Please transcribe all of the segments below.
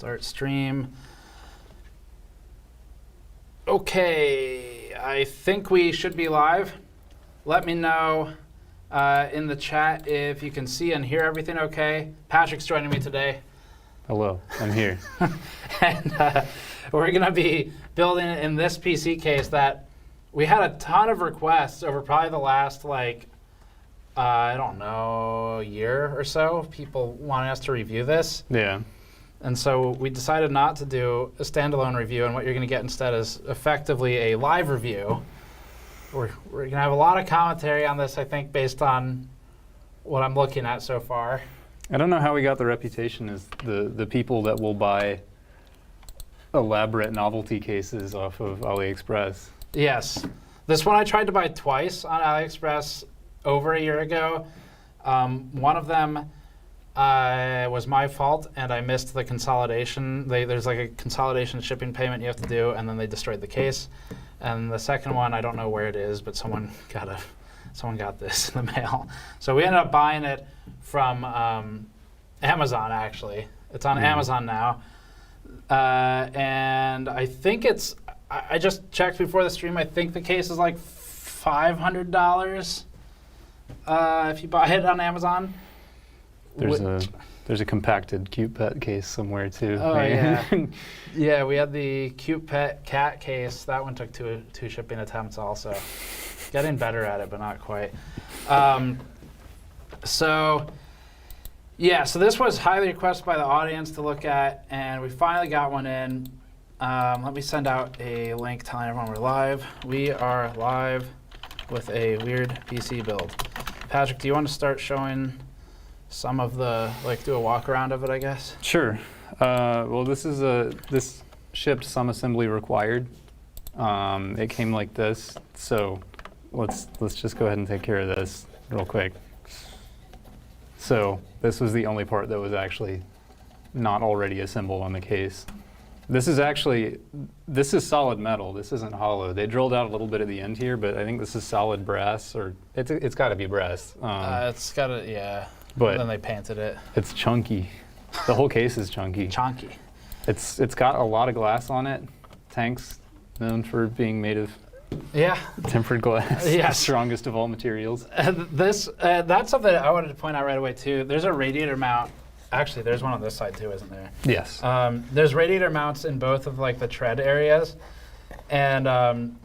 Start stream. Okay, I think we should be live. Let me know in the chat if you can see and hear everything okay. Patrick's joining me today. Hello, I'm here. And we're going to be building in this PC case that we had a ton of requests over probably the last, I don't know, year or so. People wanting us to review this. Yeah. And so we decided not to do a standalone review, and what you're going to get instead is effectively a live review. We're going to have a lot of commentary on this, I think, based on what I'm looking at so far. I don't know how we got the reputation as the people that will buy elaborate novelty cases off of AliExpress. Yes. This one I tried to buy twice on AliExpress over a year ago. One of them was my fault, and I missed the consolidation. There's like a consolidation shipping payment you have to do, and then they destroyed the case. And the second one, I don't know where it is, but someone got this in the mail. So we ended up buying it from Amazon, actually. It's on Amazon now. And I think it's, I just checked before the stream, I think the case is like $500 if you buy it on Amazon. There's a compacted cute pet case somewhere too. Oh yeah, yeah. We had the cute pet cat case. That one took two shipping attempts also. Getting better at it, but not quite. So this was highly requested by the audience to look at, and we finally got one in. Let me send out a link telling everyone we're live. We are live with a weird PC build. Patrick, do you want to start showing some of the, do a walk around of it, I guess? Sure. Well, this shipped some assembly required. It came like this, so let's just go ahead and take care of this real quick. So this was the only part that was actually not already assembled on the case. This is solid metal. This isn't hollow. They drilled out a little bit at the end here, but I think this is solid brass, or it's got to be brass. It's got to, yeah. But then they painted it. It's chunky. The whole case is chunky. Chunky. It's got a lot of glass on it. Tank's known for being made of tempered glass. Yes. The strongest of all materials. That's something I wanted to point out right away too. There's a radiator mount. Actually, there's one on this side too, isn't there? Yes. There's radiator mounts in both of the tread areas, and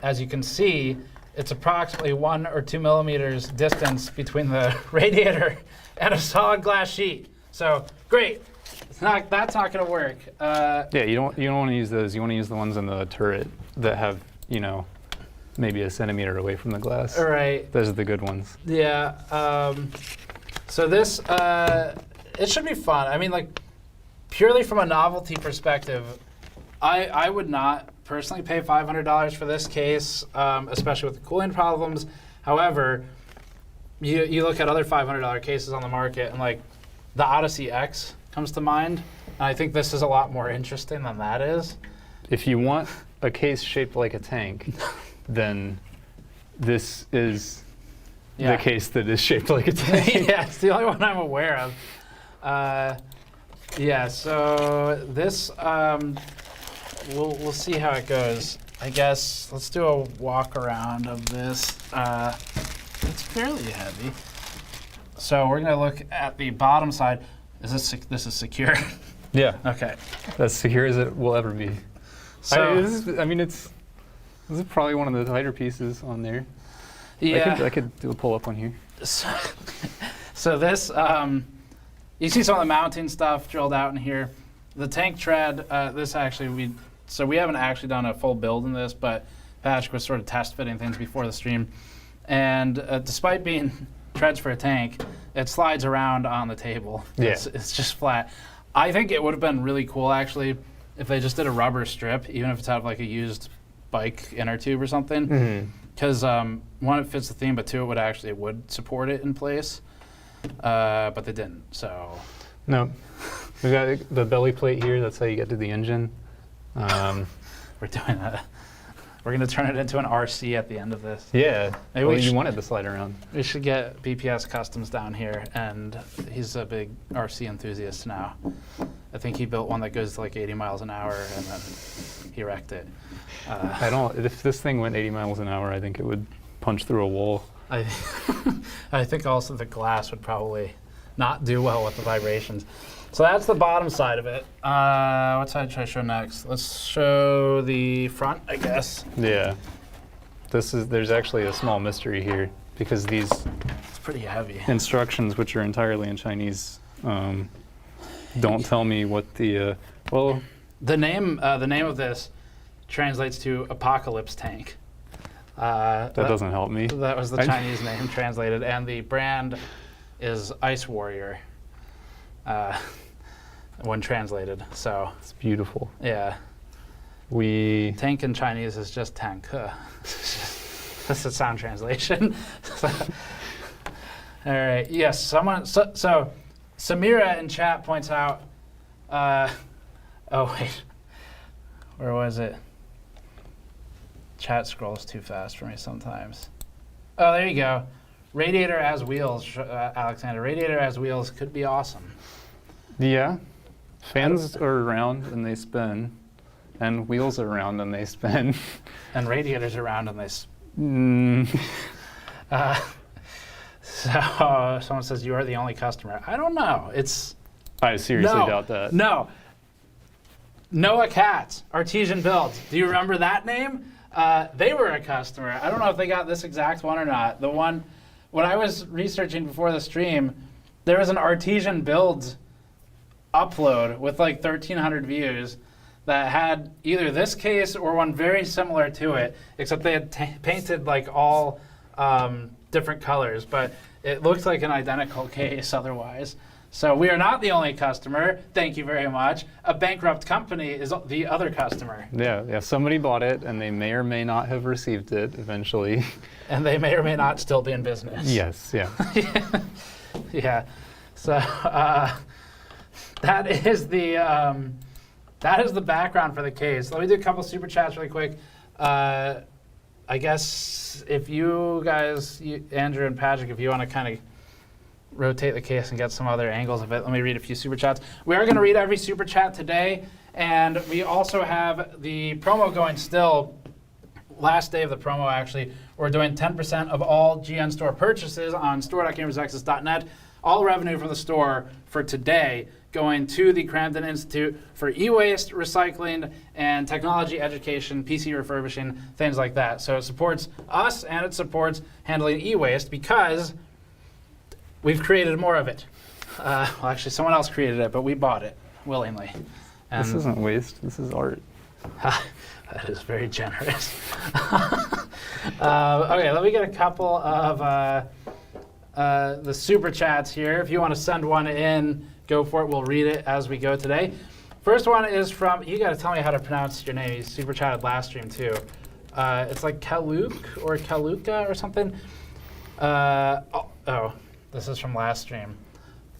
as you can see, it's approximately 1 or 2 millimeters distance between the radiator and a solid glass sheet. So great. That's not going to work. Yeah, you don't want to use those. You want to use the ones in the turret that have maybe a centimeter away from the glass. Right. Those are the good ones. Yeah. So this. It should be fun. I mean, purely from a novelty perspective, I would not personally pay $500 for this case, especially with the cooling problems. However, you look at other $500 cases on the market, and the Odyssey X comes to mind. And I think this is a lot more interesting than that is. If you want a case shaped like a tank, then this is the case that is shaped like a tank. Yeah, it's the only one I'm aware of. So this, we'll see how it goes. I guess let's do a walk around of this. It's fairly heavy. So we're gonna look at the bottom side. This is secure? Yeah. Okay. As secure as it will ever be. So this is probably one of the tighter pieces on there. Yeah. I could do a pull up on here. So this. You see some of the mounting stuff drilled out in here. The tank tread, we haven't actually done a full build in this, but Patrick was sort of test fitting things before the stream. And despite being treads for a tank, it slides around on the table. Yeah. It's just flat. I think it would have been really cool, actually, if they just did a rubber strip, even if it's out of a used bike inner tube or something. Because one, it fits the theme, but two, it would support it in place. But they didn't, so. No. We got the belly plate here. That's how you get to the engine. We're doing that. We're going to turn it into an RC at the end of this. Yeah. Maybe you wanted to slide around. We should get BPS Customs down here, and he's a big RC enthusiast now. I think he built one that goes to like 80 miles an hour, and then he wrecked it. I don't. If this thing went 80 miles an hour, I think it would punch through a wall. I think also the glass would probably not do well with the vibrations. So that's the bottom side of it. What side should I show next? Let's show the front, I guess. Yeah. There's actually a small mystery here because these It's pretty heavy. instructions, which are entirely in Chinese, don't tell me what the well. The name of this translates to apocalypse tank. That doesn't help me. That was the Chinese name translated, and the brand is Ice Warrior when translated. So It's beautiful. yeah, tank in Chinese is just tank. That's the sound translation. All right. Yes. So Samira in chat points out. Oh wait, where was it? Chat scrolls too fast for me sometimes. Oh, there you go. Radiator as wheels, Alexander. Radiator as wheels could be awesome. Yeah. Fans are round and they spin, and wheels are round and they spin. And radiators around and they. So someone says you are the only customer. I don't know. I seriously No. doubt that. No. Noah Katz, Artesian Builds. Do you remember that name? They were a customer. I don't know if they got this exact one or not. The one, when I was researching before the stream, there was an Artesian Builds upload with like 1,300 views that had either this case or one very similar to it, except they had painted like all different colors, but it looked like an identical case otherwise. So we are not the only customer. Thank you very much. A bankrupt company is the other customer. Yeah. Somebody bought it, and they may or may not have received it eventually. And they may or may not still be in business. Yes. Yeah. Yeah. So that is the background for the case. Let me do a couple super chats really quick. I guess if you guys, Andrew and Patrick, if you want to kind of rotate the case and get some other angles of it, let me read a few super chats. We are going to read every super chat today, and we also have the promo going still. Last day of the promo, actually, we're doing 10% of all GN Store purchases on store.gamersnexus.net. All revenue from the store for today going to the Cramden Institute for e-waste, recycling, and technology education, PC refurbishing, things like that. So it supports us, and it supports handling e-waste because we've created more of it. Well, actually, someone else created it, but we bought it willingly. And This isn't waste. This is art. that is very generous. Okay, let me get a couple of the super chats here. If you want to send one in, go for it. We'll read it as we go today. First one is from, you got to tell me how to pronounce your name. You super chatted last stream too. It's like Kaluk or Kaluka or something. Oh, this is from last stream.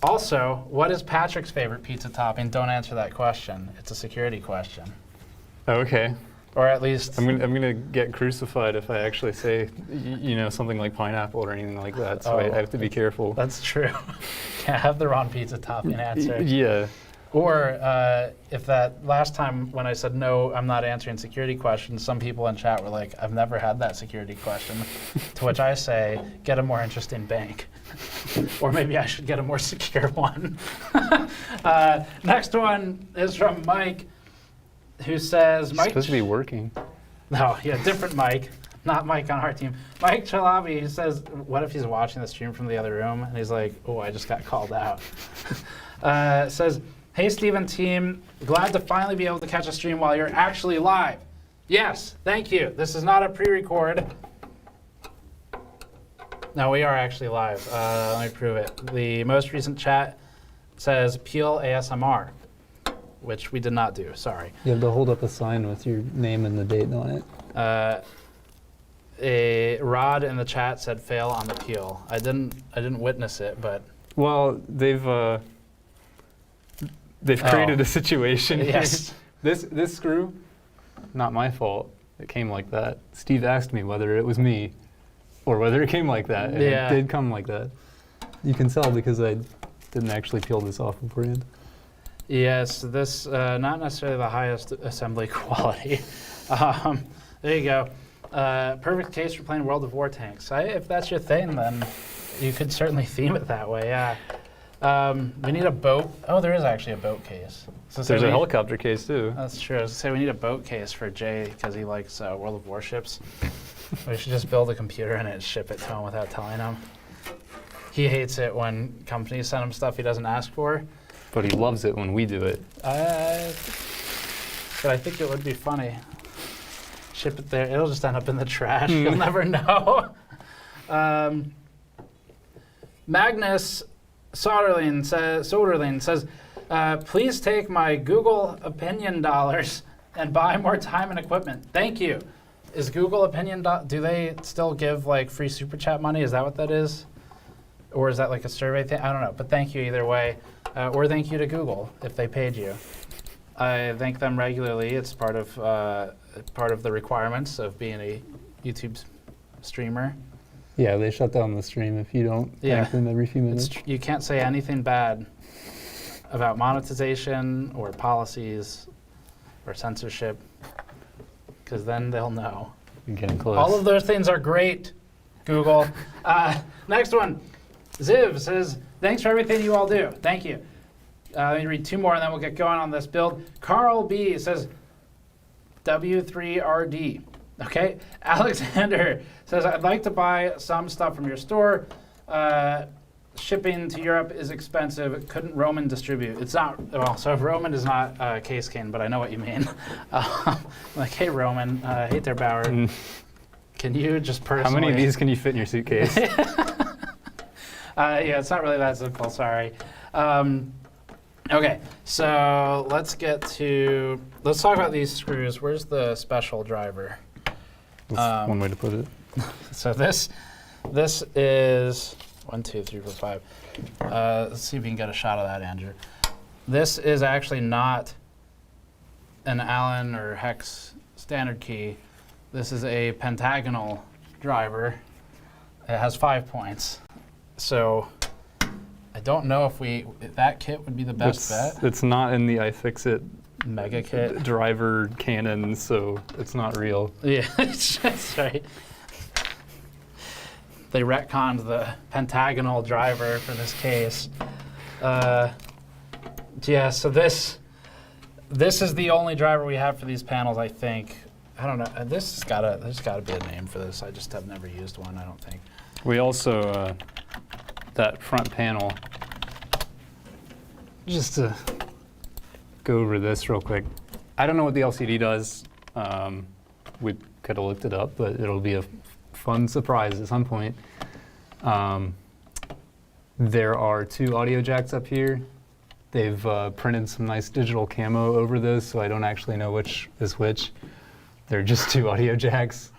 Also, what is Patrick's favorite pizza topping? Don't answer that question. It's a security question. Okay. Or at least... I'm gonna get crucified if I actually say, something like pineapple or anything like that. So I have to be careful. That's true. Can't have the wrong pizza topping answer. Yeah. Or if that last time when I said no, I'm not answering security questions, some people in chat were like, I've never had that security question. To which I say, get a more interesting bank. Or maybe I should get a more secure one. Next one is from Mike, who says, It's Mike. supposed to be working. No, yeah, different Mike, not Mike on our team. Mike Chalabi, who says, what if he's watching the stream from the other room? And he's like, oh, I just got called out. Says, hey, Steven team, glad to finally be able to catch a stream while you're actually live. Yes, thank you. This is not a pre-record. No, we are actually live. Let me prove it. The most recent chat says Peel ASMR, which we did not do, sorry. You have to hold up a sign with your name and the date on it. A Rod in the chat said fail on the peel. I didn't witness it, but Well, they've created a situation. yes. This screw, not my fault. It came like that. Steve asked me whether it was me or whether it came like that, and Yeah. it did come like that. You can tell because I didn't actually peel this off beforehand. Yes, this not necessarily the highest assembly quality. There you go. Perfect case for playing World of War tanks. If that's your thing, then you could certainly theme it that way. Yeah. We need a boat. Oh, there is actually a boat case. So There's a helicopter case too. That's true. I was gonna say we need a boat case for Jay because he likes World of Warships. We should just build a computer in it and ship it to him without telling him. He hates it when companies send him stuff he doesn't ask for. But he loves it when we do it. But I think it would be funny. Ship it there. It'll just end up in the trash. You'll never know. Magnus Soderling says, please take my Google opinion dollars and buy more time and equipment. Thank you. Is Google opinion, do they still give like free super chat money? Is that what that is? Or is that like a survey thing? I don't know, but thank you either way. Or thank you to Google if they paid you. I thank them regularly. It's part of the requirements of being a YouTube streamer. Yeah, they shut down the stream if you don't thank them every few minutes. You can't say anything bad about monetization or policies or censorship, because then they'll know. You're getting close. All of those things are great, Google. Next one. Ziv says, thanks for everything you all do. Thank you. Let me read two more and then we'll get going on this build. Carl B says, W3RD. Okay. Alexander says, I'd like to buy some stuff from your store. Shipping to Europe is expensive. Couldn't Roman distribute? It's not, well, so Roman is not Case King, but I know what you mean. Like, hey, Roman, hey there, Bauer. Can you just personally... How many of these can you fit in your suitcase? Yeah, it's not really that simple, sorry. Okay, so let's talk about these screws. Where's the special driver? That's one way to put it. So this is 1, 2, 3, 4, 5. Let's see if we can get a shot of that, Andrew. This is actually not an Allen or Hex standard key. This is a pentagonal driver. It has 5 points. So I don't know if that kit would be the best bet. It's not in the iFixit Mega kit driver canon, so it's not real. Yeah, that's right. They retconned the pentagonal driver for this case. Yeah, so this is the only driver we have for these panels, I think. I don't know. There's got to be a name for this. I just have never used one, I don't think. We also, that front panel, just to go over this real quick. I don't know what the LCD does. We could have looked it up, but it'll be a fun surprise at some point. There are 2 audio jacks up here. They've printed some nice digital camo over this, so I don't actually know which is which. They're just 2 audio jacks.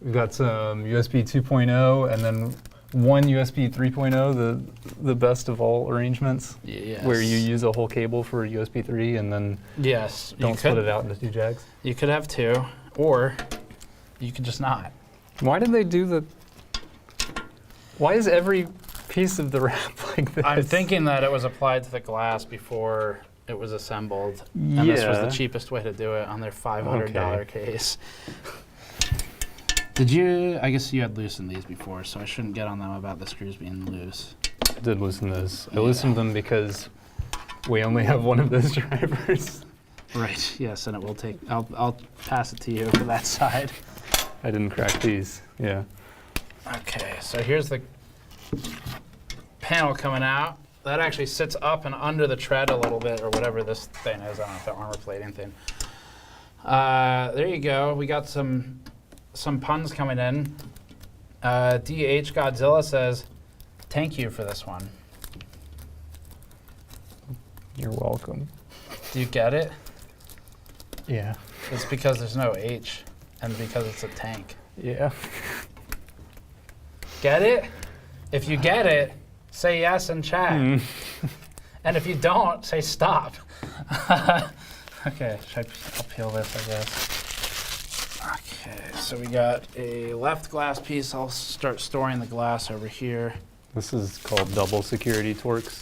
We've got some USB 2.0 and then one USB 3.0, the best of all arrangements. Yes. Where you use a whole cable for USB 3 and then don't split it out into 2 jacks. You could have 2, or you could just not. Why did they do the... Why is every piece of the wrap like this? I'm thinking that it was applied to the glass before it was assembled. And this was the cheapest way to do it on their $500 case. I guess you had loosened these before, so I shouldn't get on them about the screws being loose. I did loosen those. I loosened them because we only have one of those drivers. Right, yes, and it will take, I'll pass it to you for that side. I didn't crack these, yeah. Okay, so here's the panel coming out. That actually sits up and under the tread a little bit, or whatever this thing is. I don't know if the armor plating thing. There you go. We got some puns coming in. DH Godzilla says, "Thank you for this one." You're welcome. Do you get it? Yeah. It's because there's no H, and because it's a tank. Yeah. Get it? If you get it, say yes in chat. And if you don't, say stop. Okay, I'll peel this, I guess. Okay, so we got a left glass piece. I'll start storing the glass over here. This is called double security Torx.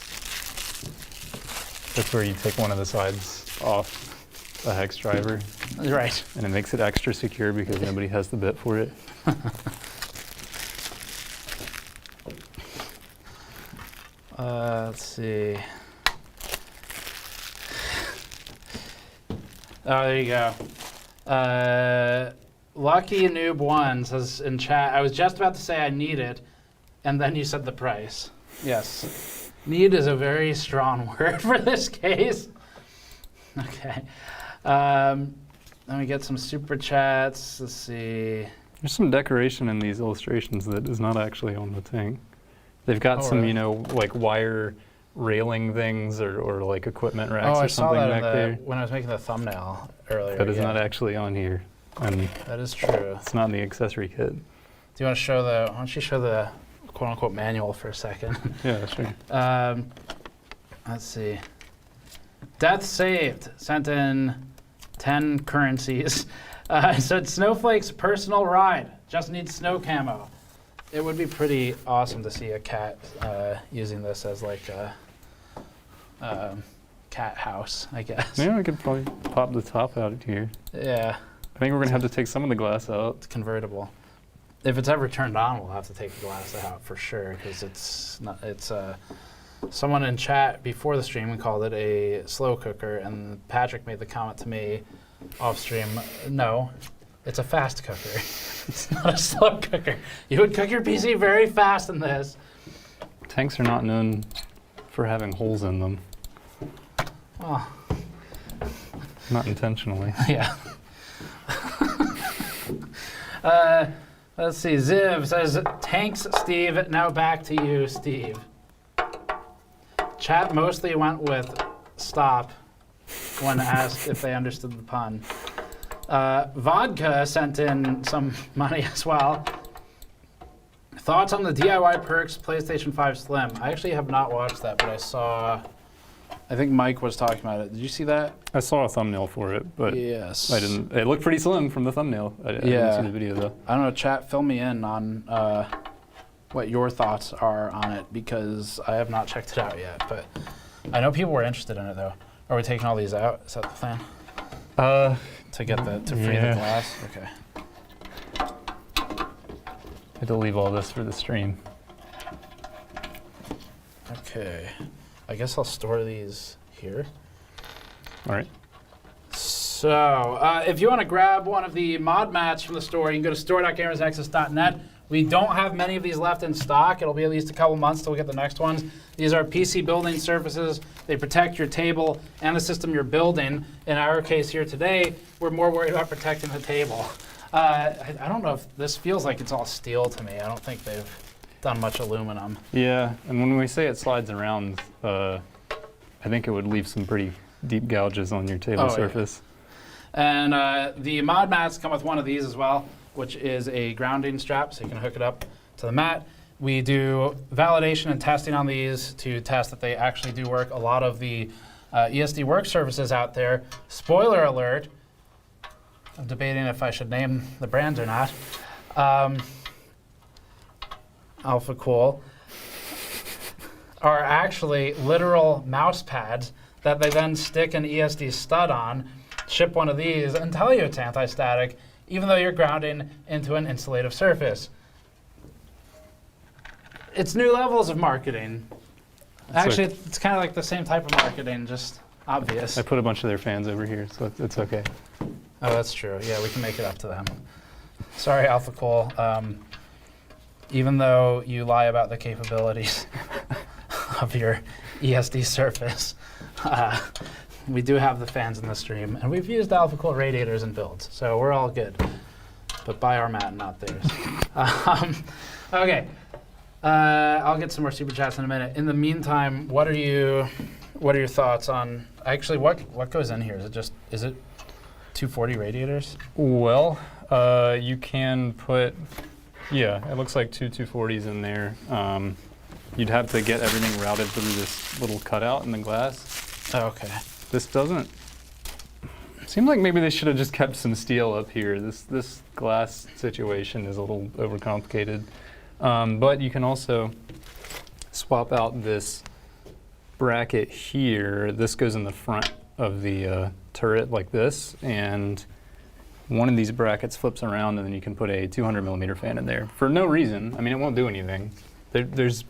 That's where you take one of the sides off a hex driver, Right. and it makes it extra secure because nobody has the bit for it. Let's see. Oh, there you go. Lucky Noob 1 says in chat, I was just about to say I need it, and then you said the price. Yes. Need is a very strong word for this case. Okay. Let me get some super chats. Let's see. There's some decoration in these illustrations that is not actually on the thing. They've got some, really? you know, like wire railing things or like equipment racks I or saw something that back there. when I was making the thumbnail earlier. That is yeah. not actually on here. And That is true. it's not in the accessory kit. Do you want to show why don't you show the quote unquote manual for a second? Yeah, sure. Let's see. Death Saved sent in 10 currencies. Said Snowflake's personal ride. Just needs snow camo. It would be pretty awesome to see a cat using this as like a cat house, I guess. Yeah, I could probably pop the top out here. Yeah, I think we're going to have to take some of the glass out. it's convertible. If it's ever turned on, we'll have to take the glass out for sure because it's not. It's someone in chat before the stream called it a slow cooker, and Patrick made the comment to me off stream. No, it's a fast cooker. It's not a slow cooker. You would cook your PC very fast in this. Tanks are not known for having holes in them. Oh, Not intentionally. yeah. Let's see. Ziv says, "Tanks, Steve. Now back to you, Steve." Chat mostly went with "stop" when asked if they understood the pun. Vodka sent in some money as well. Thoughts on the DIY Perks PlayStation 5 Slim? I actually have not watched that, but I think Mike was talking about it. Did you see that? I saw a thumbnail for it, but Yes. I didn't. It looked pretty slim from the thumbnail. I didn't see the video though. I don't know, chat, fill me in on what your thoughts are on it because I have not checked it out yet. But I know people were interested in it though. Are we taking all these out? Is that the plan? To get to free the glass? Okay. I had to leave all this for the stream. Okay. I guess I'll store these here. All right. So, if you want to grab one of the mod mats from the store, you can go to store.gamersnexus.net. We don't have many of these left in stock. It'll be at least a couple months till we get the next ones. These are PC building surfaces. They protect your table and the system you're building. In our case here today, we're more worried about protecting the table. I don't know if this feels like it's all steel to me. I don't think they've done much aluminum. Yeah, and when we say it slides around, I think it would leave some pretty deep gouges on your table surface. And the mod mats come with one of these as well, which is a grounding strap, so you can hook it up to the mat. We do validation and testing on these to test that they actually do work. A lot of the ESD work surfaces out there, spoiler alert, I'm debating if I should name the brands or not, Alpha Cool, are actually literal mouse pads that they then stick an ESD stud on, ship one of these, and tell you it's anti-static, even though you're grounding into an insulative surface. It's new levels of marketing. Actually, it's kind of like the same type of marketing, just obvious. I put a bunch of their fans over here, so it's okay. Oh, that's true. Yeah, we can make it up to them. Sorry, Alpha Cool. Even though you lie about the capabilities of your ESD surface, we do have the fans in the stream, and we've used Alpha Cool radiators and builds, so we're all good. But buy our mat, not theirs. Okay, I'll get some more super chats in a minute. In the meantime, what are your thoughts on actually what goes in here? Is it 240 radiators? Well, you can put, yeah, it looks like two 240s in there. You'd have to get everything routed through this little cutout in the glass. Oh, okay. This doesn't, seems like maybe they should have just kept some steel up here. This glass situation is a little overcomplicated. But you can also swap out this bracket here, this goes in the front of the turret like this, and one of these brackets flips around, and then you can put a 200 millimeter fan in there for no reason. I mean, it won't do anything. There's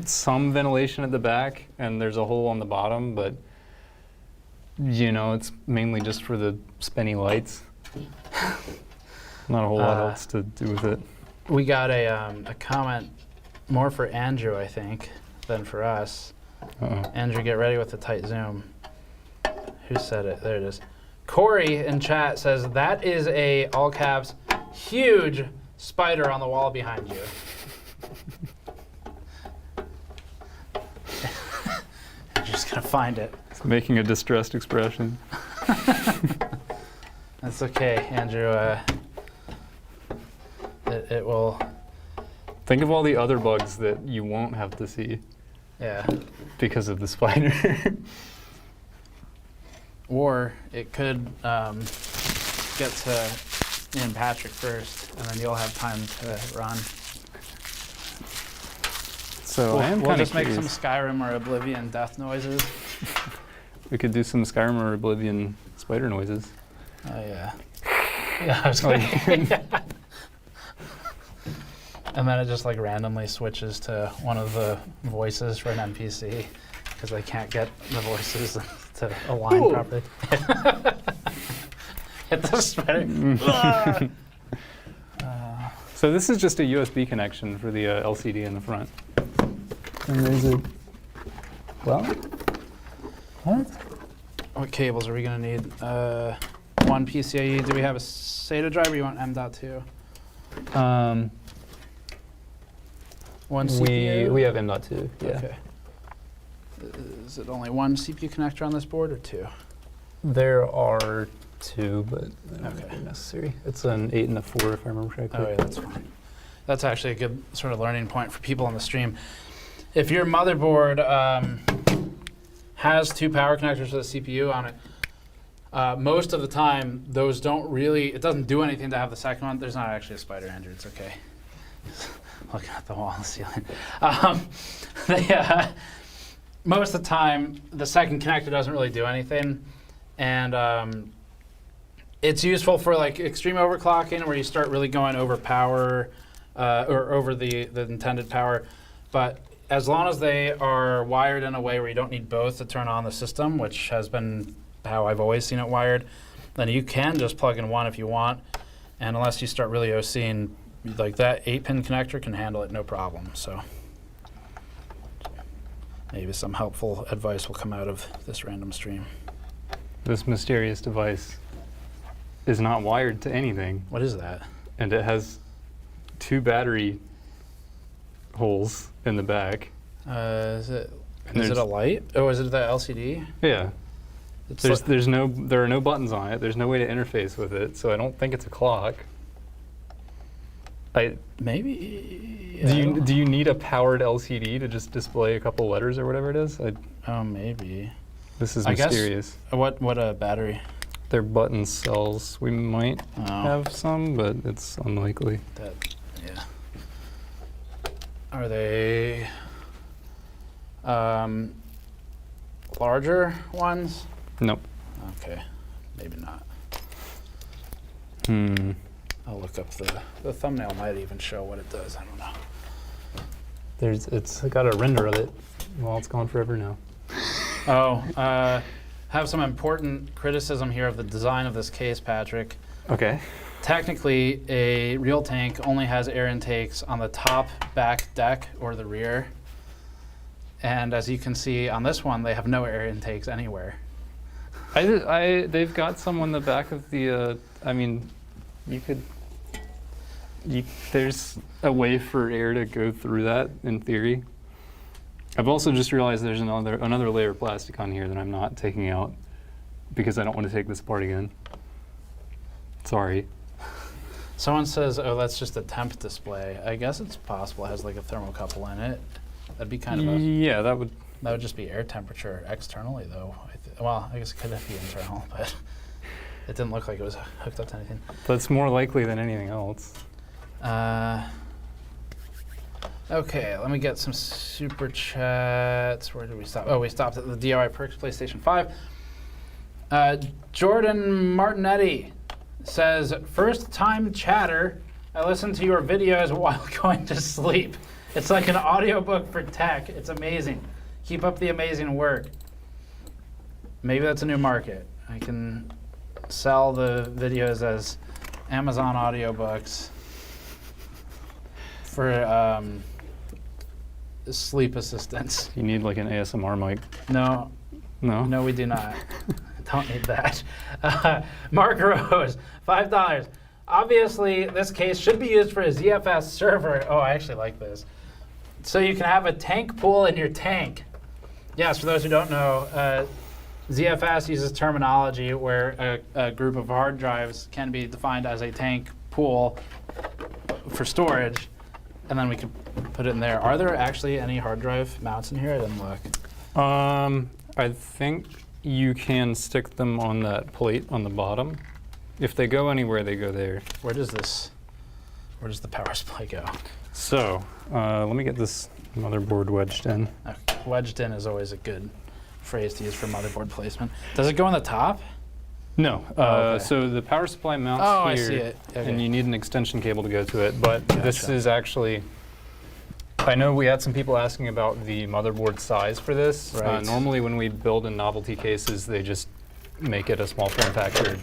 some ventilation at the back, and there's a hole on the bottom, but you know, it's mainly just for the spinny lights. Not a whole lot else to do with it. We got a comment more for Andrew, I think, than for us. Andrew, get ready with the tight zoom. Who said it? There it is. Corey in chat says, that is a, all caps, huge spider on the wall behind you. I'm just going to find it. It's making a distressed expression. That's okay, Andrew. It will... Think of all the other bugs that you won't have to see. Yeah. Because of the spider. Or it could get to Ian Patrick first, and then you'll have time to run. So we'll just make some Skyrim or Oblivion death noises. We could do some Skyrim or Oblivion spider noises. Oh yeah. Yeah, I was going yeah. And then it just like randomly switches to one of the voices for an NPC because they can't get the voices to align properly. Hit the spider. So this is just a USB connection for the LCD in the front. And there's a, well, what? What cables are we going to need? One PCIe. Do we have a SATA driver? You want M.2? One CPU? We have M.2, yeah. Okay. Is it only one CPU connector on this board or two? There are two, but I don't Okay. think they're necessary. It's an 8 and a 4 if I remember correctly. Oh yeah, that's fine. That's actually a good sort of learning point for people on the stream. If your motherboard has two power connectors for the CPU on it, most of the time those don't really, it doesn't do anything to have the second one. There's not actually a spider, Andrew, it's okay. Looking at the wall and the ceiling. Most of the time, the second connector doesn't really do anything. And it's useful for like extreme overclocking where you start really going over power or over the intended power. But as long as they are wired in a way where you don't need both to turn on the system, which has been how I've always seen it wired, then you can just plug in one if you want. And unless you start really OCing, like that 8-pin connector can handle it no problem. So maybe some helpful advice will come out of this random stream. This mysterious device is not wired to anything. What is that? And it has two battery holes in the back. Is it a light? Oh, is it the LCD? Yeah. It's There are no buttons on it. There's no way to interface with it, so I don't think it's a clock. Maybe. Do you need a powered LCD to just display a couple letters or whatever it is? Oh, maybe. This is I guess- mysterious. What a battery? They're button cells. We might Oh, have some, but it's unlikely. yeah. Are they larger ones? Nope. Okay, maybe not. Hmm. I'll look up the thumbnail. Might even show what it does. I don't know. It's got a render of it. Well, it's gone forever now. Oh, have some important criticism here of the design of this case, Patrick. Okay. Technically, a real tank only has air intakes on the top back deck or the rear. And as you can see on this one, they have no air intakes anywhere. They've got some on the back of the, I mean, there's a way for air to go through that in theory. I've also just realized there's another layer of plastic on here that I'm not taking out because I don't want to take this apart again. Sorry. Someone says, oh, that's just a temp display. I guess it's possible it has like a thermocouple in it. That'd be kind of a... Yeah, that would just be air temperature externally, though. Well, I guess it could be internal, but it didn't look like it was hooked up to anything. That's more likely than anything else. Okay, let me get some super chats. Where did we stop? Oh, we stopped at the DIY Perks PlayStation 5. Jordan Martinetti says, first time chatter. I listen to your videos while going to sleep. It's like an audiobook for tech. It's amazing. Keep up the amazing work. Maybe that's a new market. I can sell the videos as Amazon audiobooks for sleep assistance. You need like an ASMR mic. No, No? no, we do not. Don't need that. Mark Rose, $5. Obviously, this case should be used for a ZFS server. Oh, I actually like this. So you can have a tank pool in your tank. Yes, for those who don't know, ZFS uses terminology where a group of hard drives can be defined as a tank pool for storage, and then we can put it in there. Are there actually any hard drive mounts in here? I didn't look. I think you can stick them on that plate on the bottom. If they go anywhere, they go there. Where does the power supply go? So, let me get this motherboard wedged in. Okay. Wedged in is always a good phrase to use for motherboard placement. Does it go on the top? No. Okay. So the power supply mounts Oh, here, I see it. Okay. and you need an extension cable to go to it. But this Gotcha. is actually, I know we had some people asking about the motherboard size for this. Right. Normally when we build in novelty cases, they just make it a small form factor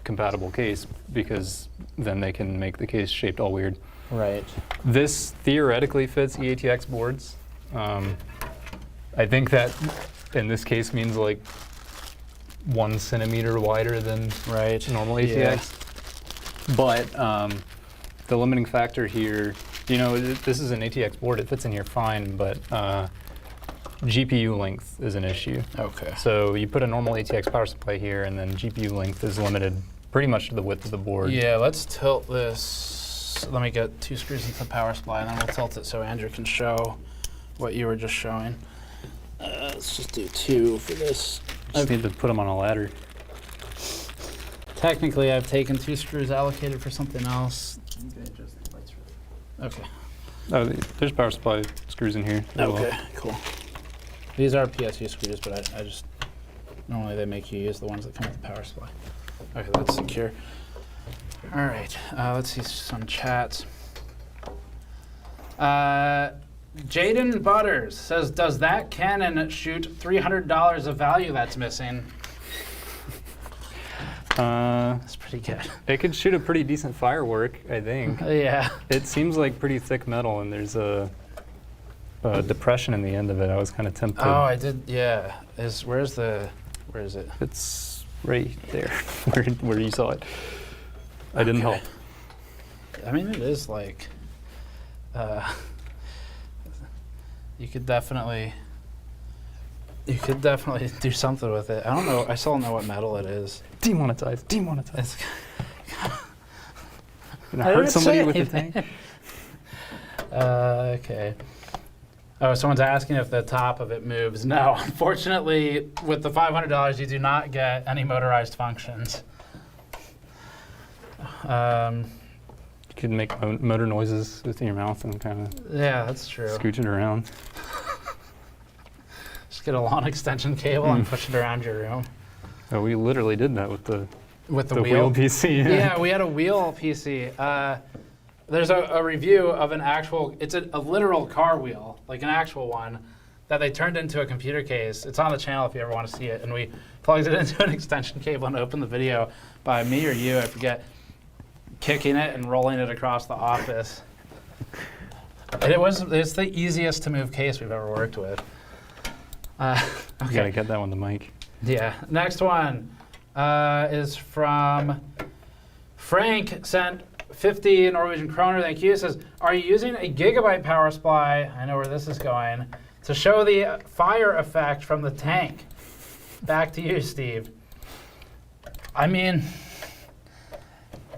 compatible case because then they can make the case shaped all weird. Right. This theoretically fits EATX boards. I think that in this case means like 1 centimeter wider than Right. normal Yeah. ATX. But the limiting factor here, you know, this is an ATX board, it fits in here fine, but GPU length is an issue. Okay. So you put a normal ATX power supply here, and then GPU length is limited pretty much to the width of the board. Yeah, let's tilt this. Let me get 2 screws into the power supply, and then we'll tilt it so Andrew can show what you were just showing. Let's just do 2 for this. Just need to put them on a ladder. Technically, I've taken 2 screws allocated for something else. Okay. Oh, there's power supply screws in here. as well. Okay, cool. These are PSU screws, but I just, normally they make you use the ones that come with the power supply. Okay, that's secure. All right, let's see some chats. Jaden Butters says, does that cannon shoot $300 of value that's missing? That's pretty good. It could shoot a pretty decent firework, I think. Yeah. It seems like pretty thick metal, and there's a depression in the end of it. I was kind of tempted. Oh, I did, yeah. Where is it? It's right there, where you saw it. I didn't help. I mean, it is like, you could definitely do something with it. I don't know. I still don't know what metal it is. Demonetized. Demonetized. It's Gonna I hurt didn't somebody say with the anything. tank. Okay. Oh, someone's asking if the top of it moves. No, unfortunately, with the $500, you do not get any motorized functions. You could make motor noises with your mouth and kind of Yeah, that's true. scooch it around. Just get a long extension cable and push it around your room. Oh, we literally did that with the wheel. wheel PC. Yeah, we had a wheel PC. There's a review of an actual, it's a literal car wheel, like an actual one, that they turned into a computer case. It's on the channel if you ever want to see it. And we plugged it into an extension cable and opened the video by me or you, I forget, kicking it and rolling it across the office. And it's the easiest to move case we've ever worked with. You Okay. gotta get that one the mic. Yeah. Next one is from Frank, sent 50 Norwegian kroner. Thank you. It says, are you using a gigabyte power supply? I know where this is going. To show the fire effect from the tank. Back to you, Steve. I mean,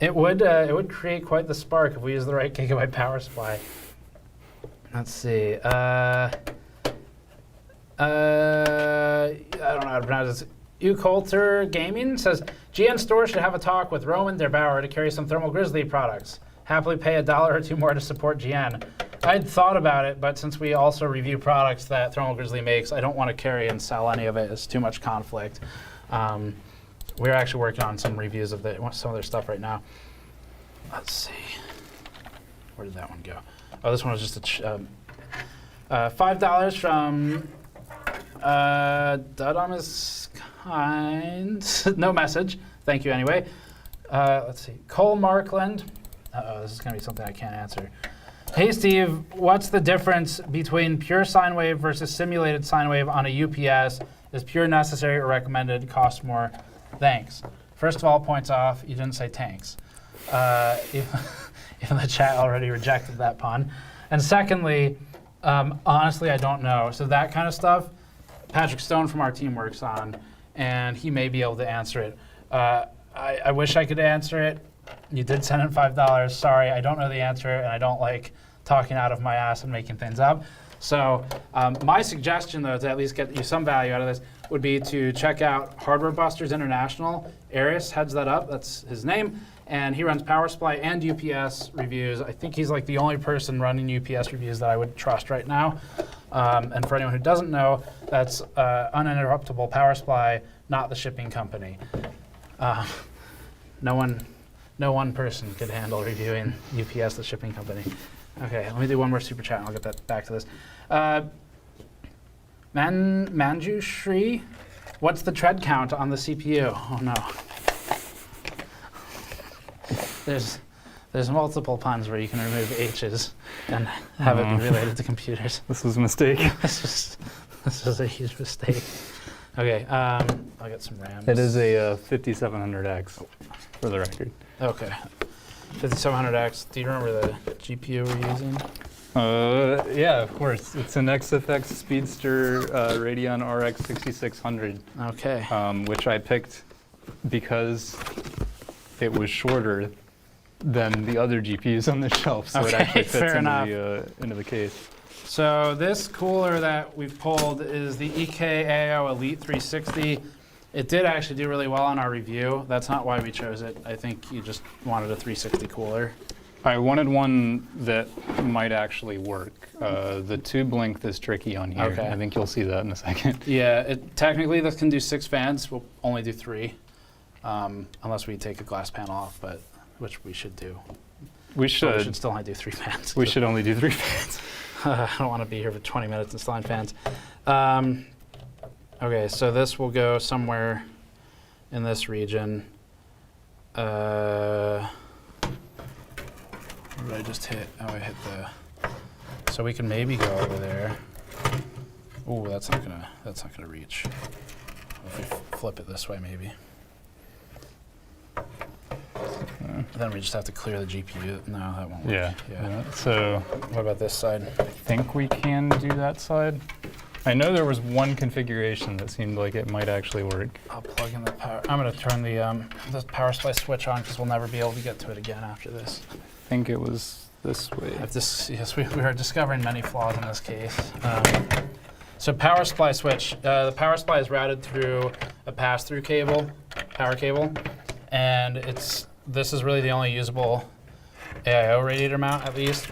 it would create quite the spark if we use the right gigabyte power supply. Let's see. I don't know how to pronounce this. Ucoulter Gaming says, GN Store should have a talk with Roman der Bauer to carry some Thermal Grizzly products. Happily pay $1 or $2 more to support GN. I'd thought about it, but since we also review products that Thermal Grizzly makes, I don't want to carry and sell any of it. It's too much conflict. We're actually working on some reviews of some of their stuff right now. Let's see. Where did that one go? Oh, this one was just a $5 from Dudum is kind. No message. Thank you anyway. Let's see. Cole Markland. Uh-oh, this is going to be something I can't answer. Hey, Steve, what's the difference between pure sine wave versus simulated sine wave on a UPS? Is pure necessary or recommended? Cost more? Thanks. First of all, points off. You didn't say tanks. Even the chat already rejected that pun. And secondly, honestly, I don't know. So that kind of stuff, Patrick Stone from our team works on, and he may be able to answer it. I wish I could answer it. You did send in $5. Sorry, I don't know the answer, and I don't like talking out of my ass and making things up. So my suggestion, though, to at least get you some value out of this, would be to check out Hardware Busters International. Aris heads that up. That's his name. And he runs Power Supply and UPS reviews. I think he's like the only person running UPS reviews that I would trust right now. And for anyone who doesn't know, that's Uninterruptible Power Supply, not the shipping company. No one person could handle reviewing UPS, the shipping company. Okay, let me do one more super chat and I'll get that back to this. Manju Shri, what's the tread count on the CPU? Oh no. There's multiple puns where you can remove H's and have it be related to computers. This was a mistake. This was a huge mistake. Okay, I'll get some RAM. It is a 5700X, for the record. Okay, 5700X. Do you remember the GPU we're using? Yeah, of course. It's an XFX Speedster Radeon RX 6600. Okay. Which I picked because it was shorter than the other GPUs on the shelf, so it actually fits into the case. So this cooler that we've pulled is the EKAO Elite 360. It did actually do really well on our review. That's not why we chose it. I think you just wanted a 360 cooler. I wanted one that might actually work. The tube length is tricky on here. Okay. I think you'll see that in a second. Yeah, technically this can do 6 fans. We'll only do 3, unless we take a glass panel off, but which we should do. We should. But we should still only do 3 fans. We should only do 3 fans. I don't want to be here for 20 minutes installing fans. Okay, so this will go somewhere in this region. What did I just hit? Oh, I hit the. So we can maybe go over there. Oh, that's not gonna reach. If we flip it this way, maybe. Then we just have to clear the GPU. No, that won't work. Yeah. So what about this side? I think we can do that side. I know there was one configuration that seemed like it might actually work. I'll plug in the power. I'm going to turn the power supply switch on because we'll never be able to get to it again after this. I think it was this way. Yes, we are discovering many flaws in this case. So power supply switch. The power supply is routed through a pass-through cable, power cable, and this is really the only usable AIO radiator mount, at least.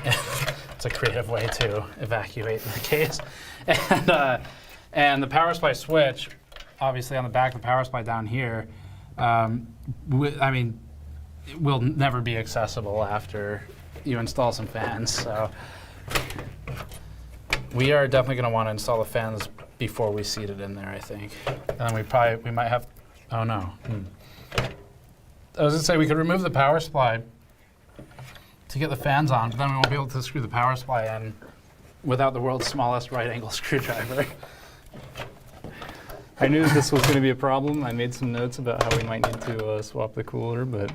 It's a creative way to evacuate the case. And the power supply switch, obviously on the back of the power supply down here, it will never be accessible after you install some fans. So we are definitely going to want to install the fans before we seat it in there, I think. And we might have, oh no. I was going to say we could remove the power supply to get the fans on, but then we won't be able to screw the power supply in without the world's smallest right-angle screwdriver. I knew this was going to be a problem. I made some notes about how we might need to swap the cooler, but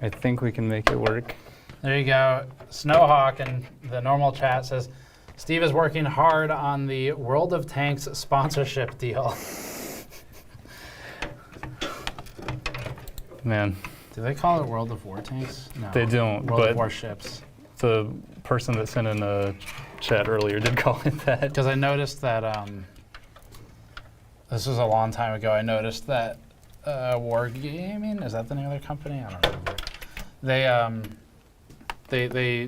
I think we can make it work. There you go. Snowhawk in the normal chat says, Steve is working hard on the World of Tanks sponsorship deal. Man. Do they call it World of War Tanks? No. They don't, World but of Warships. The person that sent in a chat earlier did call it that. Because I noticed that, this was a long time ago, I noticed that Wargaming, is that the name of their company? I don't remember. they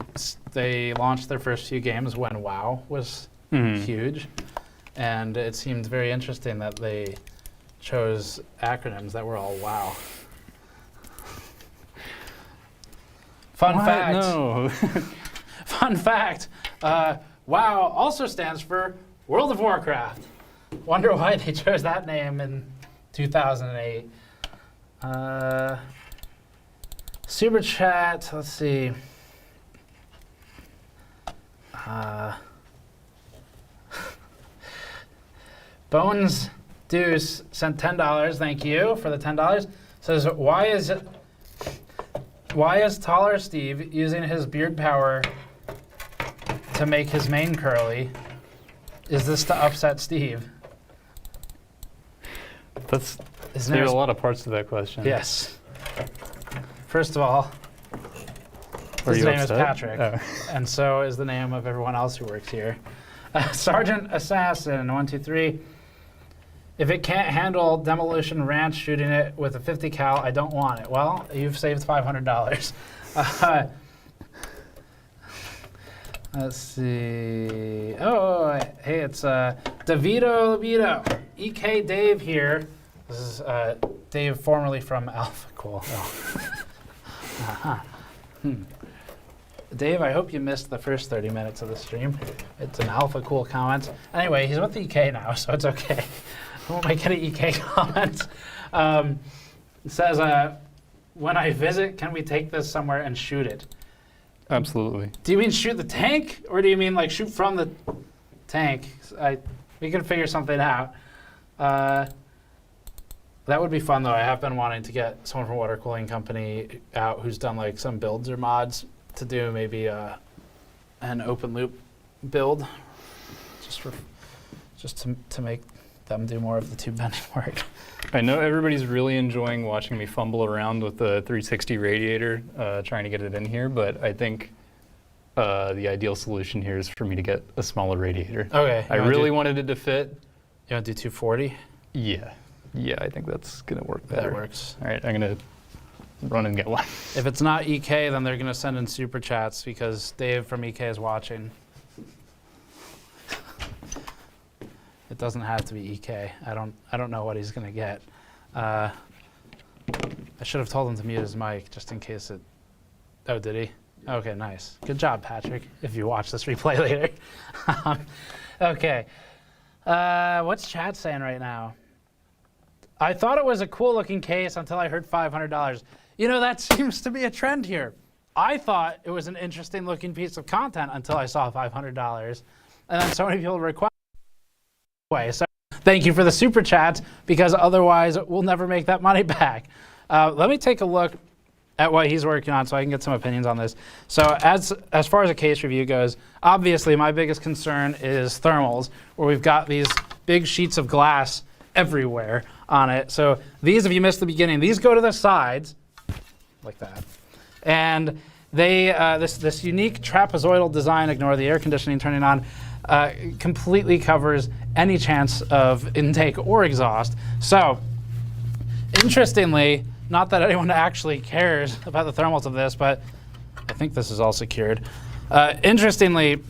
launched their first few games when WoW was huge, and it seemed very interesting that they chose acronyms that were all WoW. Fun What? fact. No. Fun fact. WoW also stands for World of Warcraft. Wonder why they chose that name in 2008. Super chat. Let's see. Bones Deuce sent $10. Thank you for the $10. Says, why is taller Steve using his beard power to make his mane curly? Is this to upset Steve? There's His a name is- lot of parts to that question. Yes. First of all, Are his you name is upset? Patrick, Oh. and so is the name of everyone else who works here. Sergeant Assassin 123. If it can't handle Demolition Ranch shooting it with a 50 cal, I don't want it. Well, you've saved $500. Let's see. Oh, hey, it's DeVito Libido. EK Dave here. This is Dave, formerly from Alpha Cool. Dave, I hope you missed the first 30 minutes of the stream. It's an Alpha Cool comment. Anyway, he's with EK now, so it's okay. I won't make any EK comments. It says, when I visit, can we take this somewhere and shoot it? Absolutely. Do you mean shoot the tank, or do you mean like shoot from the tank? We can figure something out. That would be fun, though. I have been wanting to get someone from Water Cooling Company out who's done like some builds or mods to do maybe an open loop build, just to make them do more of the tube bending work. I know everybody's really enjoying watching me fumble around with the 360 radiator, trying to get it in here, but I think the ideal solution here is for me to get a smaller radiator. Okay. I really wanted it to fit. You want to do 240? Yeah, I think that's gonna work better. That works. All right, I'm gonna run and get one. If it's not EK, then they're going to send in super chats because Dave from EK is watching. It doesn't have to be EK. I don't know what he's going to get. I should have told him to mute his mic just in case it... Oh, did he? Okay, nice. Good job, Patrick, if you watch this replay later. Okay. What's chat saying right now? I thought it was a cool looking case until I heard $500. You know, that seems to be a trend here. I thought it was an interesting looking piece of content until I saw $500. And then so many people request way. So thank you for the super chat, because otherwise we'll never make that money back. Let me take a look at what he's working on so I can get some opinions on this. So as far as a case review goes, obviously my biggest concern is thermals, where we've got these big sheets of glass everywhere on it. So these, if you missed the beginning, these go to the sides like that. And they this unique trapezoidal design, ignore the air conditioning turning on, completely covers any chance of intake or exhaust. So interestingly, not that anyone actually cares about the thermals of this, but I think this is all secured. Interestingly,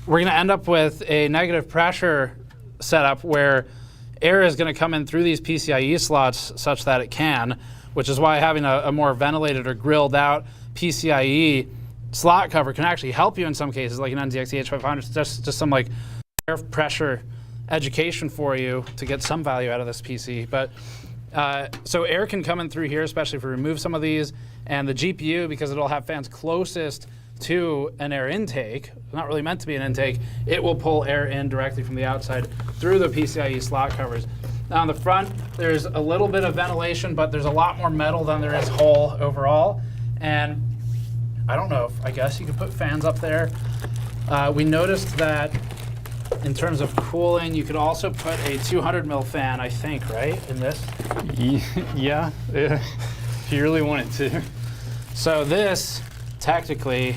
we're going to end up with a negative pressure setup where air is going to come in through these PCIe slots such that it can, which is why having a more ventilated or grilled out PCIe slot cover can actually help you in some cases, like an NZXE H500. Just some like air pressure education for you to get some value out of this PC. But so air can come in through here, especially if we remove some of these, and the GPU, because it'll have fans closest to an air intake, not really meant to be an intake, it will pull air in directly from the outside through the PCIe slot covers. Now on the front, there's a little bit of ventilation, but there's a lot more metal than there is hull overall. And I don't know, I guess you could put fans up there. We noticed that in terms of cooling, you could also put a 200 mil fan, I think, right, in this? Yeah, if you really wanted to. So this, technically,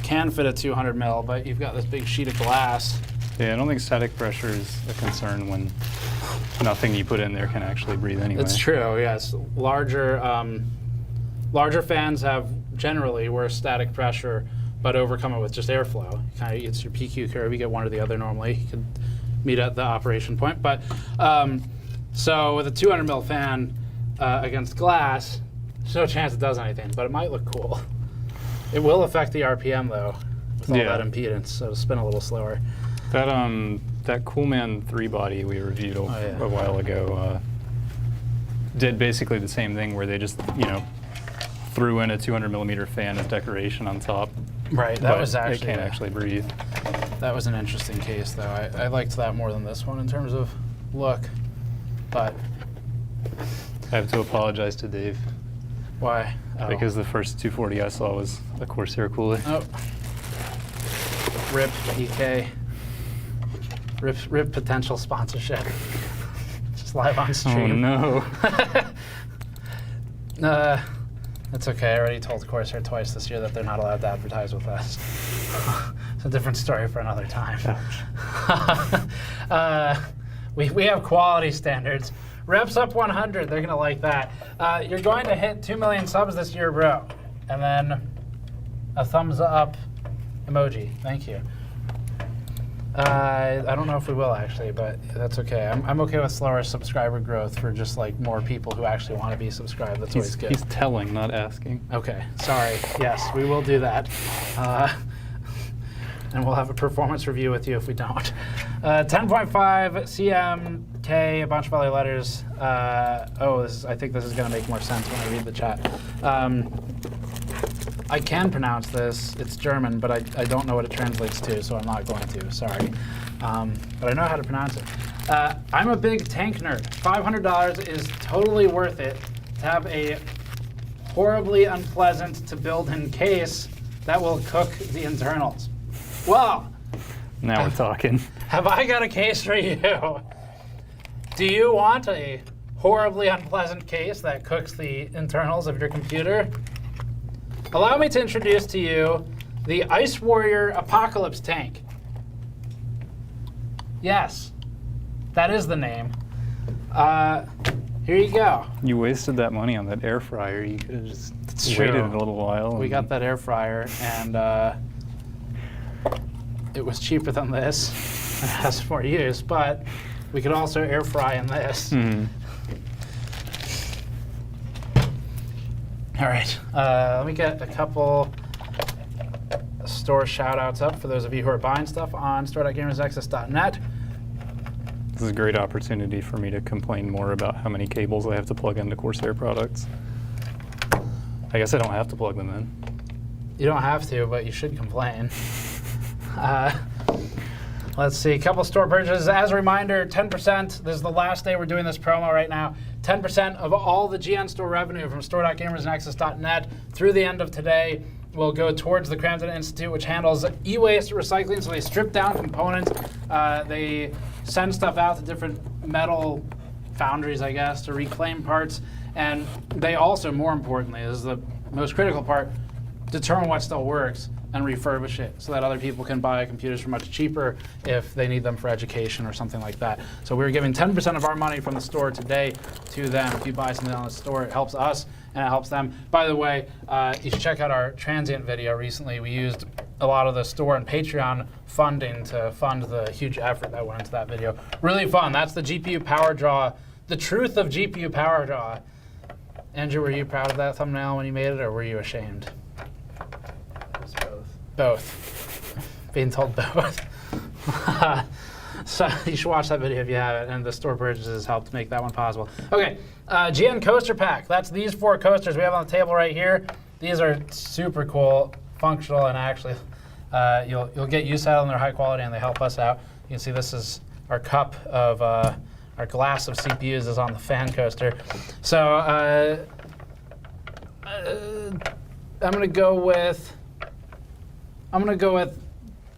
can fit a 200 mil, but you've got this big sheet of glass. Yeah, I don't think static pressure is a concern when nothing you put in there can actually breathe anyway. It's true, yes. Larger Larger fans have generally worse static pressure, but overcome it with just airflow. It's your PQ curve. You get one or the other normally. You can meet at the operation point. But so with a 200 mil fan against glass, there's no chance it does anything, but it might look cool. It will affect the RPM though, with all that impedance, so it'll spin a little slower. That Coleman 3 body we reviewed a while ago did basically the same thing, where they just threw in a 200 millimeter fan as decoration on top. Right, that was actually it can't actually breathe. That was an interesting case though. I liked that more than this one in terms of look, but I have to apologize to Dave. Why? Oh. Because the first 240 I saw was a Corsair cooler. Oh. RIP PK. RIP potential sponsorship. Just live on stream. Oh no. That's okay. I already told Corsair twice this year that they're not allowed to advertise with us. It's a different story for another time. We have quality standards. Reps up 100. They're gonna like that. You're going to hit 2 million subs this year, bro. And then a thumbs up emoji. Thank you. I don't know if we will actually, but that's okay. I'm okay with slower subscriber growth for just like more people who actually want to be subscribed. That's always good. He's telling, not asking. Okay, sorry. Yes, we will do that. And we'll have a performance review with you if we don't. 10.5 CMK, a bunch of other letters. I think this is going to make more sense when I read the chat. I can pronounce this. It's German, but I don't know what it translates to, so I'm not going to. Sorry. But I know how to pronounce it. I'm a big tank nerd. $500 is totally worth it to have a horribly unpleasant to build in case that will cook the internals. Well, now we're talking. Have I got a case for you? Do you want a horribly unpleasant case that cooks the internals of your computer? Allow me to introduce to you the Ice Warrior Apocalypse Tank. Yes, that is the name. Here you go. You wasted that money on that air fryer. You could have just It's waited true. a little while. We got that air fryer, and it was cheaper than this. It has more use, but we could also air fry in this. Mm-hmm. All right, let me get a couple store shout outs up for those of you who are buying stuff on store.gamersnexus.net. This is a great opportunity for me to complain more about how many cables I have to plug into Corsair products. I guess I don't have to plug them in. You don't have to, but you should complain. Let's see, a couple store purchases. As a reminder, 10%, this is the last day we're doing this promo right now, 10% of all the GN Store revenue from store.gamersnexus.net through the end of today will go towards the Cramden Institute, which handles e-waste recycling. So they strip down components, they send stuff out to different metal foundries, I guess, to reclaim parts. And they also, more importantly, this is the most critical part, determine what still works and refurbish it so that other people can buy computers for much cheaper if they need them for education or something like that. So we're giving 10% of our money from the store today to them. If you buy something on the store, it helps us and it helps them. By the way, you should check out our transient video recently. We used a lot of the store and Patreon funding to fund the huge effort that went into that video. Really fun. That's the GPU power draw, the truth of GPU power draw. Andrew, were you proud of that thumbnail when you made it, or were you ashamed? Both. Being told both. So you should watch that video if you haven't, and the store purchases helped make that one possible. Okay, GN Coaster Pack. That's these 4 coasters we have on the table right here. These are super cool, functional, and actually you'll get use out of them. They're high quality and they help us out. You can see this is our cup of, our glass of CPUs is on the fan coaster. So I'm gonna go with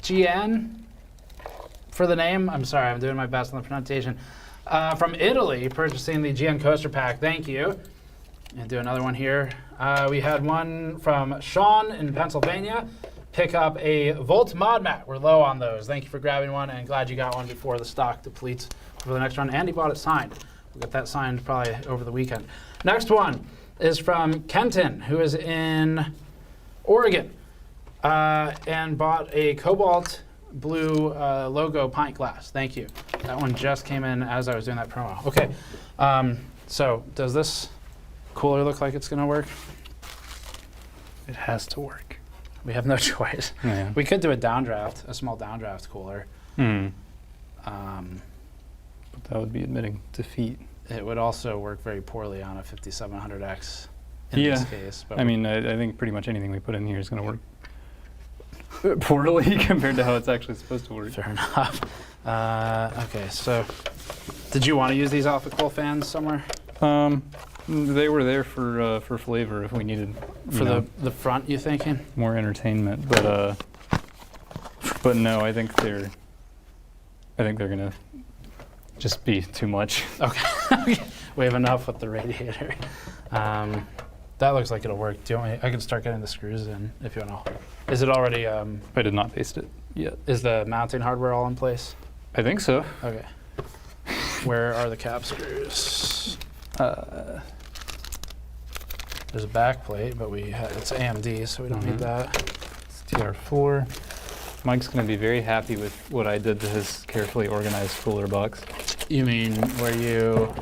GN for the name. I'm sorry, I'm doing my best on the pronunciation. From Italy, purchasing the GN Coaster Pack. Thank you. And do another one here. We had one from Sean in Pennsylvania. Pick up a Volt Mod Mat. We're low on those. Thank you for grabbing one, and glad you got one before the stock depletes for the next one. And he bought it signed. We'll get that signed probably over the weekend. Next one is from Kenton, who is in Oregon, and bought a cobalt blue logo pint glass. Thank you. That one just came in as I was doing that promo. Okay, so does this cooler look like it's going to work? It has to work. We have no choice. Yeah. We could do a downdraft, a small downdraft cooler. Hmm. But That would be admitting defeat. it would also work very poorly on a 5700X in Yeah. this case. But I mean, I think pretty much anything we put in here is going to work poorly compared to how it's actually supposed to work. fair enough. Okay, so did you want to use these alpha cool fans somewhere? They were there for flavor if we needed For the front, you thinking? more entertainment, but no, I think they're gonna just be too much. Okay. We have enough with the radiator. That looks like it'll work. Do you want me? I can start getting the screws in if you want to. Is it already? I did not paste it yet. Is the mounting hardware all in place? I think so. Okay. Where are the cap screws? There's a back plate, but it's AMD, so we don't need that. It's TR4. Mike's going to be very happy with what I did to his carefully organized cooler box. You mean where you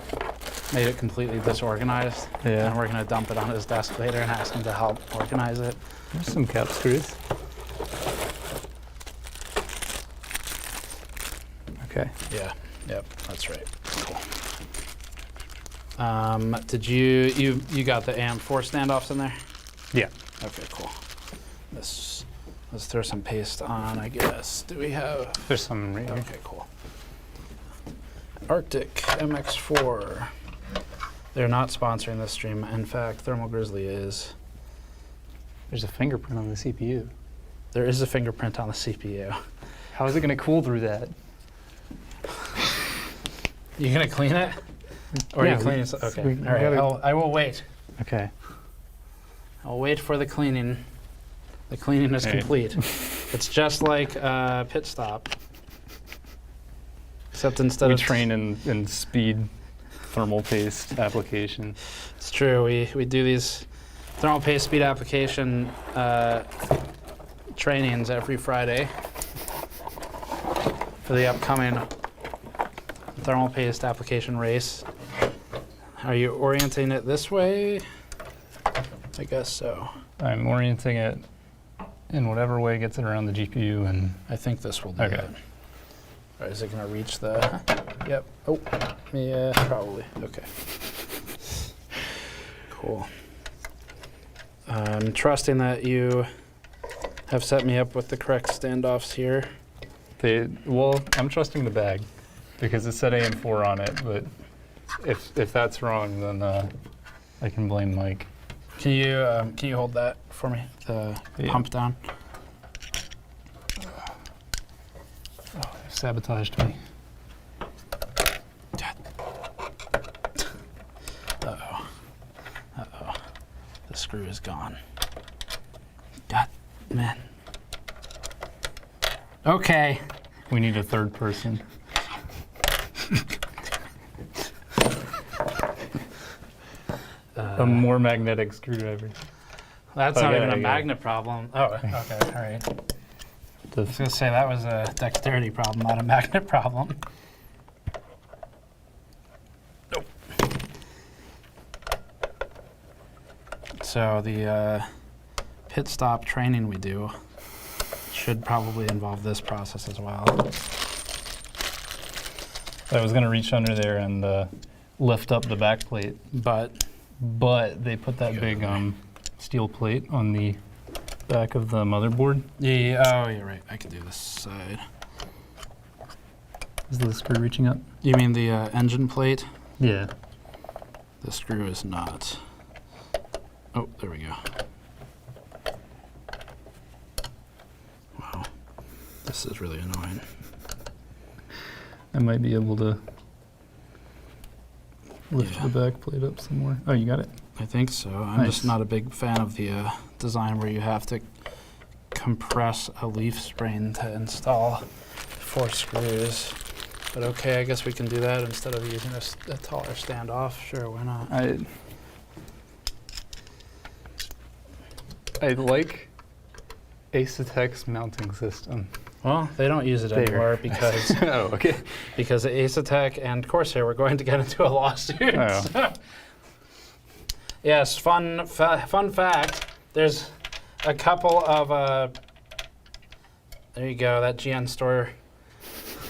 made it completely disorganized? Yeah. And we're going to dump it on his desk later and ask him to help organize it? There's some cap screws. Okay. Yeah. Yep. That's right. Cool. Did you got the AM4 standoffs in there? Yeah. Okay. Cool. Let's throw some paste on, I guess. Do we have? There's some right here. Okay. Cool. Arctic MX4. They're not sponsoring this stream. In fact, Thermal Grizzly is. There's a fingerprint on the CPU. There is a fingerprint on the CPU. How is it going to cool through that? You gonna clean it? Or Yeah, are you cleaning? Okay. All right. I will wait. Okay. I'll wait for the cleaning. The cleaning is All right. complete. It's just like pit stop, except instead We of train in speed thermal paste application. It's true. We do these thermal paste speed application trainings every Friday for the upcoming thermal paste application race. Are you orienting it this way? I guess so. I'm orienting it in whatever way gets it around the GPU, and I think this will do Okay. it. All right, is it going to reach the... Yep. Oh, yeah, probably. Okay. Cool. I'm trusting that you have set me up with the correct standoffs here. I'm trusting the bag because it said AM4 on it, but if that's wrong, then I can blame Mike. Can you hold that for me? The pump down. Oh, they've sabotaged me. Uh-oh. Uh-oh. The screw is gone. God, man. Okay. We need a third person. A more magnetic screwdriver. That's not Okay, even a okay. magnet problem. Oh, okay, all right. I was going to say that was a dexterity problem, not a magnet problem. Nope. So the pit stop training we do should probably involve this process as well. I was going to reach under there and lift up the back plate, But but they put that big steel plate on the back of the motherboard. yeah, oh, you're right. I could do this side. Is the screw reaching up? You mean the engine plate? Yeah. The screw is not. Oh, there we go. Wow. This is really annoying. I might be able to lift Yeah. the back plate up some more. Oh, you got it? I think so. I'm just Nice. not a big fan of the design where you have to compress a leaf spring to install 4 screws. But okay, I guess we can do that instead of using a taller standoff. Sure, why not? I like Asetek's mounting system. Well, they don't use it There. anymore because Oh, okay. because Asetek and Corsair were going to get into a lawsuit. Oh. So. Yes, fun fact. There's a couple of there you go, that GN Store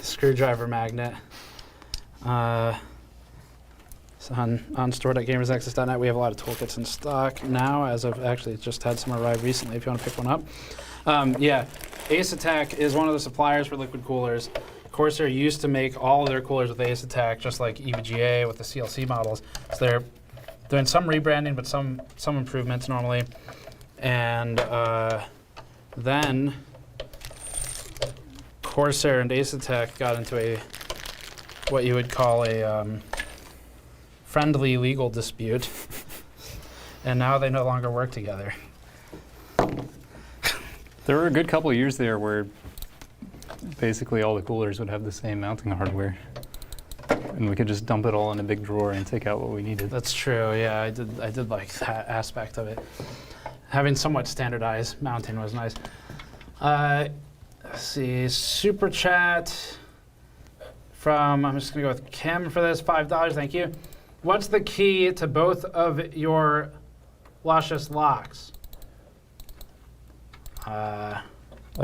screwdriver magnet. It's on store.gamersnexus.net. We have a lot of toolkits in stock now, as of actually just had some arrive recently if you want to pick one up. Yeah, Asetek is one of the suppliers for liquid coolers. Corsair used to make all of their coolers with Asetek, just like EVGA with the CLC models. So they're doing some rebranding, but some improvements normally. And then Corsair and Asetek got into what you would call a friendly legal dispute, and now they no longer work together. There were a good couple of years there where basically all the coolers would have the same mounting hardware. And we could just dump it all in a big drawer and take out what we needed. That's true, yeah, I did like that aspect of it. Having somewhat standardized mounting was nice. Let's see, super chat from, I'm just gonna go with Kim for this, $5, thank you. What's the key to both of your luscious locks? I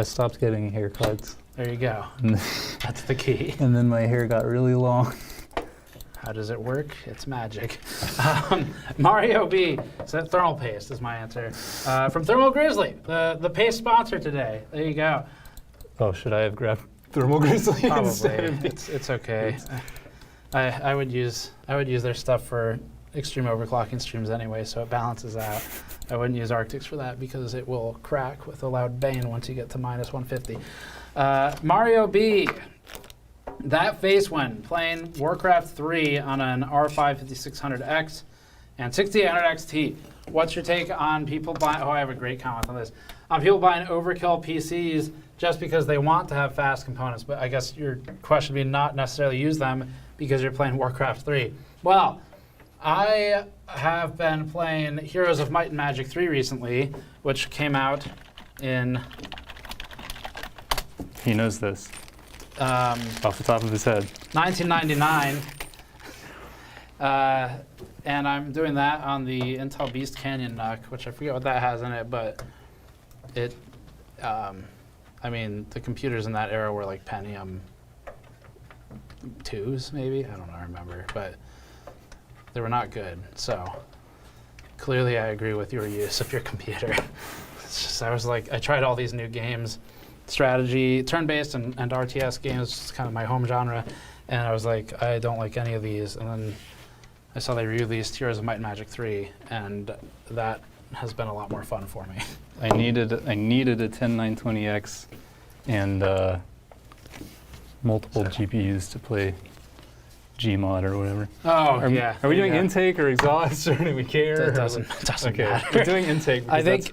stopped getting haircuts. There you go. That's the key. And then my hair got really long. How does it work? It's magic. Mario B said thermal paste is my answer. From Thermal Grizzly, the paste sponsor today. There you go. Oh, should I have grabbed Thermal Grizzly instead Probably. of It's okay. I would use their stuff for extreme overclocking streams anyway, so it balances out. I wouldn't use Arctics for that because it will crack with a loud bang once you get to minus 150. Mario B. That face when playing Warcraft 3 on an R5 5600X and 6800 XT. What's your take on people buying? Oh, I have a great comment on this. On people buying overkill PCs just because they want to have fast components, but I guess your question would be not necessarily use them because you're playing Warcraft 3. Well, I have been playing Heroes of Might and Magic 3 recently, which came out in... He knows this off the top of his head. 1999. And I'm doing that on the Intel Beast Canyon NUC, which I forget what that has in it, but it, I mean, the computers in that era were like Pentium 2s, maybe? I don't remember, but they were not good. So clearly I agree with your use of your computer. It's just, I was like, I tried all these new games, strategy, turn-based and RTS games, is kind of my home genre, and I was like, I don't like any of these. And then I saw they released Heroes of Might and Magic 3, and that has been a lot more fun for me. I needed a 10920X and multiple GPUs to play Gmod or whatever. Oh, yeah. Are we doing yeah. intake or exhaust, or do we care? It doesn't Okay, matter. we're doing intake because I think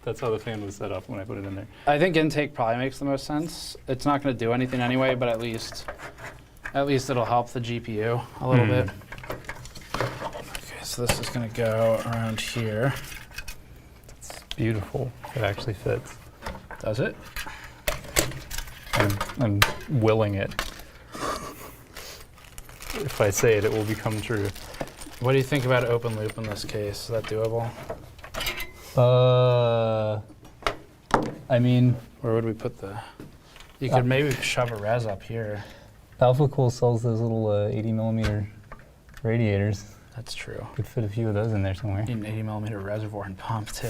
that's how the fan was set up when I put it in there. I think intake probably makes the most sense. It's not going to do anything anyway, but at least it'll help the GPU a little bit. Okay, so this is going to go around here. It's beautiful. It actually fits. Does it? I'm willing it. If I say it, it will become true. What do you think about open loop in this case? Is that doable? I mean, Where would we put the... You could maybe shove a res up here. AlphaCool sells those little 80 millimeter radiators. That's true. Could fit a few of those in there somewhere. Need an 80 millimeter reservoir and pump too.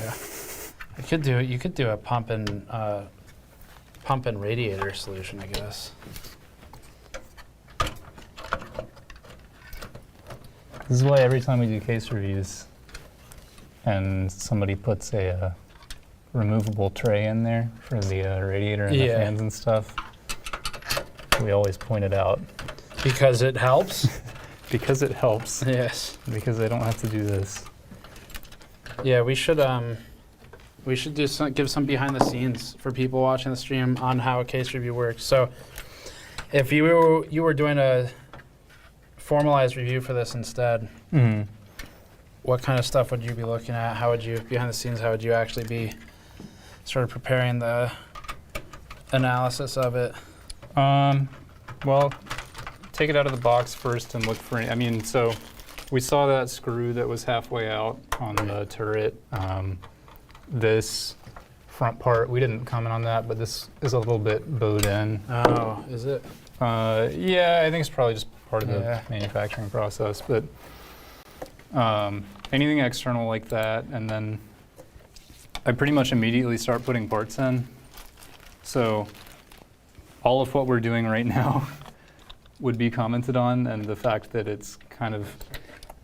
You could do a pump and radiator solution, I guess. This is why every time we do case reviews and somebody puts a removable tray in there for the radiator and the fans and stuff, we always point it out. Because it helps? Because it helps. Yes. Because I don't have to do this. Yeah, we should do give some behind the scenes for people watching the stream on how a case review works. So if you were doing a formalized review for this instead, what kind of stuff would you be looking at? How would you, behind the scenes, how would you actually be sort of preparing the analysis of it? Well, take it out of the box first and look for, I mean, so we saw that screw that was halfway out on the turret. This front part, we didn't comment on that, but this is a little bit bowed in. Oh, is it? Yeah, I think it's probably just part of the manufacturing process, but anything external like that, and then I pretty much immediately start putting parts in. So all of what we're doing right now would be commented on, and the fact that it's kind of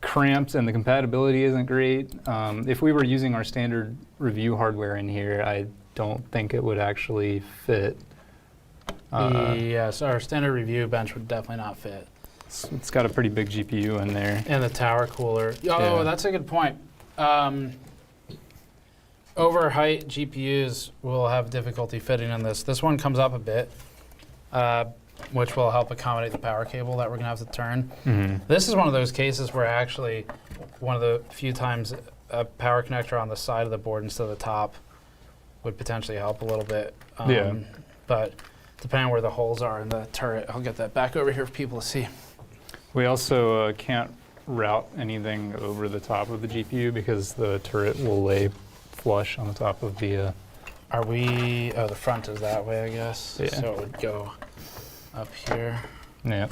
cramped and the compatibility isn't great. If we were using our standard review hardware in here, I don't think it would actually fit. Yes, our standard review bench would definitely not fit. It's got a pretty big GPU in there. And the tower cooler. Oh, Yeah. That's a good point. Over height GPUs will have difficulty fitting in this. This one comes up a bit, which will help accommodate the power cable that we're gonna have to turn. Mm-hmm. This is one of those cases where actually one of the few times a power connector on the side of the board instead of the top would potentially help a little bit. Yeah. But depending on where the holes are in the turret, I'll get that back over here for people to see. We also can't route anything over the top of the GPU because the turret will lay flush on the top of the... Are we, oh, the front is that way, I guess. Yeah. So it would go up here. Yeah.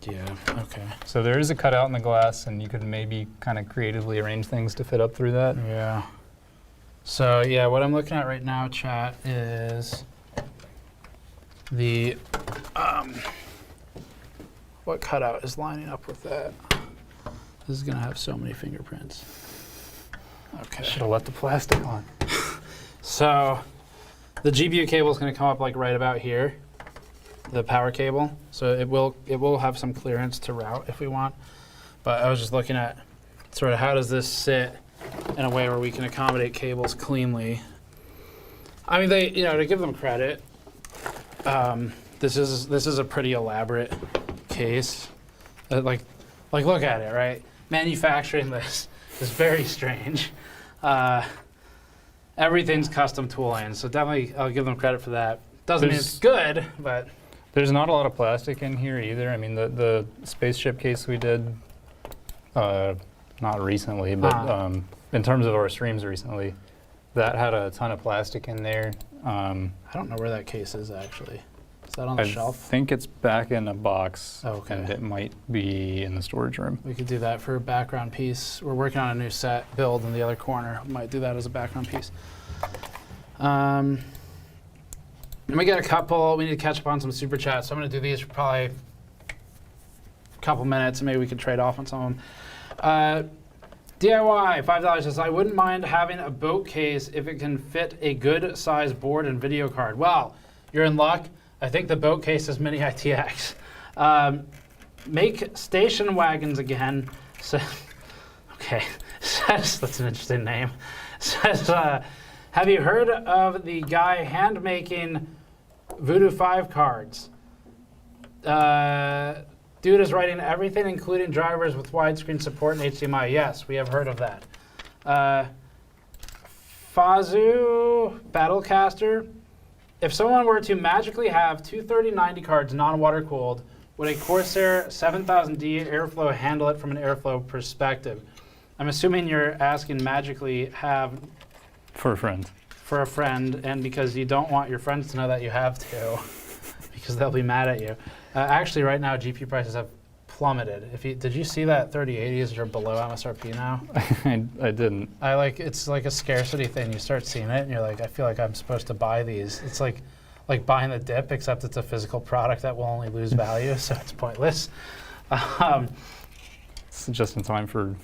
Yeah, okay. So there is a cutout in the glass, and you could maybe kind of creatively arrange things to fit up through that. Yeah. So yeah, what I'm looking at right now, chat, is the, what cutout is lining up with that? This is gonna have so many fingerprints. Okay. Should have let the plastic on. So the GPU cable is going to come up like right about here, the power cable. So it will have some clearance to route if we want. But I was just looking at sort of how does this sit in a way where we can accommodate cables cleanly. I mean, they, you know, to give them credit, this is a pretty elaborate case. Like look at it, right? Manufacturing this is very strange. Everything's custom tooling, so definitely I'll give them credit for that. Doesn't mean it's good, but... There's not a lot of plastic in here either. I mean, the spaceship case we did, not recently, but in terms of our streams recently, that had a ton of plastic in there. I don't know where that case is, actually. Is that on the I shelf? think it's back in a box, Okay. and it might be in the storage room. We could do that for a background piece. We're working on a new set build in the other corner. We might do that as a background piece. Let me get a couple. We need to catch up on some super chats. So I'm going to do these for probably a couple minutes, and maybe we could trade off on some of them. DIY, $5 says, I wouldn't mind having a boat case if it can fit a good size board and video card. Well, you're in luck. I think the boat case is Mini ITX. Make station wagons again. So, okay, says, that's an interesting name. Says, have you heard of the guy hand making Voodoo 5 cards? Dude is writing everything, including drivers with widescreen support and HDMI. Yes, we have heard of that. Fazu Battlecaster. If someone were to magically have two 3090 cards non-water cooled, would a Corsair 7000D Airflow handle it from an airflow perspective? I'm assuming you're asking magically have For a friend. for a friend, and because you don't want your friends to know that you have to, because they'll be mad at you. Actually, right now, GPU prices have plummeted. Did you see that 3080s are below MSRP now? I didn't. It's like a scarcity thing. You start seeing it, and you're like, I feel like I'm supposed to buy these. It's like buying the dip, except it's a physical product that will only lose value, so it's pointless. It's just in time for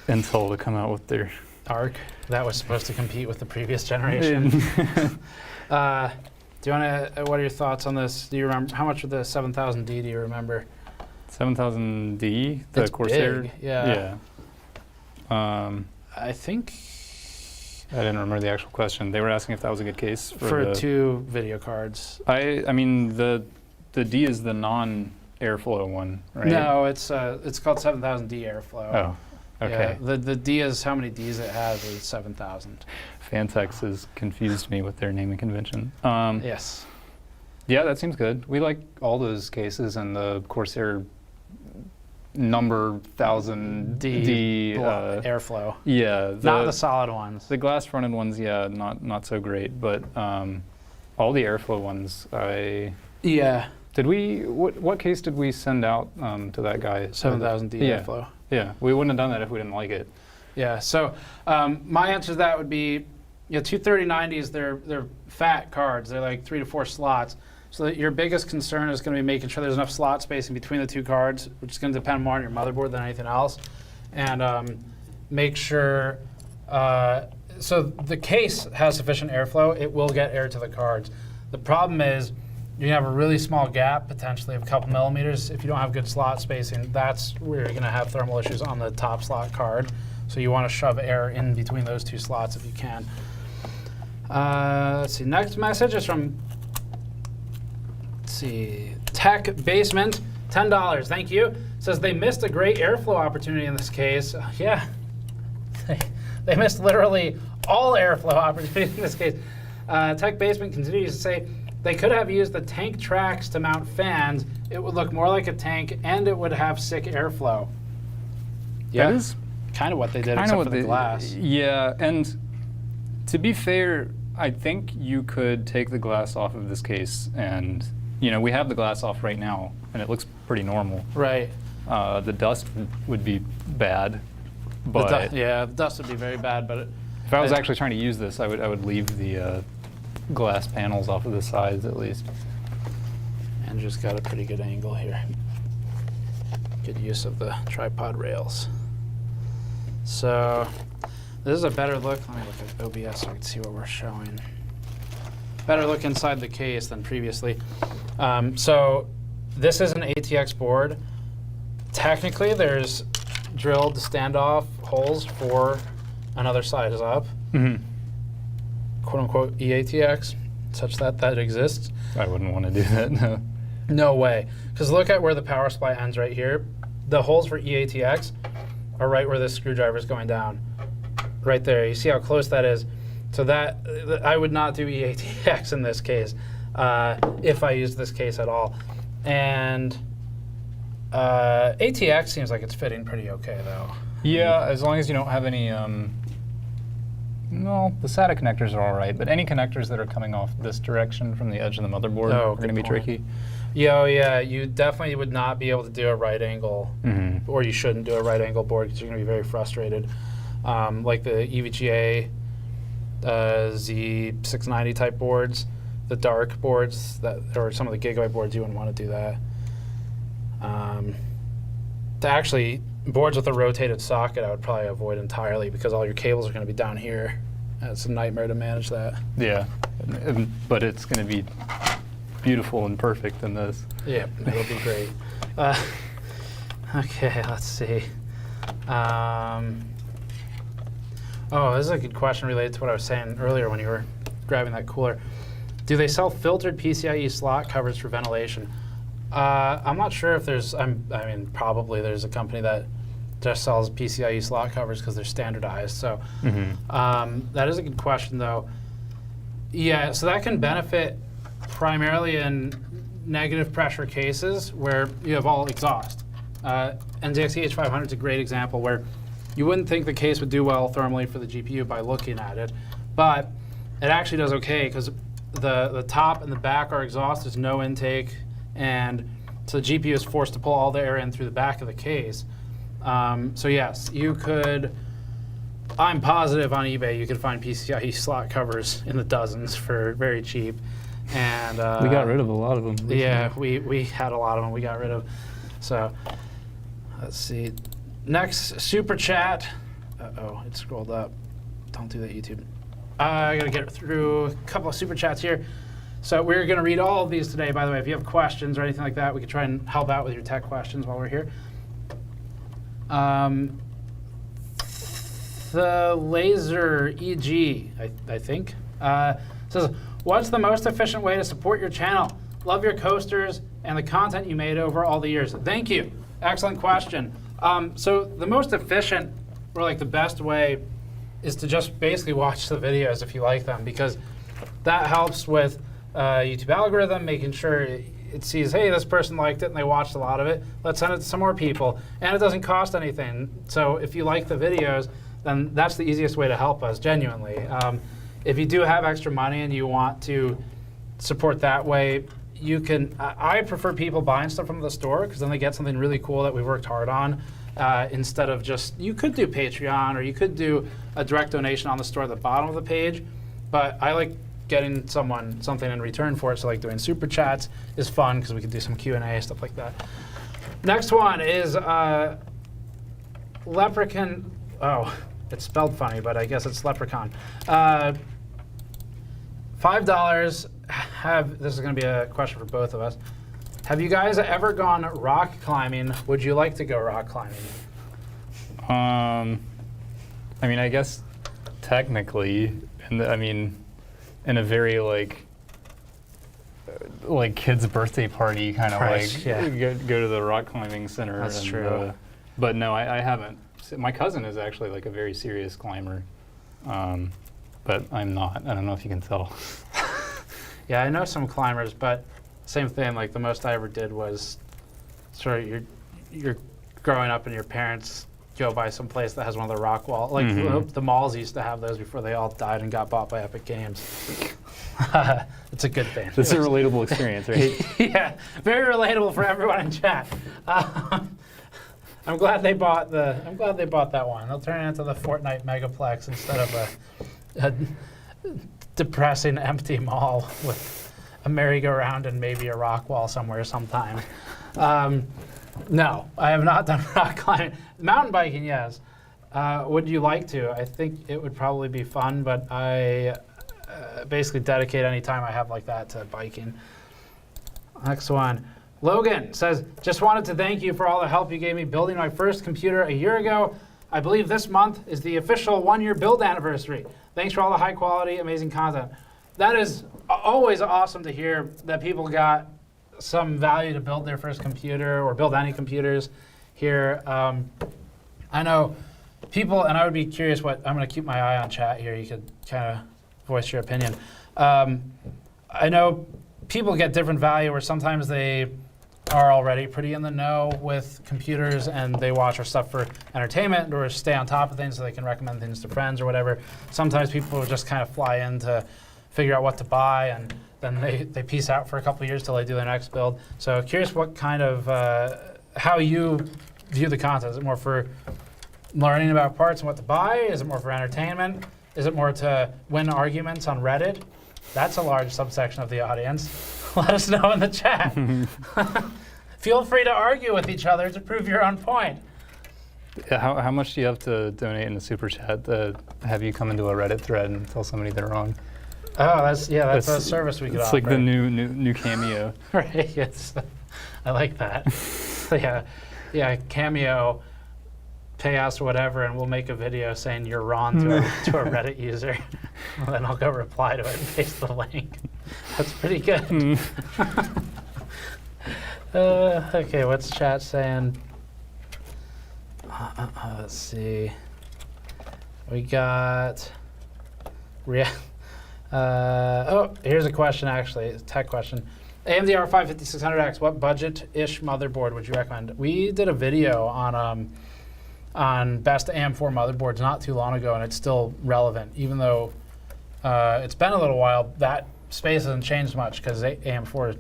Intel to come out with their Arc that was supposed to compete with the previous generation. Do you want to? What are your thoughts on this? Do you remember how much of the 7000D do you remember? 7000D, the It's Corsair. big, yeah. I think didn't remember the actual question. They were asking if that was a good case for two video cards. I mean the D is the non airflow one, right? No, it's called 7000D airflow. Oh, okay. Yeah, the D is how many Ds it has is 7000. Fantex has confused me with their naming convention. Yes. Yeah, that seems good. We like all those cases, and the Corsair number 1000 D airflow. Yeah, Not the solid ones. the glass fronted ones, yeah, not so great, but all the airflow ones, Yeah. did we, what case did we send out to that guy? 7000D Yeah. airflow. Yeah, we wouldn't have done that if we didn't like it. Yeah. So my answer to that would be, 23090s. They're fat cards. They're like 3 to 4 slots. So that your biggest concern is going to be making sure there's enough slot spacing between the two cards, which is going to depend more on your motherboard than anything else. And make sure, so the case has sufficient airflow. It will get air to the cards. The problem is you have a really small gap, potentially of a couple millimeters. If you don't have good slot spacing, that's where you're going to have thermal issues on the top slot card. So you want to shove air in between those two slots if you can. Let's see, next message is from, Tech Basement, $10. Thank you. Says they missed a great airflow opportunity in this case. Yeah, they missed literally all airflow opportunities in this case. Tech Basement continues to say they could have used the tank tracks to mount fans. It would look more like a tank, and it would have sick airflow. Yeah, That is kind of what they did, kind except of for the glass. Yeah, and to be fair, I think you could take the glass off of this case, and we have the glass off right now, and it looks pretty normal. Right. The dust would be bad, but The dust would be very bad, but if I was actually trying to use this, I would leave the glass panels off of the sides at least. and just got a pretty good angle here. Good use of the tripod rails. So this is a better look. Let me look at OBS so I can see what we're showing. Better look inside the case than previously. So this is an ATX board. Technically, there's drilled standoff holes for another side is up, quote unquote EATX, such that exists. I wouldn't want to do that, no. No way. Because look at where the power supply ends right here. The holes for EATX are right where this screwdriver is going down. Right there. You see how close that is? So that, I would not do EATX in this case, if I used this case at all. And ATX seems like it's fitting pretty okay, though. Yeah, as long as you don't have any, well, the SATA connectors are all right, but any connectors that are coming off this direction from the edge of the motherboard are going to be tricky. Yeah, you definitely would not be able to do a right angle, or you shouldn't do a right angle board because you're going to be very frustrated. Like the EVGA Z690 type boards, the dark boards, or some of the Gigabyte boards, you wouldn't want to do that. Actually, boards with a rotated socket, I would probably avoid entirely because all your cables are going to be down here. It's a nightmare to manage that. Yeah, but it's going to be beautiful and perfect in this. Yeah, it'll be great. Okay, let's see. Oh, this is a good question related to what I was saying earlier when you were grabbing that cooler. Do they sell filtered PCIe slot covers for ventilation? I'm not sure if there's, I mean, probably there's a company that just sells PCIe slot covers because they're standardized. So that is a good question, though. Yeah, so that can benefit primarily in negative pressure cases where you have all exhaust. NZXT H500 is a great example where you wouldn't think the case would do well thermally for the GPU by looking at it, but it actually does okay because the top and the back are exhaust, there's no intake, and so the GPU is forced to pull all the air in through the back of the case. So yes, you could, I'm positive on eBay you could find PCIe slot covers in the dozens for very cheap. And we got rid of a lot of them. Recently. Yeah, we had a lot of them we got rid of. So let's see. Next super chat. Uh-oh, it scrolled up. Don't do that, YouTube. I gotta get through a couple of super chats here. So we're gonna read all of these today, by the way. If you have questions or anything like that, we could try and help out with your tech questions while we're here. The laser EG, I think, says, what's the most efficient way to support your channel? Love your coasters and the content you made over all the years? Thank you. Excellent question. So the most efficient, or like the best way, is to just basically watch the videos if you like them, because that helps with YouTube algorithm, making sure it sees, hey, this person liked it and they watched a lot of it. Let's send it to some more people. And it doesn't cost anything. So if you like the videos, then that's the easiest way to help us, genuinely. If you do have extra money and you want to support that way, you can. I prefer people buying stuff from the store, because then they get something really cool that we worked hard on, instead of just, you could do Patreon or you could do a direct donation on the store at the bottom of the page, but I like getting something in return for it. So like doing super chats is fun, because we can do some Q&A, stuff like that. Next one is Leprechaun. Oh, it's spelled funny, but I guess it's Leprechaun. $5. This is going to be a question for both of us. Have you guys ever gone rock climbing? Would you like to go rock climbing? I mean, I guess technically, in a very like kid's birthday party kind of Right, yeah. go to the rock climbing center. That's true. But no, I haven't. My cousin is actually like a very serious climber, but I'm not. I don't know if you can tell. Yeah, I know some climbers, but same thing. Like the most I ever did was sort of you're growing up and your parents go by some place that has one of the rock wall. Like the malls used to have those before they all died and got bought by Epic Games. It's a good thing. This is a relatable experience, right? Yeah, very relatable for everyone in chat. I'm glad they bought that one. They'll turn it into the Fortnite Megaplex instead of a depressing empty mall with a merry-go-round and maybe a rock wall somewhere sometime. No, I have not done rock climbing. Mountain biking, yes. Would you like to? I think it would probably be fun, but I basically dedicate any time I have like that to biking. Next one. Logan says, just wanted to thank you for all the help you gave me building my first computer a year ago. I believe this month is the official 1-year build anniversary. Thanks for all the high quality, amazing content. That is always awesome to hear that people got some value to build their first computer or build any computers here. I know people, and I would be curious what, I'm going to keep my eye on chat here. You could kind of voice your opinion. I know people get different value, where sometimes they are already pretty in the know with computers and they watch our stuff for entertainment or stay on top of things so they can recommend things to friends or whatever. Sometimes people just kind of fly in to figure out what to buy, and then they peace out for a couple of years till they do their next build. So curious what kind of, how you view the content. Is it more for learning about parts and what to buy? Is it more for entertainment? Is it more to win arguments on Reddit? That's a large subsection of the audience. Let us know in the chat. Feel free to argue with each other to prove your own point. How much do you have to donate in the super chat to have you come into a Reddit thread and tell somebody they're wrong? Oh, that's a service we could offer. It's like the new Cameo. Right, yes. I like that. Yeah, Cameo, pay us whatever, and we'll make a video saying you're wrong to a Reddit user. And then I'll go reply to it and paste the link. That's pretty good. Okay, what's chat saying? Let's see. We got... oh, here's a question, actually. It's a tech question. AMD R5 5600X, what budget-ish motherboard would you recommend? We did a video on best AM4 motherboards not too long ago, and it's still relevant. Even though it's been a little while, that space hasn't changed much because AM4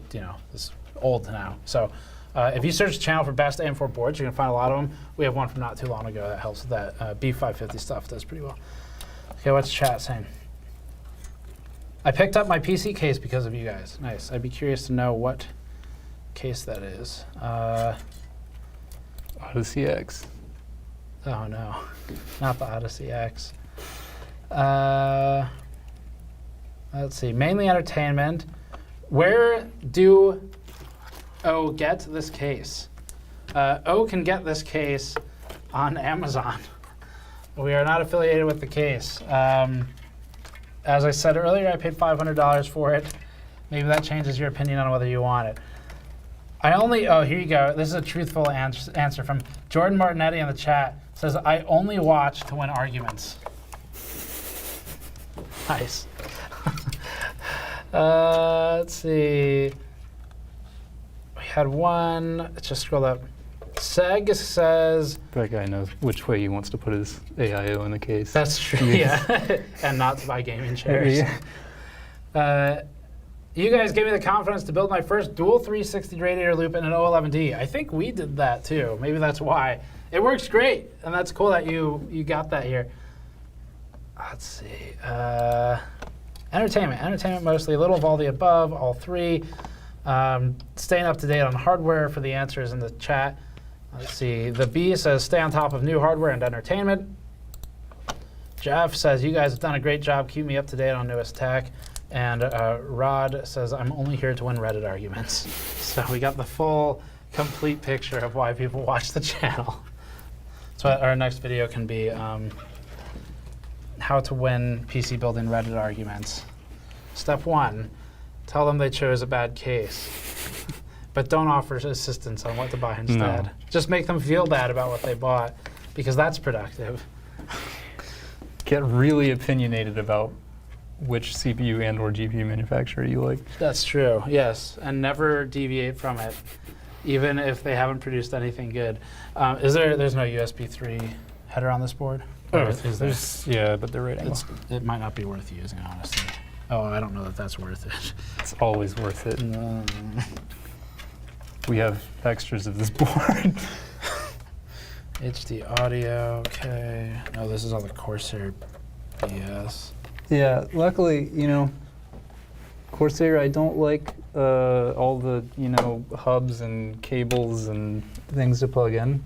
is old now. So if you search the channel for best AM4 boards, you're going to find a lot of them. We have one from not too long ago that helps with that. B550 stuff does pretty well. Okay, what's chat saying? I picked up my PC case because of you guys. Nice. I'd be curious to know what case that is. Odyssey X. Oh no, not the Odyssey X. Let's see, mainly entertainment. Where do O get this case? O can get this case on Amazon. We are not affiliated with the case. As I said earlier, I paid $500 for it. Maybe that changes your opinion on whether you want it. Oh, here you go. This is a truthful answer from Jordan Martinetti in the chat. Says, I only watch to win arguments. Nice. Let's see. We had one. Let's just scroll up. Seg says... That guy knows which way he wants to put his AIO in the case. That's true, yeah. And not to buy gaming chairs. You guys gave me the confidence to build my first dual 360 radiator loop in an O11D. I think we did that too. Maybe that's why. It works great, and that's cool that you got that here. Let's see. Entertainment mostly. A little of all the above, all three. Staying up to date on hardware for the answers in the chat. Let's see. The B says stay on top of new hardware and entertainment. Jeff says you guys have done a great job. Keep me up to date on newest tech. And Rod says I'm only here to win Reddit arguments. So we got the full, complete picture of why people watch the channel. So our next video can be how to win PC building Reddit arguments. Step 1, tell them they chose a bad case. But don't offer assistance on what to buy instead. No. Just make them feel bad about what they bought, because that's productive. Get really opinionated about which CPU and or GPU manufacturer you like. That's true, yes. And never deviate from it, even if they haven't produced anything good. There's no USB 3 header on this board? Oh, is there? Yeah, but they're right angle. It might not be worth using, honestly. Oh, I don't know that that's worth it. It's always worth it. No. We have extras of this board. HD audio, okay. No, this is all the Corsair BS. Yeah, luckily, Corsair, I don't like all the, hubs and cables and things to plug in.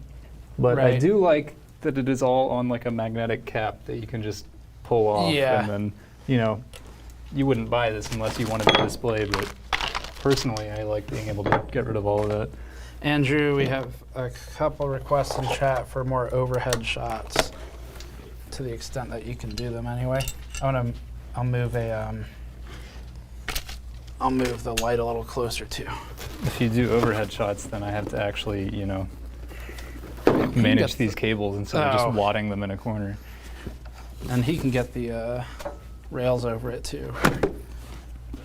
But I Right. do like That it is all on like a magnetic cap that you can just pull off. Yeah. And then, you wouldn't buy this unless you wanted the display, but personally, I like being able to get rid of all of that. Andrew, we have a couple requests in chat for more overhead shots, to the extent that you can do them anyway. I'll move the light a little closer too. If you do overhead shots, then I have to actually, manage these cables instead of just Oh. wadding them in a corner. And he can get the rails over it too.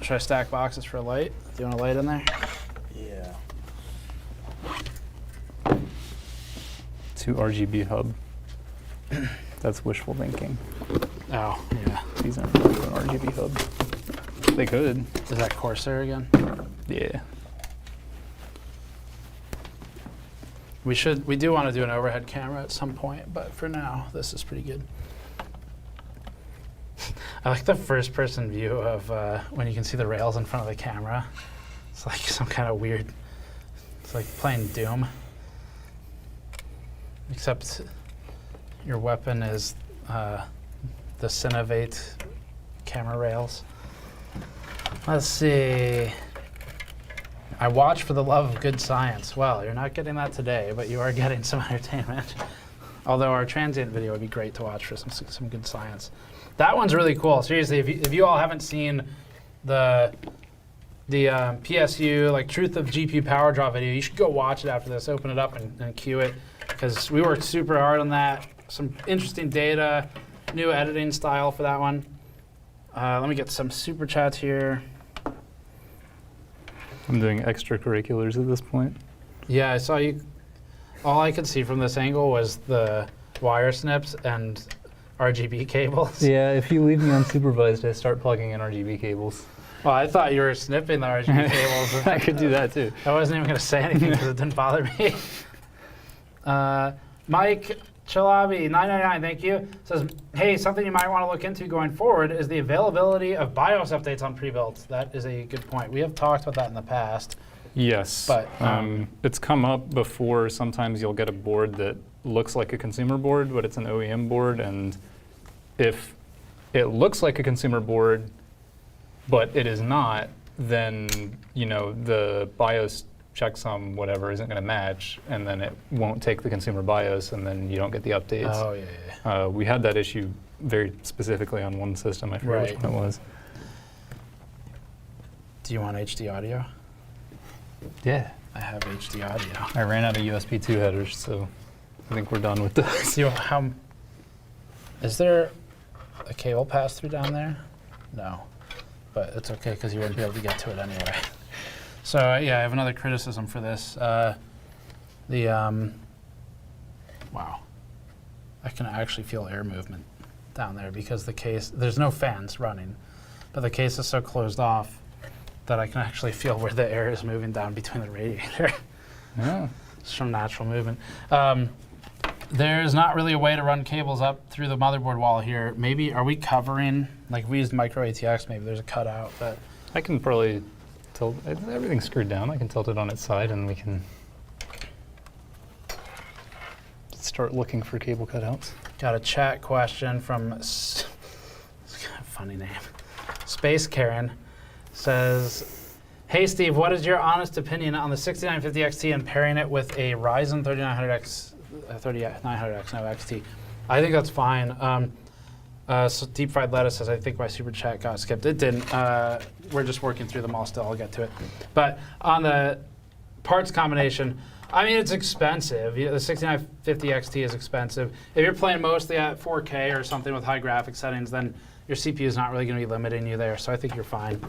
Should I stack boxes for light? Do you want a light in there? Yeah. 2 RGB hub. That's wishful thinking. Oh, yeah. These aren't really an RGB hub. They could. Is that Corsair again? Yeah. We do want to do an overhead camera at some point, but for now, this is pretty good. I like the first-person view of when you can see the rails in front of the camera. It's like some kind of weird. It's like playing Doom, except your weapon is the Cinovate camera rails. Let's see. I watch for the love of good science. Well, you're not getting that today, but you are getting some entertainment. Although our transient video would be great to watch for some good science. That one's really cool. Seriously, if you all haven't seen the PSU, like Truth of GPU Power Draw video, you should go watch it after this. Open it up and cue it, because we worked super hard on that. Some interesting data, new editing style for that one. Let me get some super chats here. I'm doing extracurriculars at this point. Yeah, I saw you. All I could see from this angle was the wire snips and RGB cables. Yeah, if you leave me unsupervised, I start plugging in RGB cables. Well, I thought you were snipping the RGB cables. I could do that too. I wasn't even going to say anything because it didn't bother me. Mike Chalabi, 999, thank you, says, hey, something you might want to look into going forward is the availability of BIOS updates on pre-builds. That is a good point. We have talked about that in the past. Yes, But, it's come up before. Sometimes you'll get a board that looks like a consumer board, but it's an OEM board, and if it looks like a consumer board, but it is not, then the BIOS checksum whatever isn't going to match, and then it won't take the consumer BIOS, and then you don't get the updates. Oh, yeah. We had that issue very specifically on one system. I forget which one it was. Do you want HD audio? Yeah. I have HD audio. I ran out of USB 2 headers, so I think we're done with this. Is there a cable pass through down there? No, but it's okay because you wouldn't be able to get to it anyway. So yeah, I have another criticism for this. Wow, I can actually feel air movement down there because the case, there's no fans running, but the case is so closed off that I can actually feel where the air is moving down between the radiator. Yeah. It's from natural movement. There's not really a way to run cables up through the motherboard wall here. Maybe, are we covering, like if we used micro ATX, maybe there's a cutout, but. I can probably tilt, everything's screwed down. I can tilt it on its side and we can start looking for cable cutouts. Got a chat question from, funny name, Space Karen. Says, hey Steve, what is your honest opinion on the 6950 XT and pairing it with a Ryzen 3900X, 3900X, no XT? I think that's fine. So Deep Fried Lettuce says, I think my super chat got skipped. It didn't. We're just working through them all still. I'll get to it. But on the parts combination, I mean, it's expensive. The 6950 XT is expensive. If you're playing mostly at 4K or something with high graphics settings, then your CPU is not really going to be limiting you there. So I think you're fine.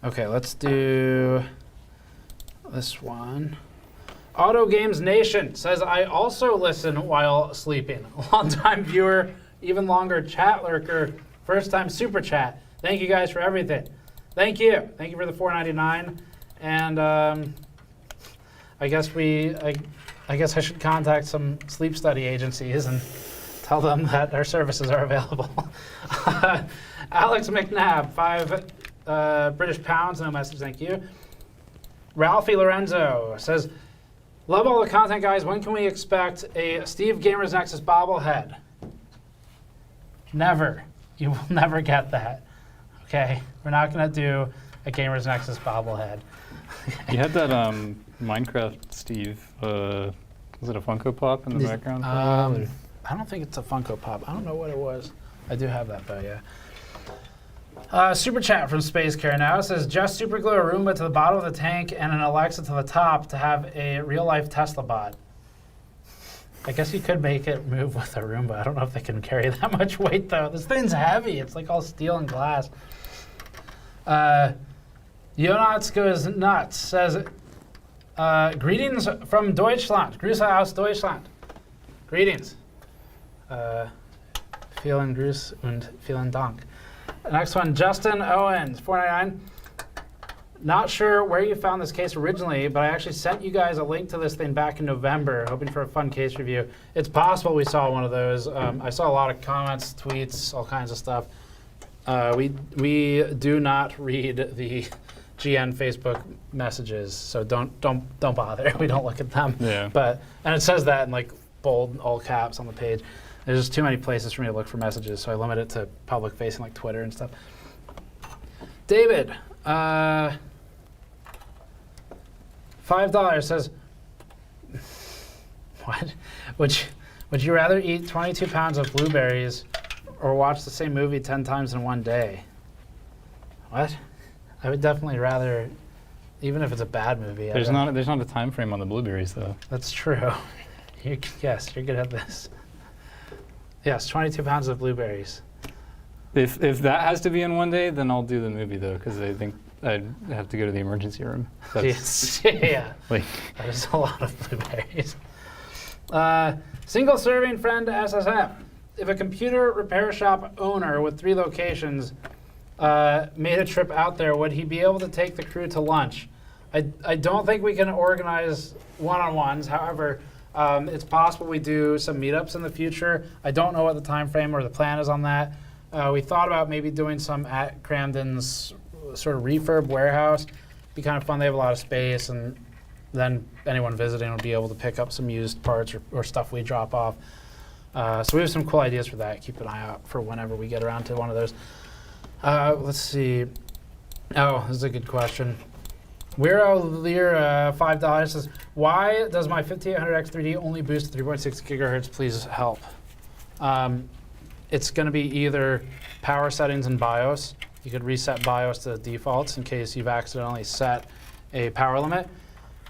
Okay, let's do this one. Auto Games Nation says, I also listen while sleeping. Longtime viewer, even longer chat lurker, first time super chat. Thank you guys for everything. Thank you. Thank you for the $4.99. And I guess I guess I should contact some sleep study agencies and tell them that our services are available. Alex McNabb, 5 British pounds, no message, thank you. Ralphie Lorenzo says, love all the content, guys. When can we expect a Steve Gamers Nexus bobblehead? Never. You will never get that. Okay? We're not going to do a Gamers Nexus bobblehead. You had that Minecraft Steve, was it a Funko Pop in the background? I don't think it's a Funko Pop. I don't know what it was. I do have that though, yeah. Super chat from Space Care now says, just super glue a Roomba to the bottom of the tank and an Alexa to the top to have a real-life Tesla bot. I guess you could make it move with a Roomba. I don't know if they can carry that much weight though. This thing's heavy. It's like all steel and glass. Jonas goes nuts says, greetings from Deutschland. Grüße aus Deutschland. Greetings. Vielen Gruß und vielen Dank. Next one, Justin Owens, $4.99. Not sure where you found this case originally, but I actually sent you guys a link to this thing back in November, hoping for a fun case review. It's possible we saw one of those. I saw a lot of comments, tweets, all kinds of stuff. We do not read the GN Facebook messages, so don't bother. We don't look at them. Yeah. And it says that in like bold all caps on the page. There's just too many places for me to look for messages, so I limit it to public facing like Twitter and stuff. David, $5 says, what? Would you rather eat 22 pounds of blueberries or watch the same movie 10 times in one day? What? I would definitely rather, even if it's a bad movie. There's not a time frame on the blueberries though. That's true. Yes, you're good at this. Yes, 22 pounds of blueberries. If that has to be in one day, then I'll do the movie though, because I think I'd have to go to the emergency room. Yes. Yeah, like, that is a lot of blueberries. Single serving friend SSF. If a computer repair shop owner with 3 locations made a trip out there, would he be able to take the crew to lunch? I don't think we can organize one-on-ones. However, it's possible we do some meetups in the future. I don't know what the time frame or the plan is on that. We thought about maybe doing some at Cramden's sort of refurb warehouse. Be kind of fun. They have a lot of space, and then anyone visiting will be able to pick up some used parts or stuff we drop off. So we have some cool ideas for that. Keep an eye out for whenever we get around to one of those. Let's see. Oh, this is a good question. Weiro Lear, $5 says, why does my 5800X 3D only boost to 3.6 gigahertz? Please help. It's going to be either power settings in BIOS You could reset BIOS to defaults in case you've accidentally set a power limit.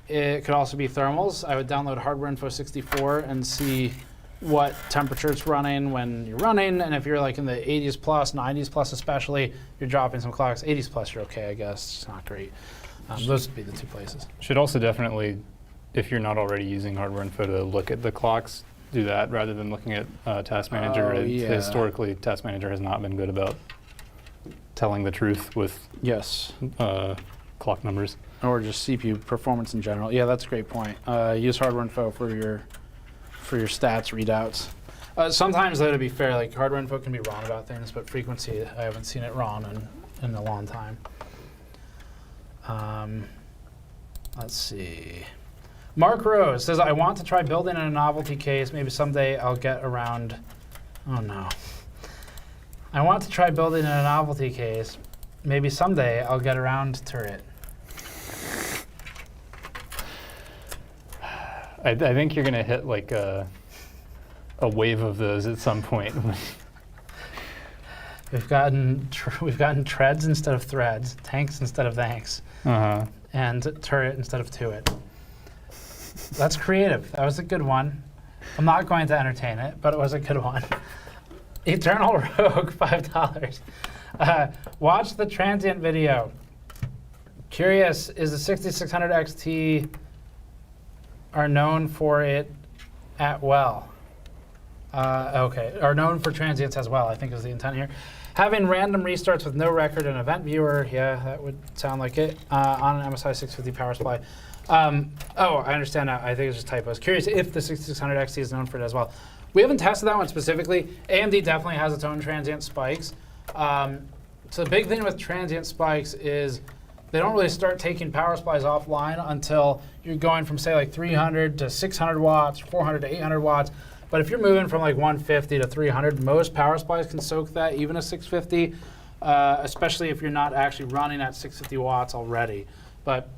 It could also be thermals. I would download Hardware Info 64 and see what temperature it's running when you're running, and if you're like in the 80s plus, 90s plus especially, you're dropping some clocks. 80s plus, you're okay, I guess. It's not great. Those would be the two places. Should also definitely, if you're not already using Hardware Info, to look at the clocks, do that rather than looking at Task Manager. Oh, yeah. Historically, Task Manager has not been good about telling the truth with Yes. clock numbers. Or just CPU performance in general. Yeah, that's a great point. Use Hardware Info for your stats readouts. Sometimes, though, to be fair, like Hardware Info can be wrong about things, but frequency, I haven't seen it wrong in a long time. Let's see. Mark Rose says, I want to try building in a novelty case. Maybe someday I'll get around. Oh, no. I want to try building in a novelty case. Maybe someday I'll get around to it. I think you're going to hit like a wave of those at some point. We've gotten treads instead of threads, tanks instead of thanks, and turret instead of to it. That's creative. That was a good one. I'm not going to entertain it, but it was a good one. Eternal Rogue, $5. Watch the transient video. Curious, is the 6600 XT are known for it at well? Okay, are known for transients as well, I think is the intent here. Having random restarts with no record and event viewer, yeah, that would sound like it, on an MSI 650 power supply. Oh, I understand now. I think it's just typos. Curious if the 6600 XT is known for it as well. We haven't tested that one specifically. AMD definitely has its own transient spikes. So the big thing with transient spikes is they don't really start taking power supplies offline until you're going from, say, like 300 to 600 watts, 400 to 800 watts. But if you're moving from like 150 to 300, most power supplies can soak that, even a 650, especially if you're not actually running at 650 watts already. But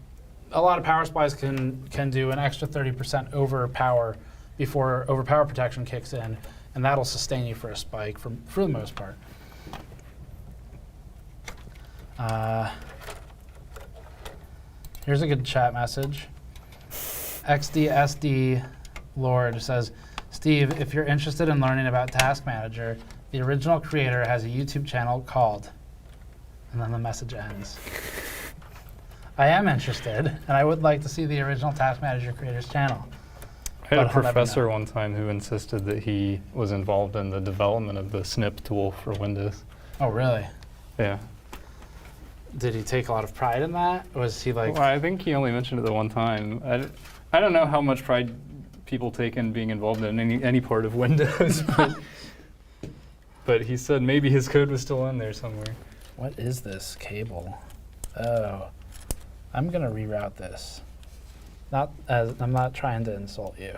a lot of power supplies can do an extra 30% overpower before overpower protection kicks in, and that'll sustain you for a spike for the most part. Here's a good chat message. XDSD Lord says, Steve, if you're interested in learning about Task Manager, the original creator has a YouTube channel called, and then the message ends. I am interested, and I would like to see the original Task Manager creator's channel. I had a professor one time who insisted that he was involved in the development of the snip tool for Windows. Oh, really? Yeah. Did he take a lot of pride in that? Was he like... Well, I think he only mentioned it the one time. I don't know how much pride people take in being involved in any part of Windows, but he said maybe his code was still in there somewhere. What is this cable? Oh, I'm gonna reroute this. I'm not trying to insult you.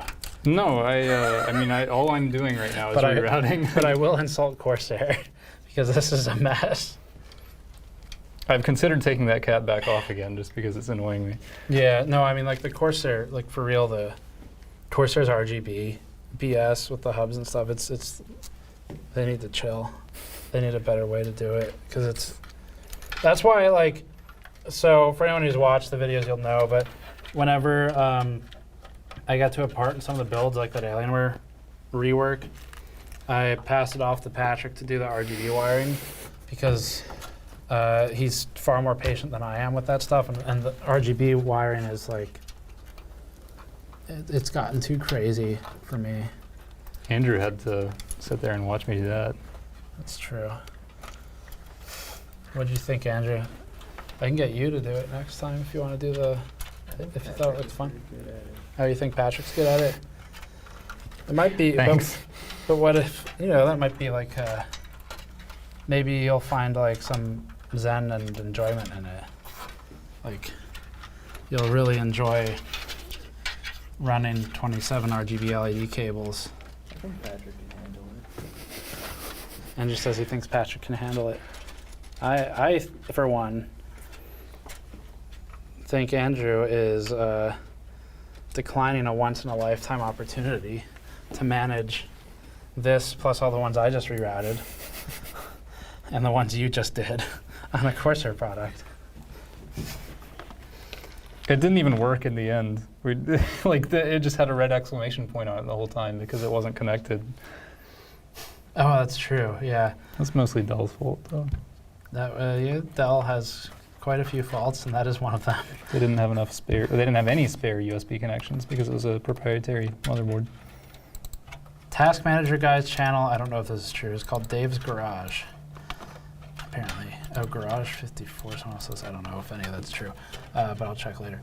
No, I mean, all I'm doing right now is rerouting. But I will insult Corsair because this is a mess. I've considered taking that cat back off again just because it's annoying me. Yeah, no, I mean, like the Corsair, like for real, the Corsair's RGB BS with the hubs and stuff. It's they need to chill. They need a better way to do it because that's why, like, so for anyone who's watched the videos, you'll know, but whenever I got to a part in some of the builds, like that Alienware rework, I passed it off to Patrick to do the RGB wiring because he's far more patient than I am with that stuff, and the RGB wiring is like, it's gotten too crazy for me. Andrew had to sit there and watch me do that. That's true. What do you think, Andrew? I can get you to do it next time if you want to do the, if you thought it looked fun. Oh, you think Patrick's good at it? It might be. Thanks. But what if, that might be like, maybe you'll find like some zen and enjoyment in it. Like, you'll really enjoy running 27 RGB LED cables. I think Patrick can handle it. Andrew says he thinks Patrick can handle it. I for one, think Andrew is declining a once-in-a-lifetime opportunity to manage this plus all the ones I just rerouted and the ones you just did. on a Corsair product. It didn't even work in the end. It just had a red exclamation point on it the whole time because it wasn't connected. Oh, that's true. Yeah, That's mostly Dell's fault, though. Dell has quite a few faults, and that is one of them. They didn't have enough spare. They didn't have any spare USB connections because it was a proprietary motherboard. Task Manager Guy's channel, I don't know if this is true, it's called Dave's Garage. Apparently. Oh, Garage 54, someone else says, I don't know if any of that's true, but I'll check later.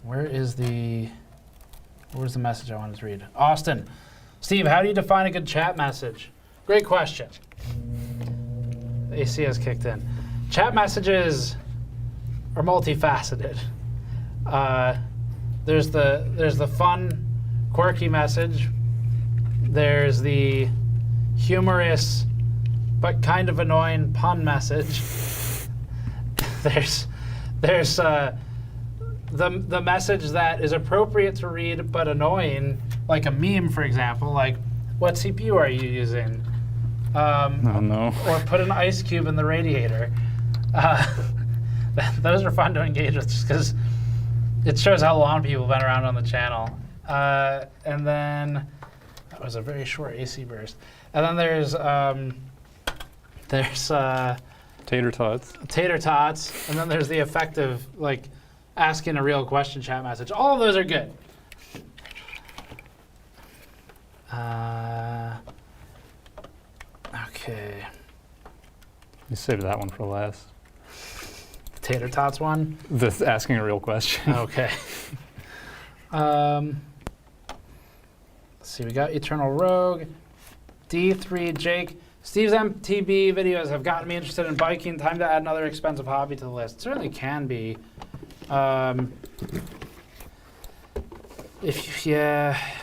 Where's the message I wanted to read? Austin. Steve, how do you define a good chat message? Great question. The AC has kicked in. Chat messages are multifaceted. There's the fun, quirky message. There's the humorous but kind of annoying pun message. There's the message that is appropriate to read but annoying, like a meme, for example, like, what CPU are you using? Oh no. Or put an ice cube in the radiator. Those are fun to engage with just because it shows how long people have been around on the channel. And then, that was a very short AC burst. And then there's Tater tots. tater tots, and then there's the effective, like, asking a real question chat message. All of those are good. Okay. You saved that one for last. The tater tots one? The asking a real question. Okay. Let's see, we got Eternal Rogue, D3 Jake. Steve's MTB videos have gotten me interested in biking. Time to add another expensive hobby to the list. Certainly can be. Yeah,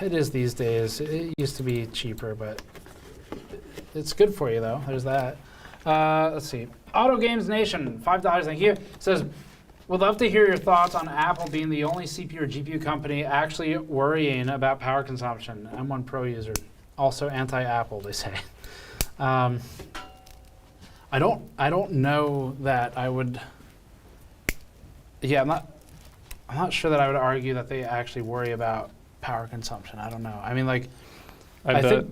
it is these days. It used to be cheaper, but it's good for you, though. There's that. Let's see. Auto Games Nation, $5, thank you. Says, would love to hear your thoughts on Apple being the only CPU or GPU company actually worrying about power consumption. M1 Pro user, also anti-Apple, they say. I don't know that I would. Yeah, I'm not sure that I would argue that they actually worry about power consumption. I don't know. I mean, like, I bet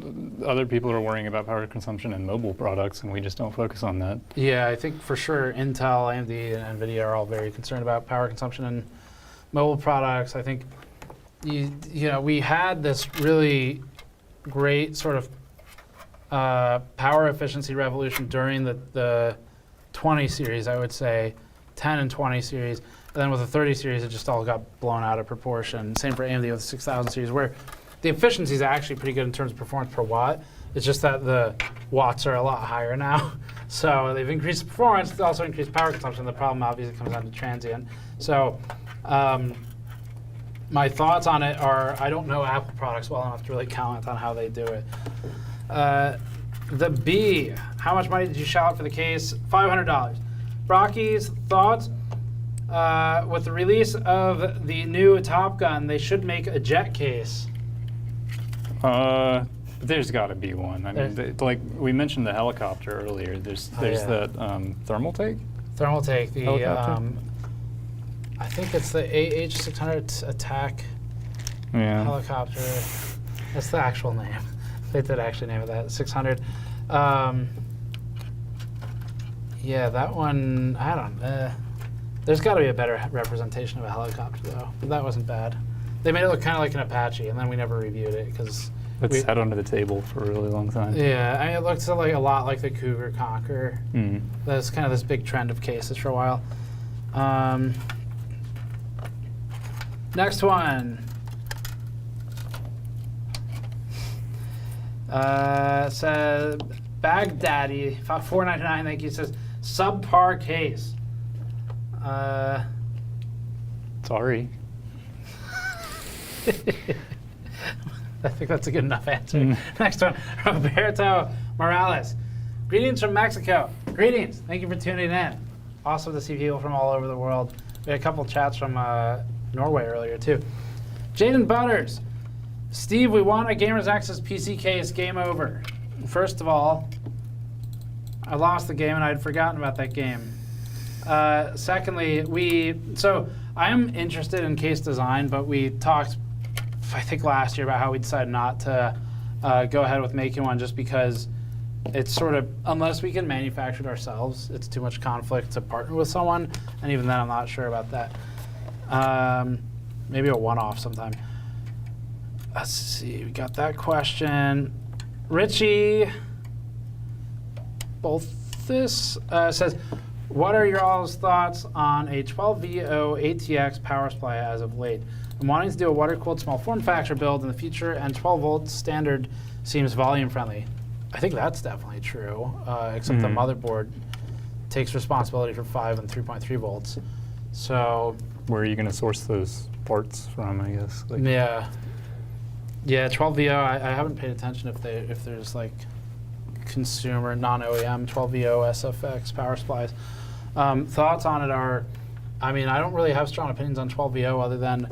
other people are worrying about power consumption in mobile products, and we just don't focus on that. Yeah, I think for sure Intel, AMD, and NVIDIA are all very concerned about power consumption in mobile products. I think, you know, we had this really great sort of power efficiency revolution during the 20 series, I would say, 10 and 20 series. And then with the 30 series, it just all got blown out of proportion. Same for AMD with the 6000 series, where the efficiency is actually pretty good in terms of performance per watt. It's just that the watts are a lot higher now. So they've increased the performance, they also increased power consumption. The problem obviously comes down to transient. So my thoughts on it are, I don't know Apple products well enough to really comment on how they do it. The B, how much money did you shell out for the case? $500. Brocky's thoughts? With the release of the new Top Gun, they should make a jet case. There's got to be one. I mean, like we mentioned the helicopter earlier. There's that thermal take. Thermal take, the Helicopter? I think it's the AH-600 attack helicopter. That's the actual name. They did actually name it that, 600. Yeah, that one, I don't know. There's got to be a better representation of a helicopter, though. But that wasn't bad. They made it look kind of like an Apache, and then we never reviewed it because It's sat under the table for a really long time. Yeah, I mean, it looks like a lot like the Cougar Conqueror. That's kind of this big trend of cases for a while. Next one. Says Baghdaddy, $4.99. Thank you. Says subpar case. Sorry. I think that's a good enough answer. Next one, Roberto Morales. Greetings from Mexico. Greetings. Thank you for tuning in. Awesome to see people from all over the world. We had a couple chats from Norway earlier, too. Jaden Butters. Steve, we want a Gamers Access PC case. Game over. First of all, I lost the game and I'd forgotten about that game. Secondly, so I am interested in case design, but we talked, I think last year, about how we decided not to go ahead with making one just because it's sort of, unless we can manufacture it ourselves, it's too much conflict to partner with someone, and even then I'm not sure about that. Maybe a one-off sometime. Let's see, we got that question. Richie Bolthus says, what are your all's thoughts on a 12VO ATX power supply as of late? I'm wanting to do a water-cooled small form factor build in the future, and 12 volt standard seems volume friendly. I think that's definitely true, except the motherboard takes responsibility for 5 and 3.3 volts. So Where are you going to source those parts from, I guess? Like, yeah, 12VO. I haven't paid attention if there's like consumer non-OEM 12VO SFX power supplies. Thoughts on it are, I mean, I don't really have strong opinions on 12VO other than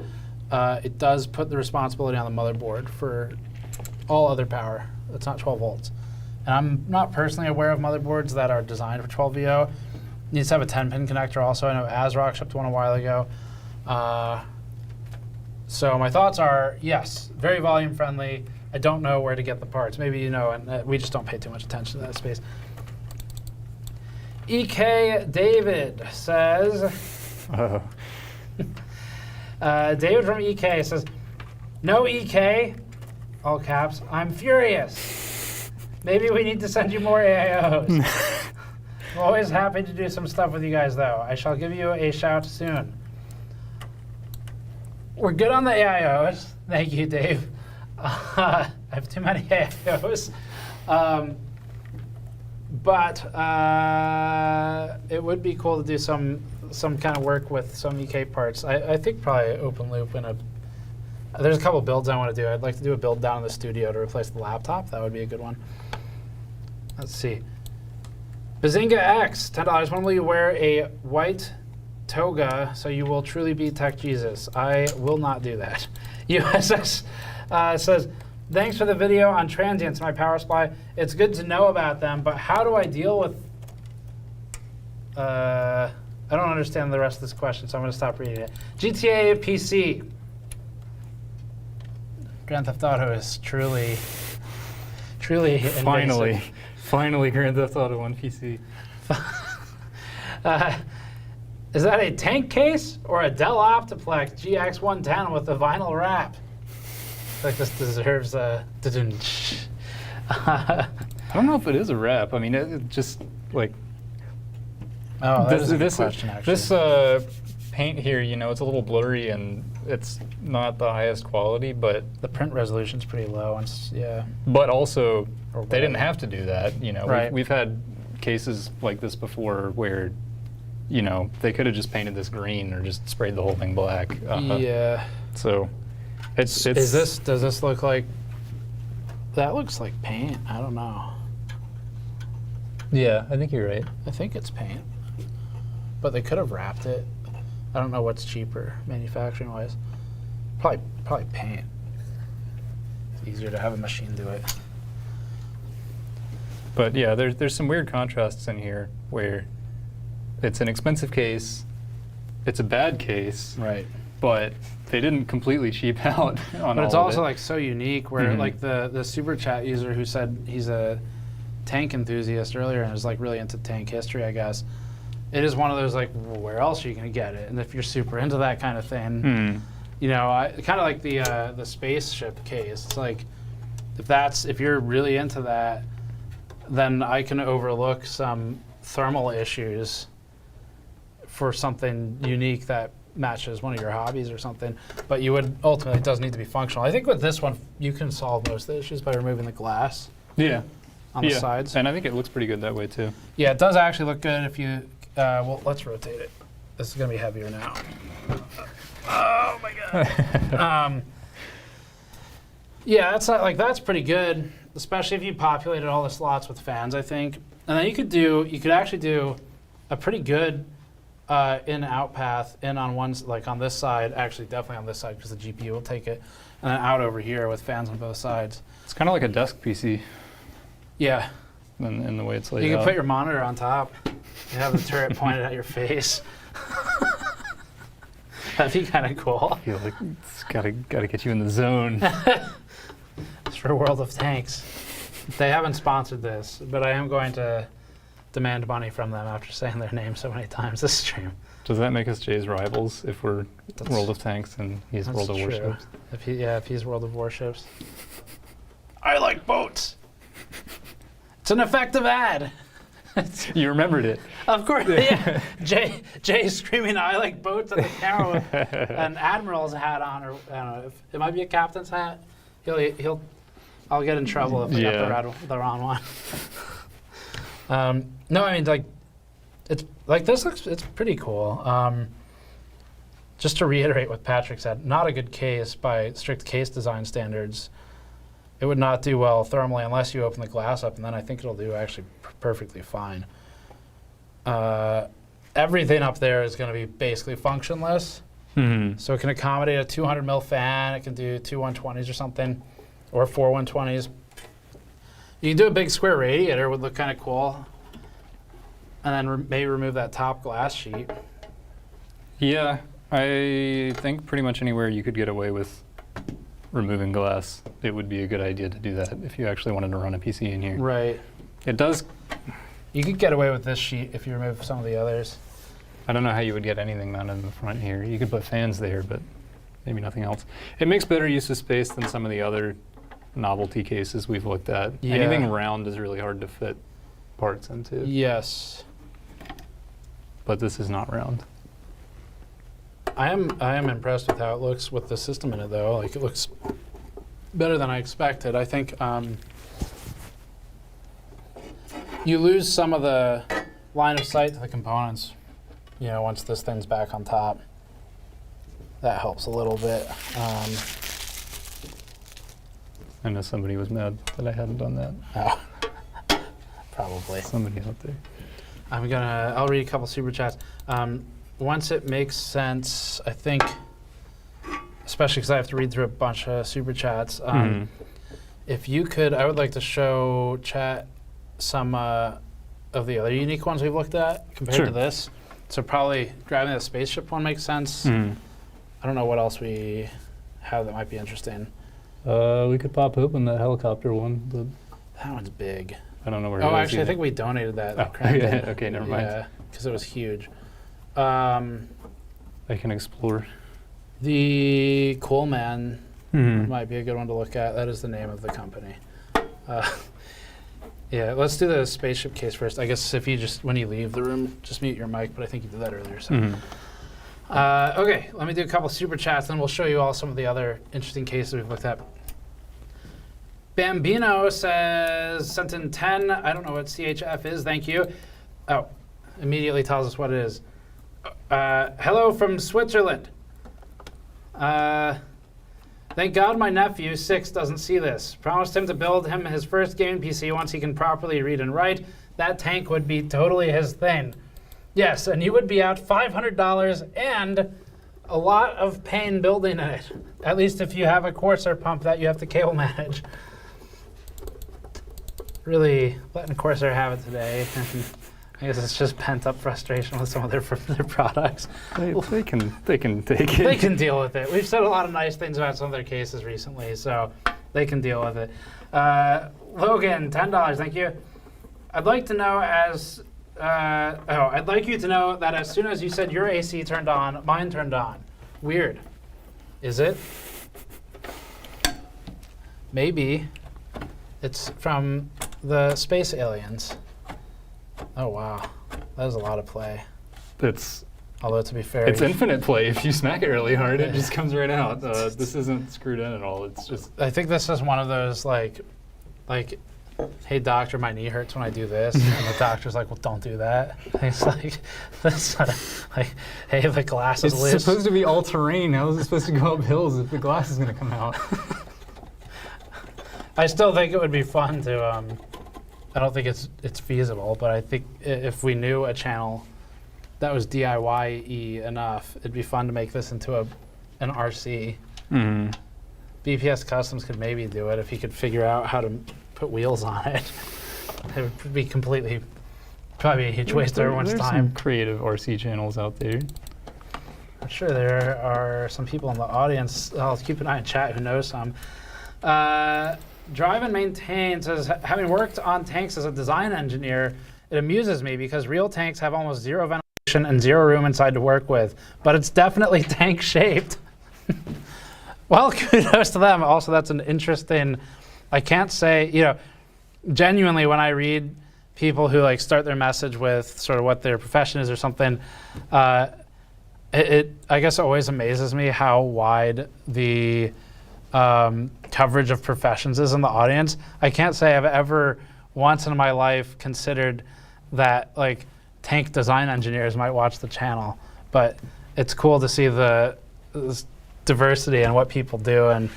it does put the responsibility on the motherboard for all other power. It's not 12 volts. And I'm not personally aware of motherboards that are designed for 12VO. It needs to have a 10-pin connector also. I know ASRock shipped one a while ago. So my thoughts are, yes, very volume friendly. I don't know where to get the parts. Maybe you know, and we just don't pay too much attention to that space. EK David says, David from EK says, no EK, all caps, I'm furious. Maybe we need to send you more AIOs. I'm always happy to do some stuff with you guys, though. I shall give you a shout soon. We're good on the AIOs. Thank you, Dave. I have too many AIOs. But it would be cool to do some kind of work with some EK parts. I think probably open loop in a... There's a couple builds I want to do. I'd like to do a build down in the studio to replace the laptop. That would be a good one. Let's see. Bazinga X, $10. When will you wear a white toga so you will truly be Tech Jesus? I will not do that. USS says, thanks for the video on transients in my power supply. It's good to know about them, but how do I deal with... I don't understand the rest of this question, so I'm going to stop reading it. GTA PC. Grand Theft Auto is truly invasive. Finally, Grand Theft Auto 1 PC. Is that a tank case or a Dell Optiplex GX110 with a vinyl wrap? I like this deserves a... I don't know if it is a wrap. I mean, it just like... Oh, that is a good question, actually. This paint here, you know, it's a little blurry and it's not the highest quality, but... The print resolution's pretty low, and yeah. But also, they didn't have to do that, you know. Right. We've had cases like this before where, you know, they could have just painted this green or just sprayed the whole thing black. Yeah. So, it's... Does this look like... That looks like paint. I don't know. Yeah, I think you're right. I think it's paint. But they could have wrapped it. I don't know what's cheaper, manufacturing-wise. Probably paint. It's easier to have a machine do it. But yeah, there's some weird contrasts in here where it's an expensive case, it's a bad case, Right. but they didn't completely cheap out on But it's all of also it. like so unique where Mhm. like the super chat user who said he's a tank enthusiast earlier and is like really into tank history, I guess. It is one of those like, well, where else are you going to get it? And if you're super into that kind of thing, you know, kind of like the spaceship case. It's like if you're really into that, then I can overlook some thermal issues for something unique that matches one of your hobbies or something. But you would ultimately, it does need to be functional. I think with this one, you can solve most of the issues by removing the glass Yeah. on the sides. And I think it looks pretty good that way too. Yeah, it does actually look good if you, well, let's rotate it. This is going to be heavier now. Oh my God. Yeah, that's pretty good, especially if you populated all the slots with fans, I think. And then you could actually do a pretty good in-out path in on on this side, actually definitely on this side because the GPU will take it, and then out over here with fans on both sides. It's kind of like a desk PC. Yeah. in the way it's laid You can out. put your monitor on top. You have the turret pointed at your face. That'd be kind of cool. I feel like it's gotta get you in the zone. It's for World of Tanks. They haven't sponsored this, but I am going to demand money from them after saying their name so many times this stream. Does that make us Jay's rivals if we're That's- World of Tanks and he's That's World of true. Warships? If he's World of Warships. I like boats. It's an effective ad. You remembered it. Of course, yeah. Jay screaming, "I like boats" at the camera with an admiral's hat on, or I don't know. If it might be a captain's hat. I'll get in trouble if I got the wrong one. No, I mean like, it's like this looks. It's pretty cool. Just to reiterate what Patrick said, not a good case by strict case design standards. It would not do well thermally unless you open the glass up, and then I think it'll do actually perfectly fine. Everything up there is going to be basically functionless. Mm-hmm. So it can accommodate a 200 mil fan. It can do two 120s or something, or four 120s. You can do a big square radiator, would look kind of cool. And then maybe remove that top glass sheet. Yeah, I think pretty much anywhere you could get away with removing glass, it would be a good idea to do that if you actually wanted to run a PC in here. Right. It does. You could get away with this sheet if you remove some of the others. I don't know how you would get anything mounted in the front here. You could put fans there, but maybe nothing else. It makes better use of space than some of the other novelty cases we've looked at. Yeah. Anything round is really hard to fit parts into, Yes. but this is not round. I am impressed with how it looks with the system in it, though. Like, it looks better than I expected. I think you lose some of the line of sight to the components, you know, once this thing's back on top. That helps a little bit. I know somebody was mad that I hadn't done that. Oh, probably. Somebody out there. I'll read a couple super chats. Once it makes sense, I think, especially because I have to read through a bunch of super chats. If you could, I would like to show chat some of the other unique ones we've looked at compared to this. So probably grabbing the spaceship one makes sense. I don't know what else we have that might be interesting. We could pop open that helicopter one, but That one's big. I don't know where it Oh, is actually, I either. think we donated that. Oh, yeah, okay, never mind. Yeah, because it was huge. I can explore. The Coleman might be a good one to look at. That is the name of the company. Yeah, let's do the spaceship case first. I guess if you just, when you leave the room, just mute your mic, but I think you did that earlier. So. Okay, let me do a couple super chats, then we'll show you all some of the other interesting cases we've looked at. Bambino says, sent in 10. I don't know what CHF is. Thank you. Oh, immediately tells us what it is. Hello from Switzerland. Thank God my nephew, 6, doesn't see this. Promised him to build him his first gaming PC once he can properly read and write. That tank would be totally his thing. Yes, and you would be out $500 and a lot of pain building it. At least if you have a Corsair pump that you have to cable manage. Really letting Corsair have it today. I guess it's just pent up frustration with some of their products. They can take it. They can deal with it. We've said a lot of nice things about some of their cases recently, so they can deal with it. Logan, $10, thank you. I'd like to know I'd like you to know that as soon as you said your AC turned on, mine turned on. Weird. Is it? Maybe. It's from the space aliens. Oh wow, that is a lot of play. Although to be fair, It's infinite play. If you smack it really hard, it just comes right out. This isn't screwed in at all. It's just. I think this is one of those like, hey doctor, my knee hurts when I do this, and the doctor's like, well, don't do that. And it's like, that's like, hey, the glass is loose. it's supposed to be all terrain. How is it supposed to go up hills if the glass is going to come out? I still think it would be fun to. I don't think it's feasible, but I think if we knew a channel that was DIY-y enough, it'd be fun to make this into an RC. BPS Customs could maybe do it if he could figure out how to put wheels on it. It would be probably a huge waste of everyone's There's time. some creative RC channels out there. I'm sure there are some people in the audience. I'll keep an eye on chat who knows some. Drive and Maintain says, having worked on tanks as a design engineer, it amuses me because real tanks have almost zero ventilation and zero room inside to work with, but it's definitely tank shaped. Well, kudos to them. Also, that's an interesting, I can't say, genuinely when I read people who like start their message with sort of what their profession is or something, it I guess always amazes me how wide the coverage of professions is in the audience. I can't say I've ever once in my life considered that like tank design engineers might watch the channel, but it's cool to see this diversity in what people do and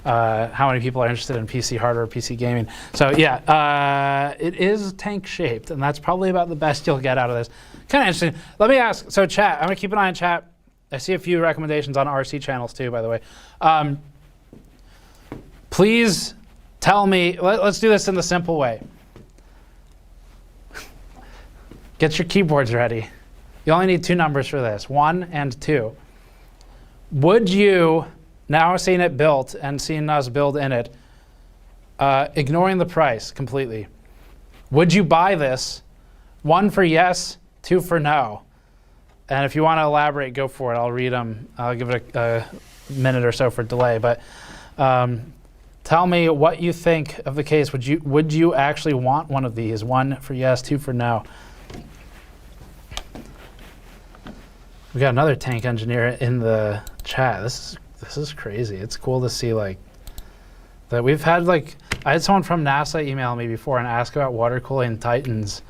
how many people are interested in PC hardware, PC gaming. So yeah, it is tank shaped, and that's probably about the best you'll get out of this. Kind of interesting. Let me ask, so chat, I'm gonna keep an eye on chat. I see a few recommendations on RC channels too, by the way. Please tell me, let's do this in the simple way. Get your keyboards ready. You only need 2 numbers for this, 1 and 2. Would you, now seeing it built and seeing us build in it, ignoring the price completely, would you buy this? 1 for yes, 2 for no. And if you want to elaborate, go for it. I'll read them. I'll give it a minute or so for delay. But tell me what you think of the case. Would you actually want one of these? 1 for yes, 2 for no. We got another tank engineer in the chat. This is crazy. It's cool to see like that we've had like I had someone from NASA email me before and ask about water cooling Titans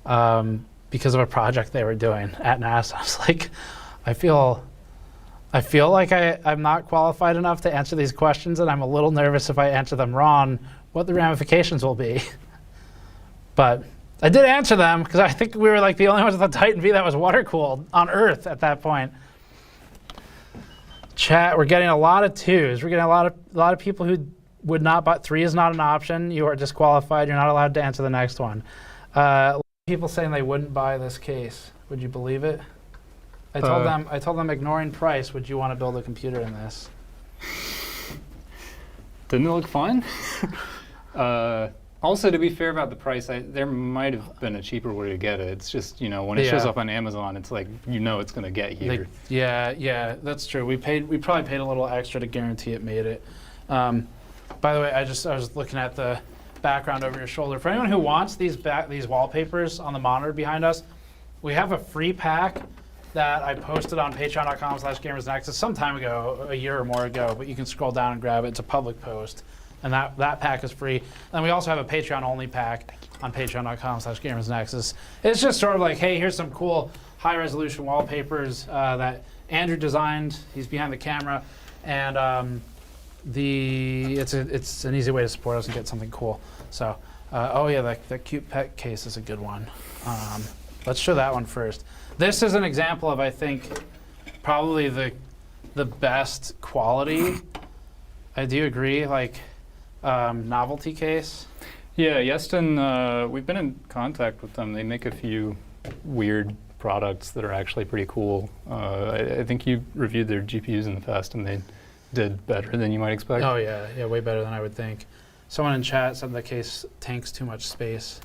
because of a project they were doing at NASA. I was like, I feel like I'm not qualified enough to answer these questions, and I'm a little nervous if I answer them wrong, what the ramifications will be. But I did answer them because I think we were like the only ones with a Titan V that was water cooled on Earth at that point. Chat, we're getting a lot of 2s. We're getting a lot of people who would not, but 3 is not an option. You are disqualified. You're not allowed to answer the next one. A lot of people saying they wouldn't buy this case. Would you believe it? I told them ignoring price, would you want to build a computer in this? Didn't it look fun? Also, to be fair about the price, there might have been a cheaper way to get it. It's just, when it shows up on Amazon, it's like, it's going to get here. Yeah, that's true. We probably paid a little extra to guarantee it made it. By the way, I was looking at the background over your shoulder. For anyone who wants these wallpapers on the monitor behind us, we have a free pack that I posted on patreon.com/gamersnexus some time ago, a year or more ago, but you can scroll down and grab it. It's a public post. And that pack is free. And we also have a Patreon-only pack on patreon.com/gamersnexus. It's just sort of like, hey, here's some cool high-resolution wallpapers that Andrew designed. He's behind the camera. And it's an easy way to support us and get something cool. So, that cute pet case is a good one. Let's show that one first. This is an example of, I think, probably the best quality. I do agree, novelty case. Yeah, Yeston, we've been in contact with them. They make a few weird products that are actually pretty cool. I think you reviewed their GPUs in the past, and they did better than you might expect. Oh yeah, way better than I would think. Someone in chat said the case tanks too much space.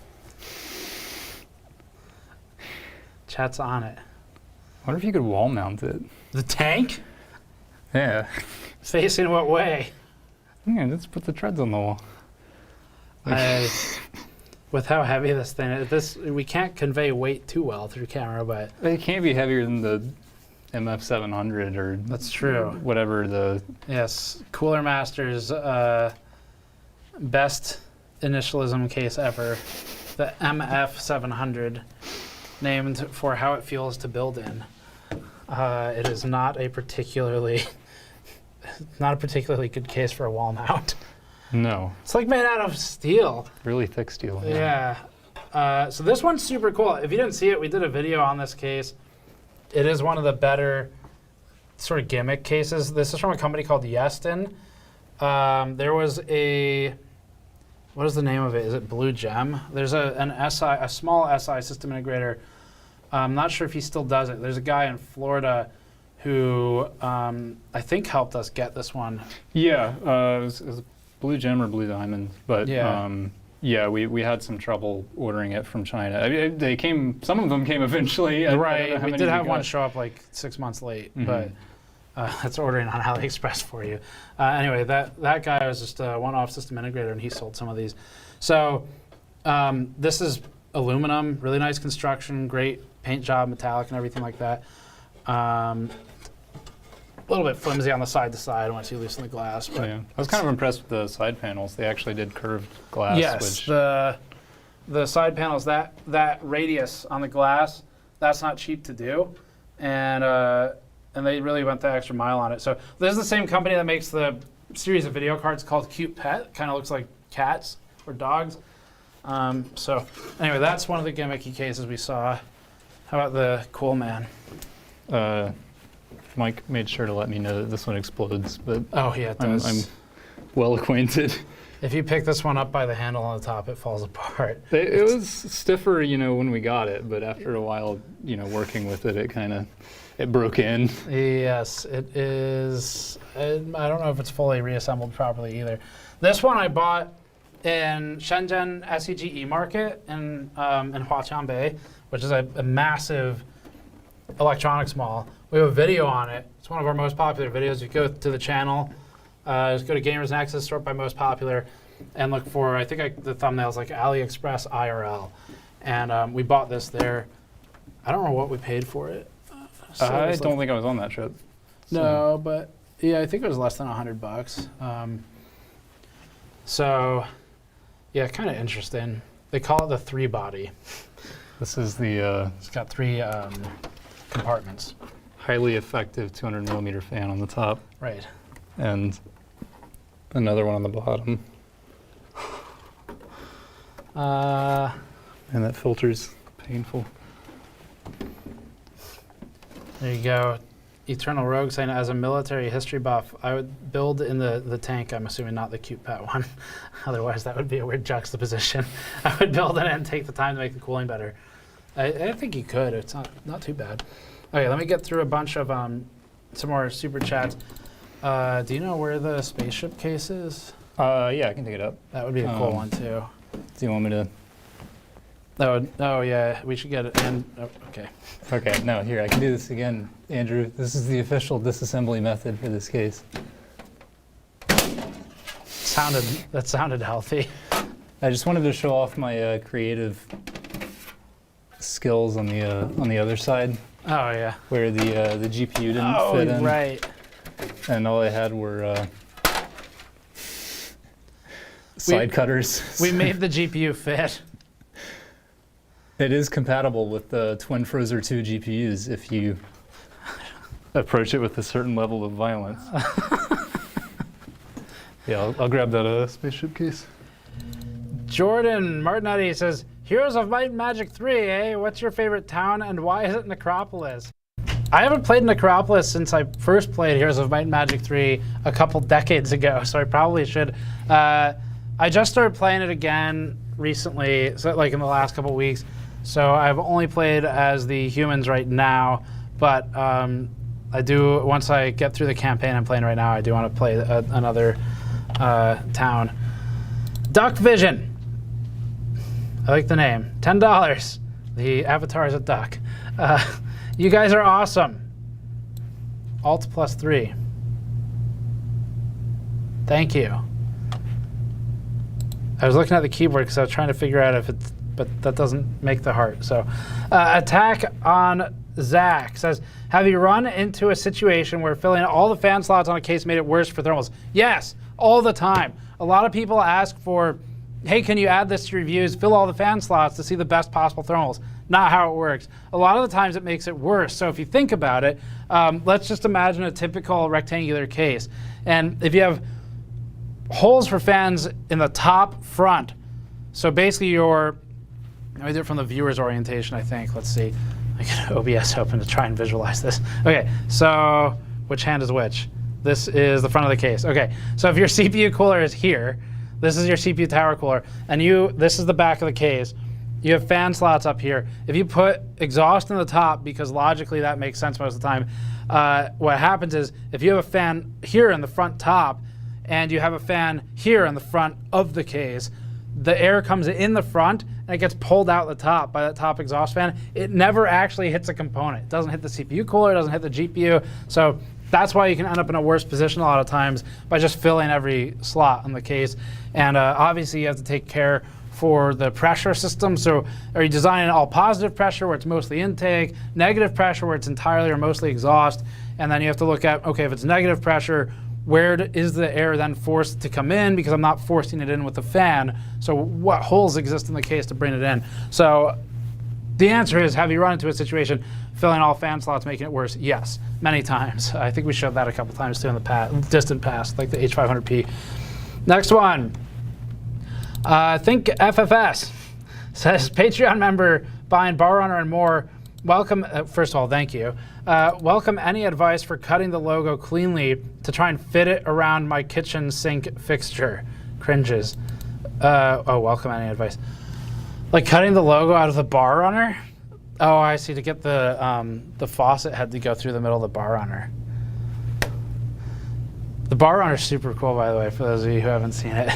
Chat's on it. I wonder if you could wall mount it. The tank? Yeah. Facing what way? Yeah, let's put the treads on the wall. With how heavy this thing is, we can't convey weight too well through camera, but it can't be heavier than the MF700 or that's true. Whatever the Cooler Master's best initialism case ever, the MF700, named for how it feels to build in. It is not a particularly good case for a wall mount. No. It's like made out of steel. Really thick steel. Yeah. So this one's super cool. If you didn't see it, we did a video on this case. It is one of the better sort of gimmick cases. This is from a company called Yeston. There was a what is the name of it? Is it Blue Gem? There's a small SI system integrator. I'm not sure if he still does it. There's a guy in Florida who I think helped us get this one. Yeah, it was Blue Gem or Blue Diamond, but yeah, we had some trouble ordering it from China. I mean, they came. Some of them came eventually. Right, we did have one show up like 6 months late, but that's ordering on AliExpress for you. Anyway, that guy was just a one-off system integrator, and he sold some of these. So this is aluminum, really nice construction, great paint job, metallic, and everything like that. A little bit flimsy on the side to side once you loosen the glass. But I was kind of impressed with the side panels. They actually did curved glass. Yes, the side panels, that radius on the glass, that's not cheap to do, and they really went the extra mile on it. So this is the same company that makes the series of video cards called Cute Pet. Kind of looks like cats or dogs. So anyway, that's one of the gimmicky cases we saw. How about the Coleman? Mike made sure to let me know that this one explodes, but oh yeah, it does. I'm well acquainted. If you pick this one up by the handle on the top, it falls apart. It was stiffer, when we got it, but after a while, working with it, it broke in. Yes, it is. I don't know if it's fully reassembled properly either. This one I bought in Shenzhen SEGE market in Huaqiangbei, which is a massive electronics mall. We have a video on it. It's one of our most popular videos. If you go to the channel, just go to Gamers Nexus, sort by most popular, and look for, I think the thumbnail's like AliExpress IRL. And we bought this there. I don't know what we paid for it. I don't think I was on that trip. No, but yeah, I think it was less than $100. So, yeah, kind of interesting. They call it the 3-body. This is the It's got 3 compartments. highly effective 200 millimeter fan on the top, Right. and another one on the bottom. And that filter's painful. There you go. Eternal Rogue saying, as a military history buff, I would build in the tank, I'm assuming not the Cute Pet one. Otherwise, that would be a weird juxtaposition. I would build it and take the time to make the cooling better. I think you could. It's not too bad. Okay, let me get through a bunch of some more super chats. Do you know where the spaceship case is? Yeah, I can take it up. That would be a cool one, too. Do you want me to? Oh, yeah, we should get it in. Oh, okay. Okay, no, here, I can do this again, Andrew. This is the official disassembly method for this case. That sounded healthy. I just wanted to show off my creative skills on the other side. Oh, yeah. Where the GPU didn't fit in. Right. And all I had were side cutters. We made the GPU fit. It is compatible with the Twin Frozer 2 GPUs if you approach it with a certain level of violence. Yeah, I'll grab that spaceship case. Jordan Martinetti says, Heroes of Might and Magic 3, eh? What's your favorite town and why is it Necropolis? I haven't played Necropolis since I first played Heroes of Might and Magic 3 a couple decades ago, so I probably should. I just started playing it again recently, so like in the last couple weeks. So I've only played as the humans right now, but I do, once I get through the campaign I'm playing right now, I do want to play another town. Duck Vision. I like the name. $10. The avatar is a duck. You guys are awesome. Alt +3. Thank you. I was looking at the keyboard because I was trying to figure out if it's, but that doesn't make the heart. So, Attack on Zach says, have you run into a situation where filling all the fan slots on a case made it worse for thermals? Yes, all the time. A lot of people ask for, hey, can you add this to your reviews? Fill all the fan slots to see the best possible thermals. Not how it works. A lot of the times it makes it worse. So if you think about it, let's just imagine a typical rectangular case. And if you have holes for fans in the top front, so basically let me do it from the viewer's orientation, I think. Let's see. I get OBS open to try and visualize this. Okay, so which hand is which? This is the front of the case. Okay, so if your CPU cooler is here, This is your CPU tower cooler, and this is the back of the case. You have fan slots up here. If you put exhaust in the top, because logically that makes sense most of the time, what happens is if you have a fan here in the front top, and you have a fan here in the front of the case, the air comes in the front and it gets pulled out the top by that top exhaust fan. It never actually hits a component. It doesn't hit the CPU cooler, it doesn't hit the GPU. So that's why you can end up in a worse position a lot of times by just filling every slot on the case. And obviously you have to take care for the pressure system. So are you designing all positive pressure where it's mostly intake, negative pressure where it's entirely or mostly exhaust, and then you have to look at, okay, if it's negative pressure, where is the air then forced to come in, because I'm not forcing it in with the fan. So what holes exist in the case to bring it in? So the answer is, have you run into a situation filling all fan slots making it worse? Yes, many times. I think we showed that a couple times too in the distant past, like the H500P. Next one. Think FFS says, Patreon member buying Bar Runner and more. Welcome, first of all, thank you. Welcome any advice for cutting the logo cleanly to try and fit it around my kitchen sink fixture. Cringes. Welcome any advice. Like cutting the logo out of the Bar Runner? Oh, I see, to get the faucet had to go through the middle of the Bar Runner. The Bar Runner is super cool, by the way, for those of you who haven't seen it.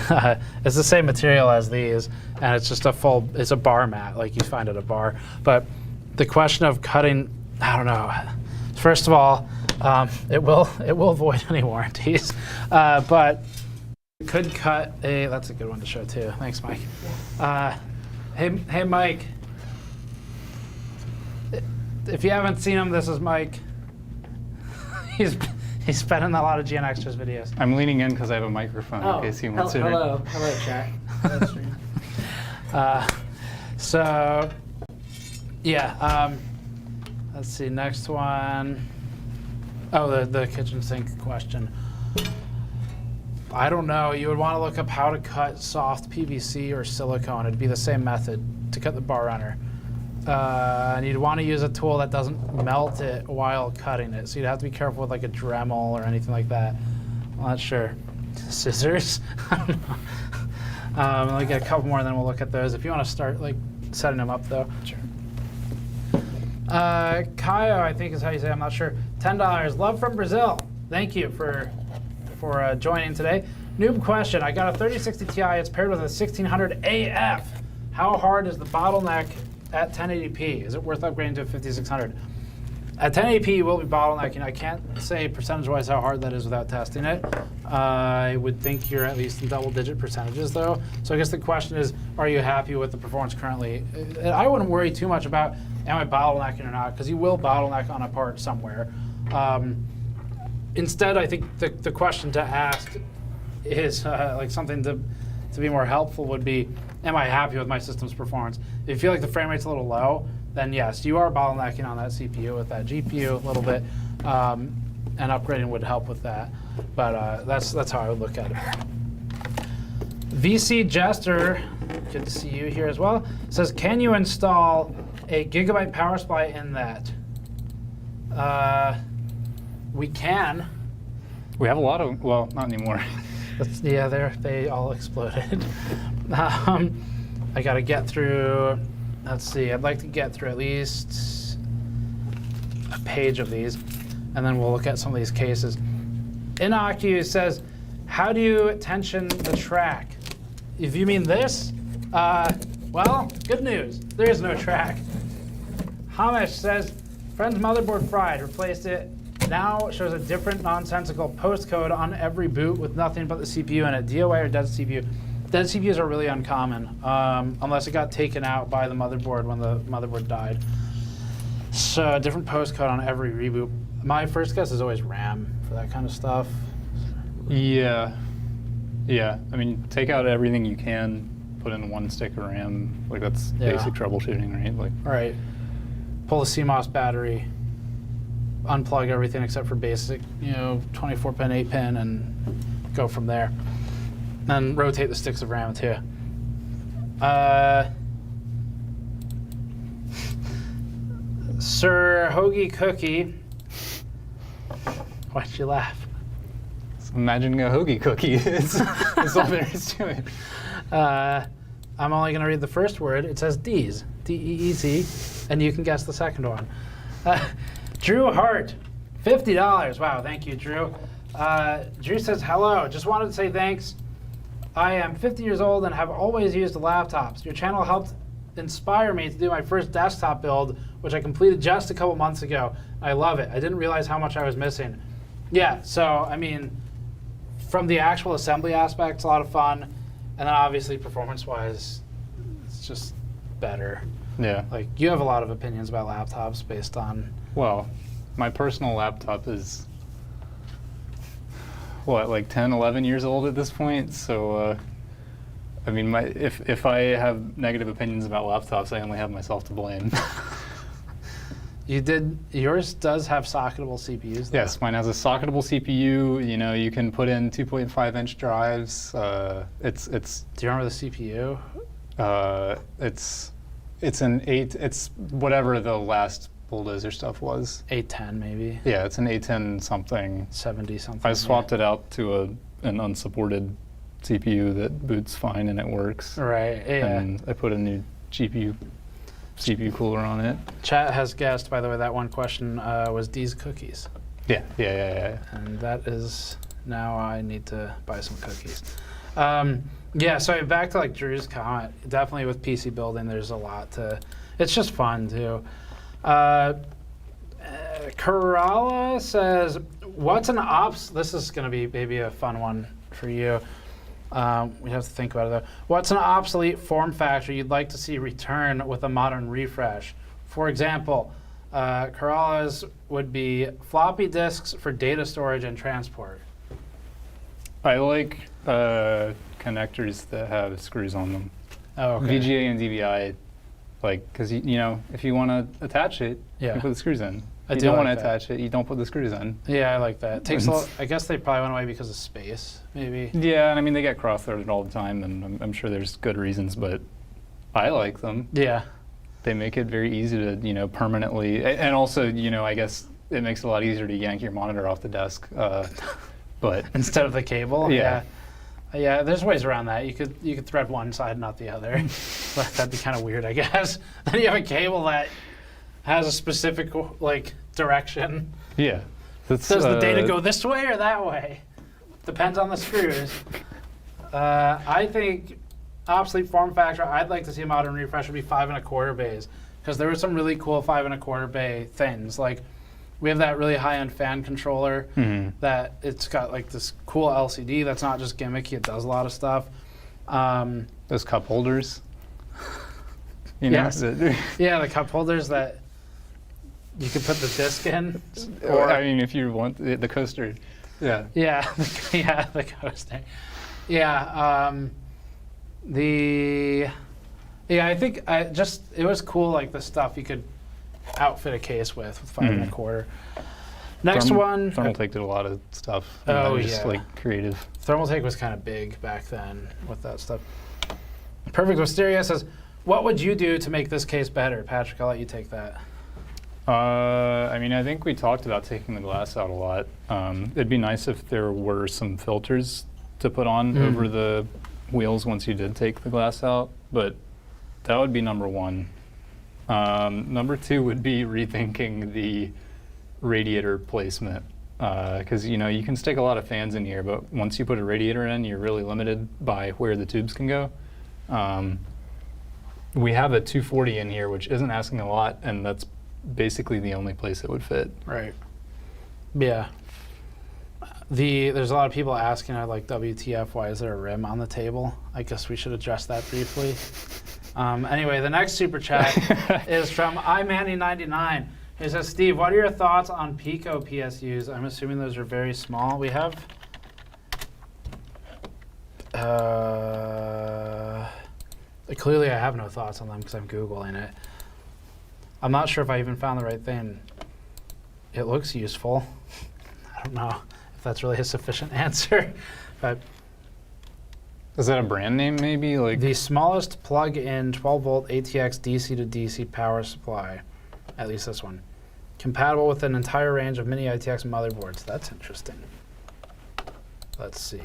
It's the same material as these, and it's just it's a bar mat, like you find at a bar. But the question of cutting, I don't know. First of all, it will void any warranties, but you could cut that's a good one to show too. Thanks, Mike. Hey, Mike. If you haven't seen him, this is Mike. He's been in a lot of GN Extras videos. I'm leaning in because I have a microphone in case he wants to. Hello, chat. So, yeah. Let's see, next one. Oh, the kitchen sink question. I don't know. You would want to look up how to cut soft PVC or silicone. It'd be the same method to cut the Bar Runner. And you'd want to use a tool that doesn't melt it while cutting it. So you'd have to be careful with like a Dremel or anything like that. I'm not sure. Scissors? I'll get a couple more and then we'll look at those. If you want to start like setting them up though. Sure. Kaio, I think is how you say it, I'm not sure. $10. Love from Brazil. Thank you for joining today. Noob question. I got a 3060 Ti. It's paired with a 1600 AF. How hard is the bottleneck at 1080p? Is it worth upgrading to a 5600? At 1080p, you will be bottlenecking. I can't say percentage-wise how hard that is without testing it. I would think you're at least in double-digit percentages, though. So I guess the question is, are you happy with the performance currently? I wouldn't worry too much about, am I bottlenecking or not, because you will bottleneck on a part somewhere. Instead, I think the question to ask is like something to be more helpful would be, am I happy with my system's performance? If you feel like the frame rate's a little low, then yes, you are bottlenecking on that CPU with that GPU a little bit, and upgrading would help with that. But that's how I would look at it. VC Jester, good to see you here as well, says, can you install a gigabyte power supply in that? We can. We have a lot of, well, not anymore. Yeah, they all exploded. I got to get through, let's see, I'd like to get through at least a page of these, and then we'll look at some of these cases. Inocu says, how do you tension the track? If you mean this, well, good news, there is no track. Hamish says, friend's motherboard fried, replaced it. Now shows a different nonsensical postcode on every boot with nothing but the CPU in it. DOA or dead CPU. Dead CPUs are really uncommon, unless it got taken out by the motherboard when the motherboard died. So a different postcode on every reboot. My first guess is always RAM for that kind of stuff. Yeah. Yeah. I mean, take out everything you can, put in one stick of RAM. Like that's basic troubleshooting, right? Like. All right. Pull the CMOS battery. Unplug everything except for basic, 24-pin, 8-pin, and go from there. And rotate the sticks of RAM too. Sir Hoagie Cookie, why'd you laugh? Imagine a hoagie cookie. It's all there is to it. I'm only going to read the first word. It says D's, D-E-E-Z, and you can guess the second one. Drew Hart, $50. Wow, thank you, Drew. Drew says, hello, just wanted to say thanks. I am 50 years old and have always used laptops. Your channel helped inspire me to do my first desktop build, which I completed just a couple months ago. I love it. I didn't realize how much I was missing. Yeah, so, I mean, from the actual assembly aspect, it's a lot of fun. And then obviously performance-wise, it's just better. Yeah. Like, you have a lot of opinions about laptops based on... Well, my personal laptop is, what, like 10, 11 years old at this point? So, I mean, if I have negative opinions about laptops, I only have myself to blame. Yours does have socketable CPUs, though. Yes, mine has a socketable CPU. You know, you can put in 2.5-inch drives. Do you remember the CPU? It's an 8. It's whatever the last bulldozer stuff was. 810, maybe. Yeah, it's an 810 something. 70 something. I swapped it out to an unsupported CPU that boots fine and it works. Right. Yeah. And I put a new CPU cooler on it. Chat has guessed, by the way, that one question was D's cookies. Yeah. And that is, now I need to buy some cookies. Yeah, so back to like Drew's comment, definitely with PC building, there's a lot to, it's just fun too. Kerala says, what's an this is gonna be maybe a fun one for you. We have to think about it though. What's an obsolete form factor you'd like to see return with a modern refresh? For example, Kerala's would be floppy disks for data storage and transport. I like connectors that have screws on them. Oh, okay. VGA and DVI, like, because you know, if you want to attach it, you Yeah. put the screws in. I If do you don't like want to that. attach it, you don't put the screws in. Yeah, I like that. It takes a lot, I guess they probably went away because of space, maybe. Yeah, and I mean, they get cross-threaded all the time, and I'm sure there's good reasons, but I like them. Yeah. They make it very easy to, you know, permanently, and also, you know, I guess it makes it a lot easier to yank your monitor off the desk. But Instead of the cable. Yeah. Yeah, there's ways around that. You could thread one side, not the other. But that'd be kind of weird, I guess. Then you have a cable that has a specific like direction. yeah, that's, Does the data go this way or that way? Depends on the screws. I think obsolete form factor, I'd like to see a modern refresh would be 5 1/4 bays, because there were some really cool 5 1/4 bay things. Like we have that really high-end fan controller that it's got like this cool LCD that's not just gimmicky, it does a lot of stuff. Those cup holders. You know, Yes. Yeah, the cup holders that you could put the disc in. or I mean, if you want the coaster. Yeah. Yeah, yeah, the coaster. Yeah, I think it was cool, like the stuff you could outfit a case with 5 1/4. Next one. Thermaltake did a lot of stuff. Oh, just yeah. like creative. Thermaltake was kind of big back then with that stuff. Perfect Wisteria says, what would you do to make this case better? Patrick, I'll let you take that. I mean, I think we talked about taking the glass out a lot. It'd be nice if there were some filters to put on over the wheels once you did take the glass out, but that would be number one. Number two would be rethinking the radiator placement, because you know, you can stick a lot of fans in here, but once you put a radiator in, you're really limited by where the tubes can go. We have a 240 in here, which isn't asking a lot, and that's basically the only place it would fit. Right. Yeah. There's a lot of people asking, like, WTF, why is there a rim on the table? I guess we should address that briefly. Anyway, the next super chat is from iManny99. He says, Steve, what are your thoughts on Pico PSUs? I'm assuming those are very small. We have... clearly I have no thoughts on them because I'm Googling it. I'm not sure if I even found the right thing. It looks useful. I don't know if that's really a sufficient answer. But Is that a brand name maybe? Like the smallest plug-in 12-volt ATX DC to DC power supply, at least this one, compatible with an entire range of mini ITX motherboards. That's interesting. let's see,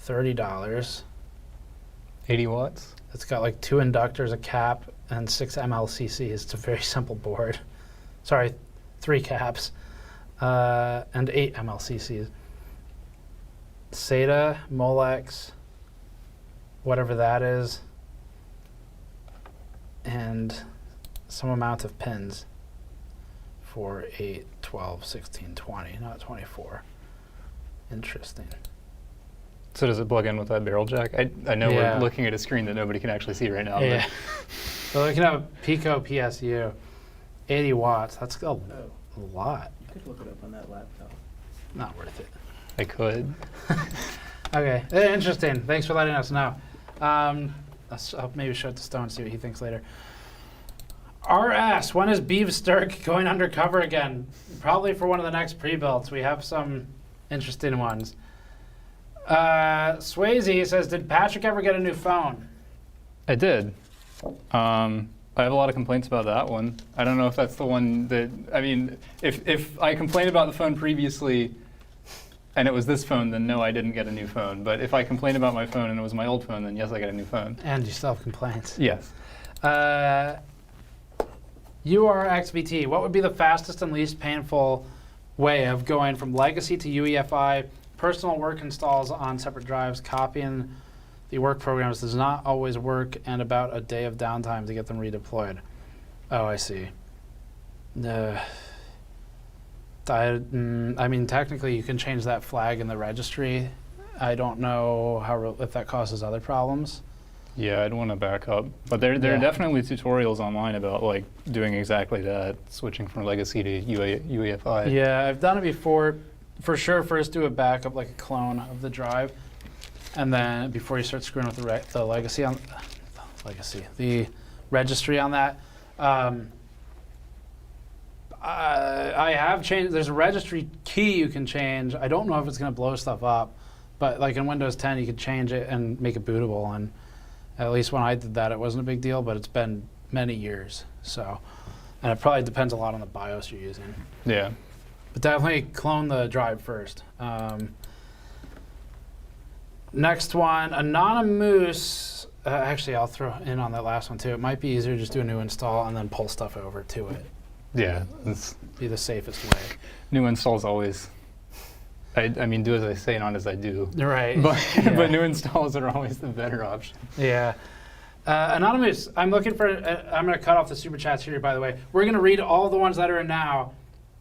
$30. 80 watts? It's got like 2 inductors, a cap, and 6 MLCCs. It's a very simple board. Sorry, 3 caps, and 8 MLCCs. SATA, Molex, whatever that is, and some amount of pins. 4, 8, 12, 16, 20, not 24. Interesting. So does it plug in with that barrel jack? I know Yeah. we're looking at a screen that nobody can actually see right now. Yeah. So we can have a Pico PSU, 80 watts. That's a lot. You could look it up on that laptop. Not worth it. I could. Okay, interesting. Thanks for letting us know. I'll maybe show it to Stone, see what he thinks later. RS, when is Beeve Sturk going undercover again? Probably for one of the next pre-builds. We have some interesting ones. Swayze says, did Patrick ever get a new phone? I did. I have a lot of complaints about that one. I don't know if that's the one that, I mean, if I complained about the phone previously and it was this phone, then no, I didn't get a new phone. But if I complained about my phone and it was my old phone, then yes, I got a new phone. And you still have complaints. Yes. URXVT, what would be the fastest and least painful way of going from legacy to UEFI? Personal work installs on separate drives, copying the work programs does not always work, and about a day of downtime to get them redeployed. Oh, I see. I mean, technically you can change that flag in the registry. I don't know if that causes other problems. Yeah, I'd want to back up. But there are definitely tutorials online about like doing exactly that, switching from legacy to UEFI. Yeah, I've done it before. For sure, first do a backup, like a clone of the drive, and then before you start screwing with the legacy on the registry on that. I have changed. There's a registry key you can change. I don't know if it's going to blow stuff up, but like in Windows 10, you could change it and make it bootable. And at least when I did that, it wasn't a big deal. But it's been many years, so, and it probably depends a lot on the BIOS you're using. Yeah. But definitely clone the drive first. Next one, Anonymous. Actually, I'll throw in on that last one too. It might be easier to just do a new install and then pull stuff over to it. Yeah. It's Be the safest way. new installs always. I mean, do as I say, not as I do. Right. But Yeah. but new installs are always the better option. Yeah. Anonymous, I'm looking for, I'm going to cut off the super chats here, by the way. We're going to read all the ones that are in now.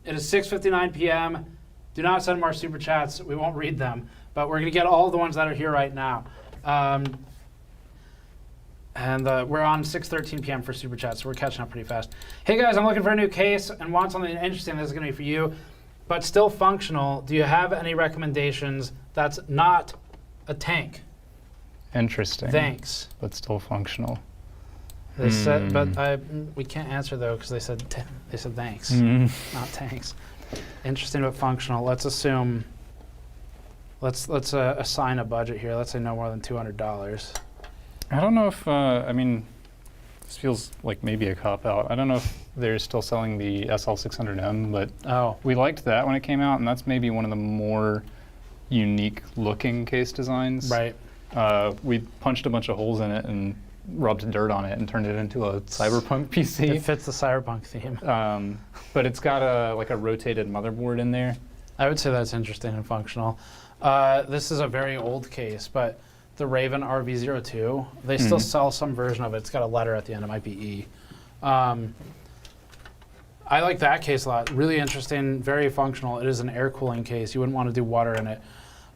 It is 6:59 p.m. Do not send more super chats. We won't read them. But we're going to get all the ones that are here right now. And we're on 6:13 p.m. for super chats, so we're catching up pretty fast. Hey guys, I'm looking for a new case and want something interesting. This is going to be for you, but still functional. Do you have any recommendations that's not a tank? Interesting. Thanks. But still functional. They said, but we can't answer though because they said thanks, not tanks. Interesting but functional. Let's assume. Let's assign a budget here. Let's say no more than $200. I don't know if I mean, this feels like maybe a cop out. I don't know if they're still selling the SL600M, but we liked that when it came out, and that's maybe one of the more unique looking case designs. Right. We punched a bunch of holes in it and rubbed dirt on it and turned it into a cyberpunk PC. It fits the cyberpunk theme. But it's got a rotated motherboard in there. I would say that's interesting and functional. This is a very old case, but the Raven RV02, they still sell some version of it. It's got a letter at the end. It might be E. I like that case a lot. Really interesting, very functional. It is an air cooling case. You wouldn't want to do water in it.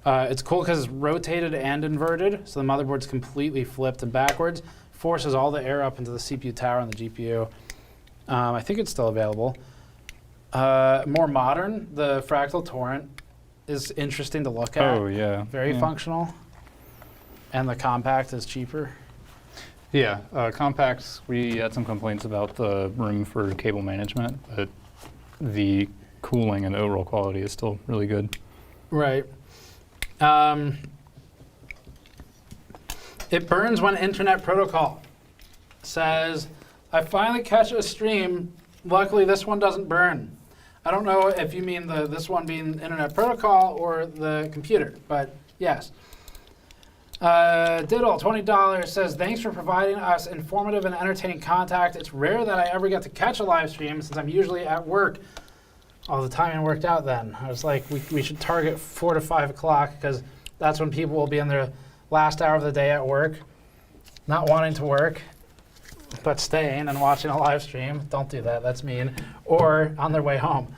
It's cool because it's rotated and inverted, so the motherboard's completely flipped and backwards. Forces all the air up into the CPU tower and the GPU. I think it's still available. More modern, the Fractal Torrent is interesting to look at. Oh, yeah. Very functional. And the compact is cheaper. Yeah, compacts, we had some complaints about the room for cable management, but the cooling and overall quality is still really good. Right. It burns when internet protocol says, I finally catch a stream. Luckily, this one doesn't burn. I don't know if you mean this one being Internet Protocol or the computer, but yes. Diddle, $20, says, thanks for providing us informative and entertaining contact. It's rare that I ever get to catch a live stream since I'm usually at work. Oh, the timing worked out then. I was like, we should target 4 to 5 o'clock because that's when people will be in their last hour of the day at work, not wanting to work, but staying and watching a live stream. Don't do that, that's mean. Or on their way home.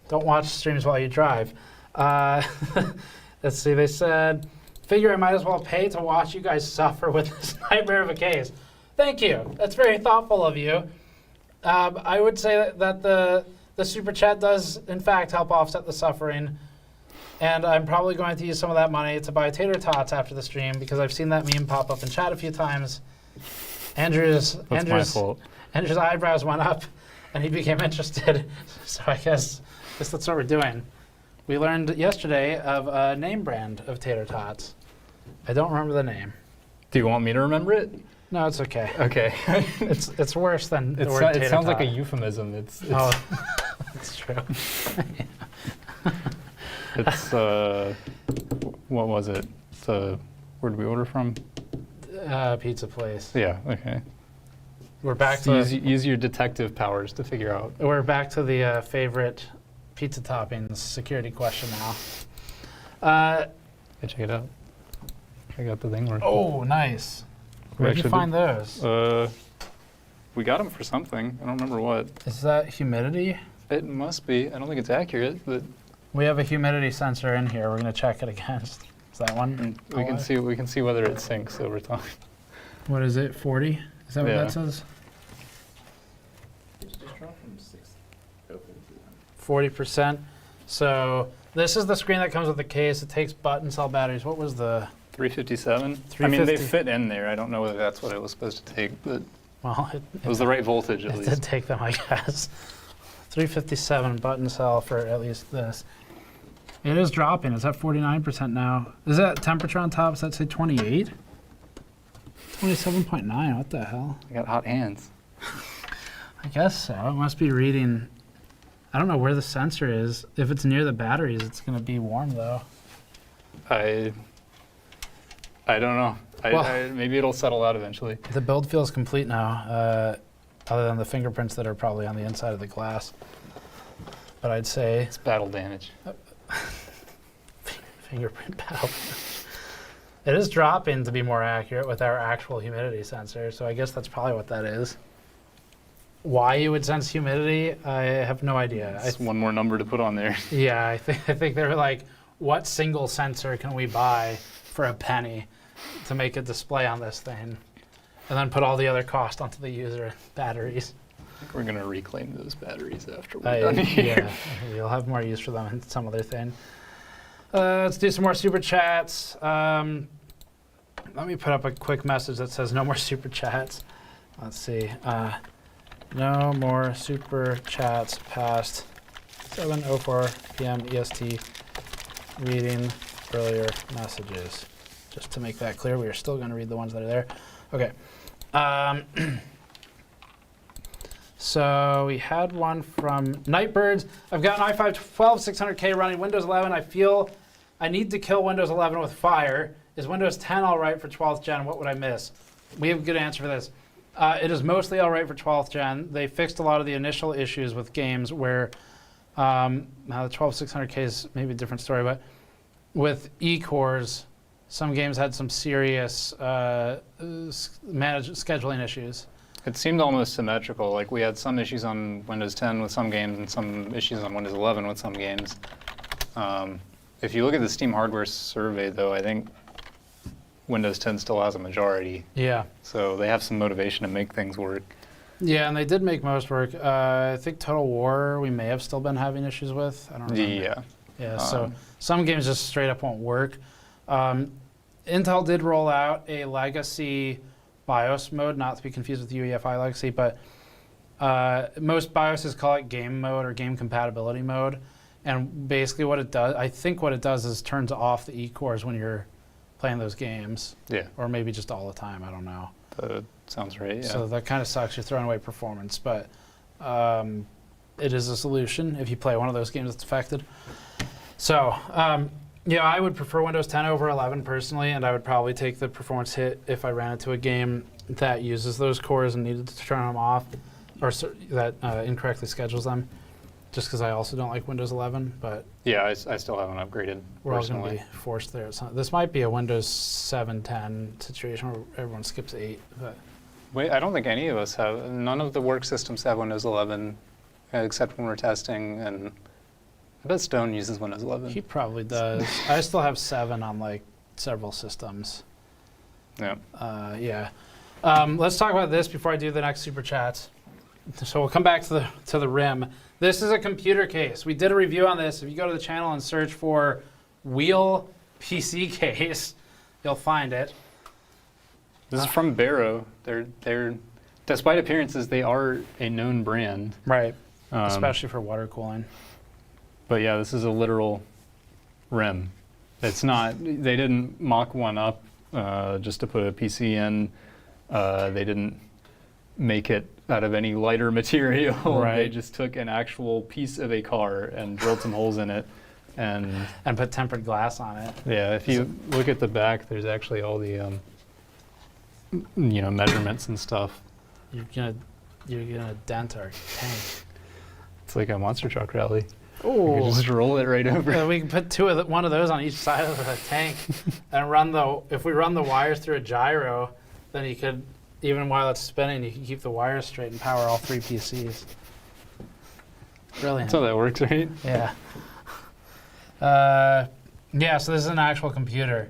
Don't watch streams while you drive. Let's see, they said, figure I might as well pay to watch you guys suffer with this nightmare of a case. Thank you. That's very thoughtful of you. I would say that the super chat does, in fact, help offset the suffering. And I'm probably going to use some of that money to buy tater tots after the stream because I've seen that meme pop up in chat a few times. Andrew's eyebrows went up and he became interested. So I guess that's what we're doing. We learned yesterday of a name brand of tater tots. I don't remember the name. Do you want me to remember it? No, it's okay. Okay. It's worse than the word tater It sounds tot. like a euphemism. It's Oh, that's true. it's what was it? Where did we order from? Pizza place. Yeah. Okay. We're back So to use your detective powers to figure out. the favorite pizza toppings security question now. Hey, check it out. Check out the thing. Oh, nice. Where'd you actually find those? We got them for something. I don't remember what. Is that humidity? It must be. I don't think it's accurate, but We have a humidity sensor in here. We're going to check it against. Is that one? we can see. We can see whether it sinks over time. What is it, 40? Is that what Yeah. that says? It's just dropped from 6 open to 40%. So this is the screen that comes with the case. It takes button cell batteries. What was the... 357. I mean, they 350. fit in there. I don't know whether that's what it was supposed to take, but Well, it was the right voltage at it least. did take them, I guess. 357 button cell for at least this. It is dropping. It's at 49% now. Is that temperature on top? Does that say 28? 27.9. What the hell? I got hot hands. I guess so. It must be reading. I don't know where the sensor is. If it's near the batteries, it's going to be warm, though. I don't know. Well- Maybe it'll settle out eventually. The build feels complete now, other than the fingerprints that are probably on the inside of the glass. But I'd say It's battle damage. fingerprint battle. It is dropping, to be more accurate, with our actual humidity sensor, so I guess that's probably what that is. Why you would sense humidity, I have no idea. It's one more number to put on there. Yeah, I think they were like, what single sensor can we buy for a penny to make a display on this thing? And then put all the other cost onto the user batteries. I think we're going to reclaim those batteries after we're done here. Yeah, you'll have more use for them in some other thing. Let's do some more super chats. Let me put up a quick message that says no more super chats. Let's see. No more super chats past 7:04 p.m. EST. Reading earlier messages. Just to make that clear, we are still going to read the ones that are there. Okay. So we had one from Nightbirds. I've got an i5 12600K running Windows 11. I feel I need to kill Windows 11 with fire. Is Windows 10 all right for 12th gen? What would I miss? We have a good answer for this. It is mostly all right for 12th gen. They fixed a lot of the initial issues with games where, now the 12600K is maybe a different story, but with E-cores, some games had some serious scheduling issues. It seemed almost symmetrical. Like we had some issues on Windows 10 with some games and some issues on Windows 11 with some games. If you look at the Steam hardware survey, though, I think Windows 10 still has a majority. Yeah. So they have some motivation to make things work. Yeah, and they did make most work. I think Total War we may have still been having issues with. I don't remember. Yeah. Yeah, so some games just straight up won't work. Intel did roll out a legacy BIOS mode, not to be confused with UEFI legacy, but most BIOSes call it game mode or game compatibility mode. And basically what it does, I think what it does is turns off the E-cores when you're playing those games. Yeah. Or maybe just all the time, I don't know. That sounds right, yeah. So that kind of sucks. You're throwing away performance. But it is a solution if you play one of those games that's affected. So, yeah, I would prefer Windows 10 over 11 personally, and I would probably take the performance hit if I ran into a game that uses those cores and needed to turn them off, or that incorrectly schedules them, just because I also don't like Windows 11, but Yeah, I still haven't upgraded we're all going to personally. be forced there. This might be a Windows 7, 10 situation where everyone skips 8, but Wait, I don't think any of us have. None of the work systems have Windows 11, except when we're testing, and I bet Stone uses Windows 11. he probably does. I still have 7 on like several systems. Yeah. Yeah. Let's talk about this before I do the next super chats. So we'll come back to the rim. This is a computer case. We did a review on this. If you go to the channel and search for wheel PC case, you'll find it. This is from Barrow. They're, despite appearances, they are a known brand. Right. Um, Especially for water cooling. But yeah, this is a literal rim. It's not, they didn't mock one up just to put a PC in. They didn't make it out of any lighter material. Right. They just took an actual piece of a car and drilled some holes in it. And put tempered glass on it. yeah, if you look at the back, there's actually all the measurements and stuff. You're gonna dent our tank. It's like a monster truck rally. You Oh. can just roll it right over. We can put one of those on each side of the tank, and if we run the wires through a gyro, then you could, even while it's spinning, you can keep the wires straight and power all 3 PCs. Brilliant. That's how that works, right? Yeah. Yeah, so this is an actual computer.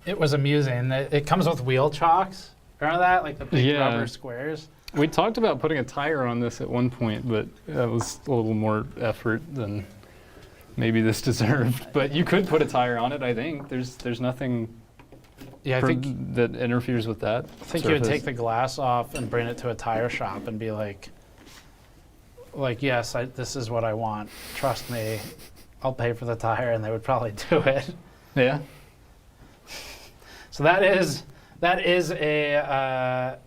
It was amusing. It comes with wheel chocks. Remember that? Like the big rubber squares? We talked about putting a tire on this at one point, but that was a little more effort than maybe this deserved. But you could put a tire on it, I think. There's nothing Yeah, I think that interferes with that. I think you would take the glass off and bring it to a tire shop and be like yes, this is what I want. Trust me, I'll pay for the tire, and they would probably do it. Yeah. So that is a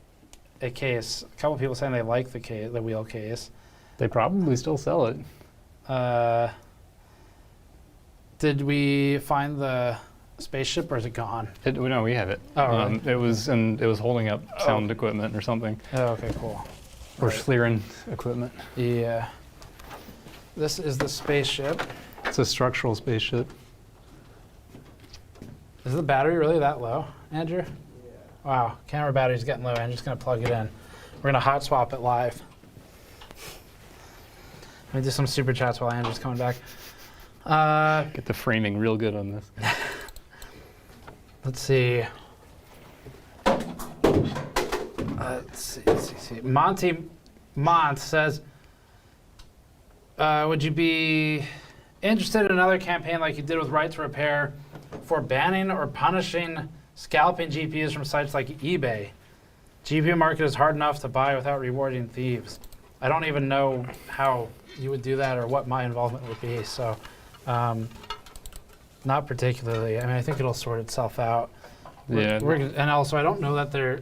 case. A couple people saying they like the wheel case. They probably still sell it. Did we find the spaceship, or is it gone? No, we have it. Oh, really? It was holding up sound equipment or something. Oh, okay, cool. Or Right. Schlieren equipment. Yeah. This is the spaceship. It's a structural spaceship. Is the battery really that low, Andrew? Yeah. Wow, camera battery's getting low. I'm just gonna plug it in. We're gonna hot swap it live. Let me do some super chats while Andrew's coming back. Get the framing real good on this. Let's see. Let's see. Monty Mont says, would you be interested in another campaign like you did with Right to Repair for banning or punishing scalping GPUs from sites like eBay? GPU market is hard enough to buy without rewarding thieves. I don't even know how you would do that or what my involvement would be, so not particularly. I mean, I think it'll sort itself out. Yeah. And also, I don't know that they're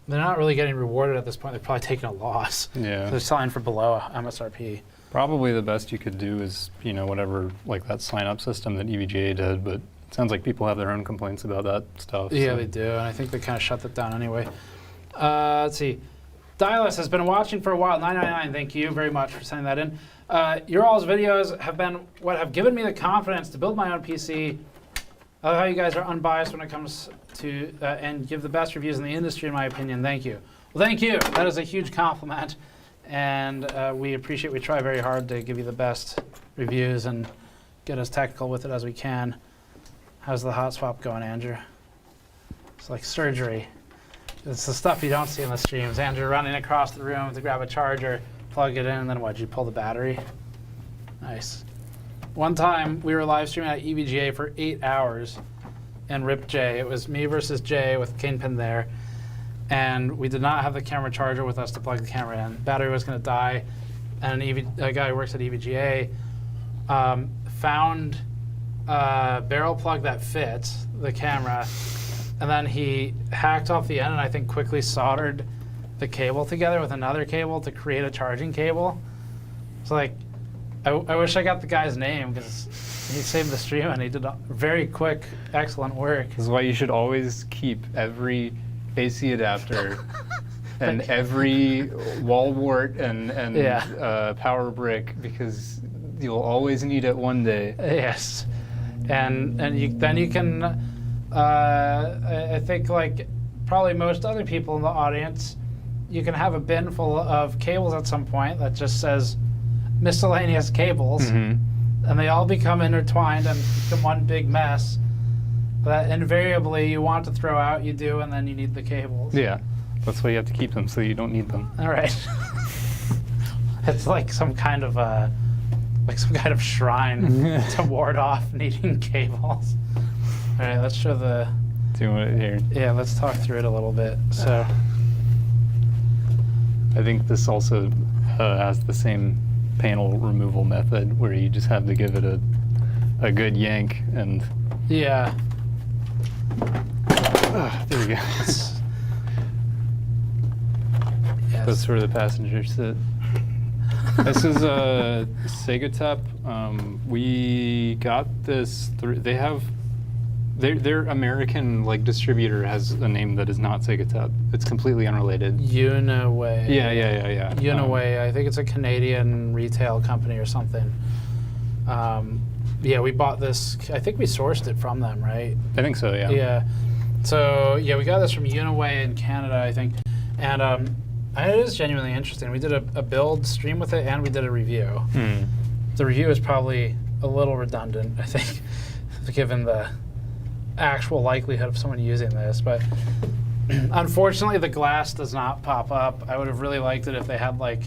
not really getting rewarded at this point. They're probably taking a loss. Yeah. They're selling for below MSRP. Probably the best you could do is, whatever, like that sign-up system that EVGA did, but it sounds like people have their own complaints about that stuff. Yeah, so. they do, and I think they kind of shut that down anyway. Let's see. Dialis has been watching for a while. 999, thank you very much for sending that in. Your all's videos have been what have given me the confidence to build my own PC. I love how you guys are unbiased when it comes to and give the best reviews in the industry, in my opinion. Thank you. Well, thank you. That is a huge compliment, and we appreciate. We try very hard to give you the best reviews and get as technical with it as we can. How's the hot swap going, Andrew? It's like surgery. It's the stuff you don't see in the streams. Andrew running across the room to grab a charger, plug it in, and then what? You pull the battery? Nice. One time, we were live streaming at EVGA for 8 hours and ripped Jay. It was me versus Jay with Kingpin there. And we did not have the camera charger with us to plug the camera in. Battery was going to die. And a guy who works at EVGA found a barrel plug that fits the camera. And then he hacked off the end and I think quickly soldered the cable together with another cable to create a charging cable. So like, I wish I got the guy's name because he saved the stream and he did very quick, excellent work. This is why you should always keep every AC adapter and every wall wart and power brick, because you'll always need it one day. Yes, and then you can. I think like probably most other people in the audience, you can have a bin full of cables at some point that just says miscellaneous cables, and they all become intertwined and become one big mess that invariably you want to throw out, you do, and then you need the cables. Yeah, that's why you have to keep them, so you don't need them. All right. It's like some kind of shrine to ward off needing cables. All right, let's show the. Do you want it here? Yeah, let's talk through it a little bit. So, I think this also has the same panel removal method where you just have to give it a good yank and. yeah. There we go. Yes. That's where the passengers sit. This is a Segatep. We got this through. They have their American like distributor has a name that is not Segatep. It's completely unrelated. Unaway. Yeah. Unaway. I think it's a Canadian retail company or something. Yeah, we bought this. I think we sourced it from them, right? I think so. Yeah. Yeah. So yeah, we got this from Unaway in Canada, I think, and it is genuinely interesting. We did a build stream with it, and we did a review. The review is probably a little redundant, I think, given the actual likelihood of someone using this. But unfortunately, the glass does not pop up. I would have really liked it if they had like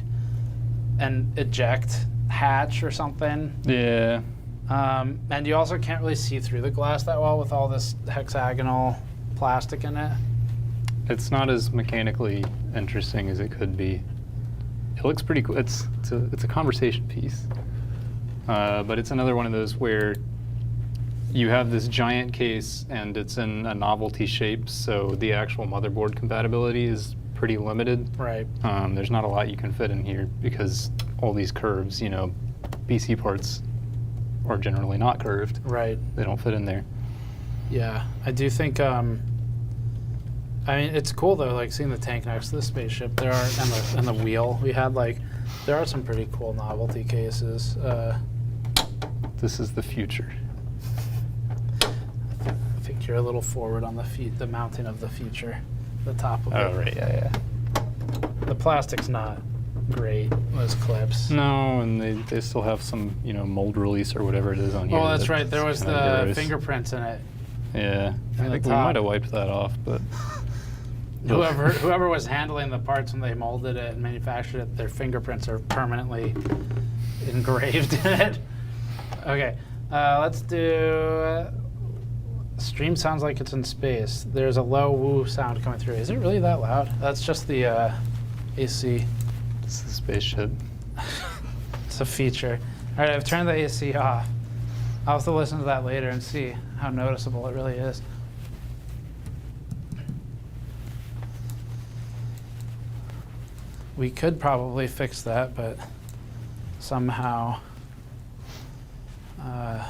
an eject hatch or something. Yeah. And you also can't really see through the glass that well with all this hexagonal plastic in it. It's not as mechanically interesting as it could be. It looks pretty cool. It's a conversation piece, but it's another one of those where you have this giant case and it's in a novelty shape, so the actual motherboard compatibility is pretty limited. Right. There's not a lot you can fit in here because all these curves, you know, PC parts are generally not curved. Right. They don't fit in there. Yeah, I do think. I mean, it's cool though, like seeing the tank next to the spaceship. There are and the wheel. We had like, there are some pretty cool novelty cases. This is the future. I think you're a little forward on the mounting of the future, the top of it. Oh right, yeah. The plastic's not great. Those clips. No, and they still have some, you know, mold release or whatever it is on here. Oh, that's right. There was kinda the gross. fingerprints in it. Yeah, I the think we top. might have wiped that off, but Whoever was handling the parts when they molded it and manufactured it, their fingerprints are permanently engraved in it. Okay, let's do. Stream sounds like it's in space. There's a low woo sound coming through. Is it really that loud? That's just the AC. it's the spaceship. It's a feature. All right, I've turned the AC off. I'll have to listen to that later and see how noticeable it really is. We could probably fix that, but somehow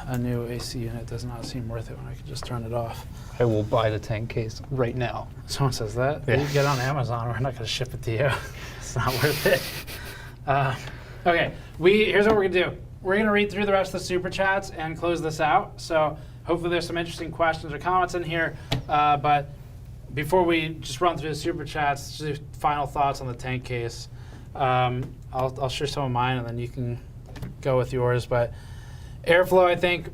a new AC unit does not seem worth it when I can just turn it off. I will buy the tank case right now. Someone says that? Yeah. You get on Amazon, we're not going to ship it to you. It's not worth it. Okay, here's what we're going to do. We're going to read through the rest of the Super Chats and close this out. So hopefully there's some interesting questions or comments in here. But before we just run through the Super Chats, just final thoughts on the tank case. I'll share some of mine and then you can go with yours. But airflow, I think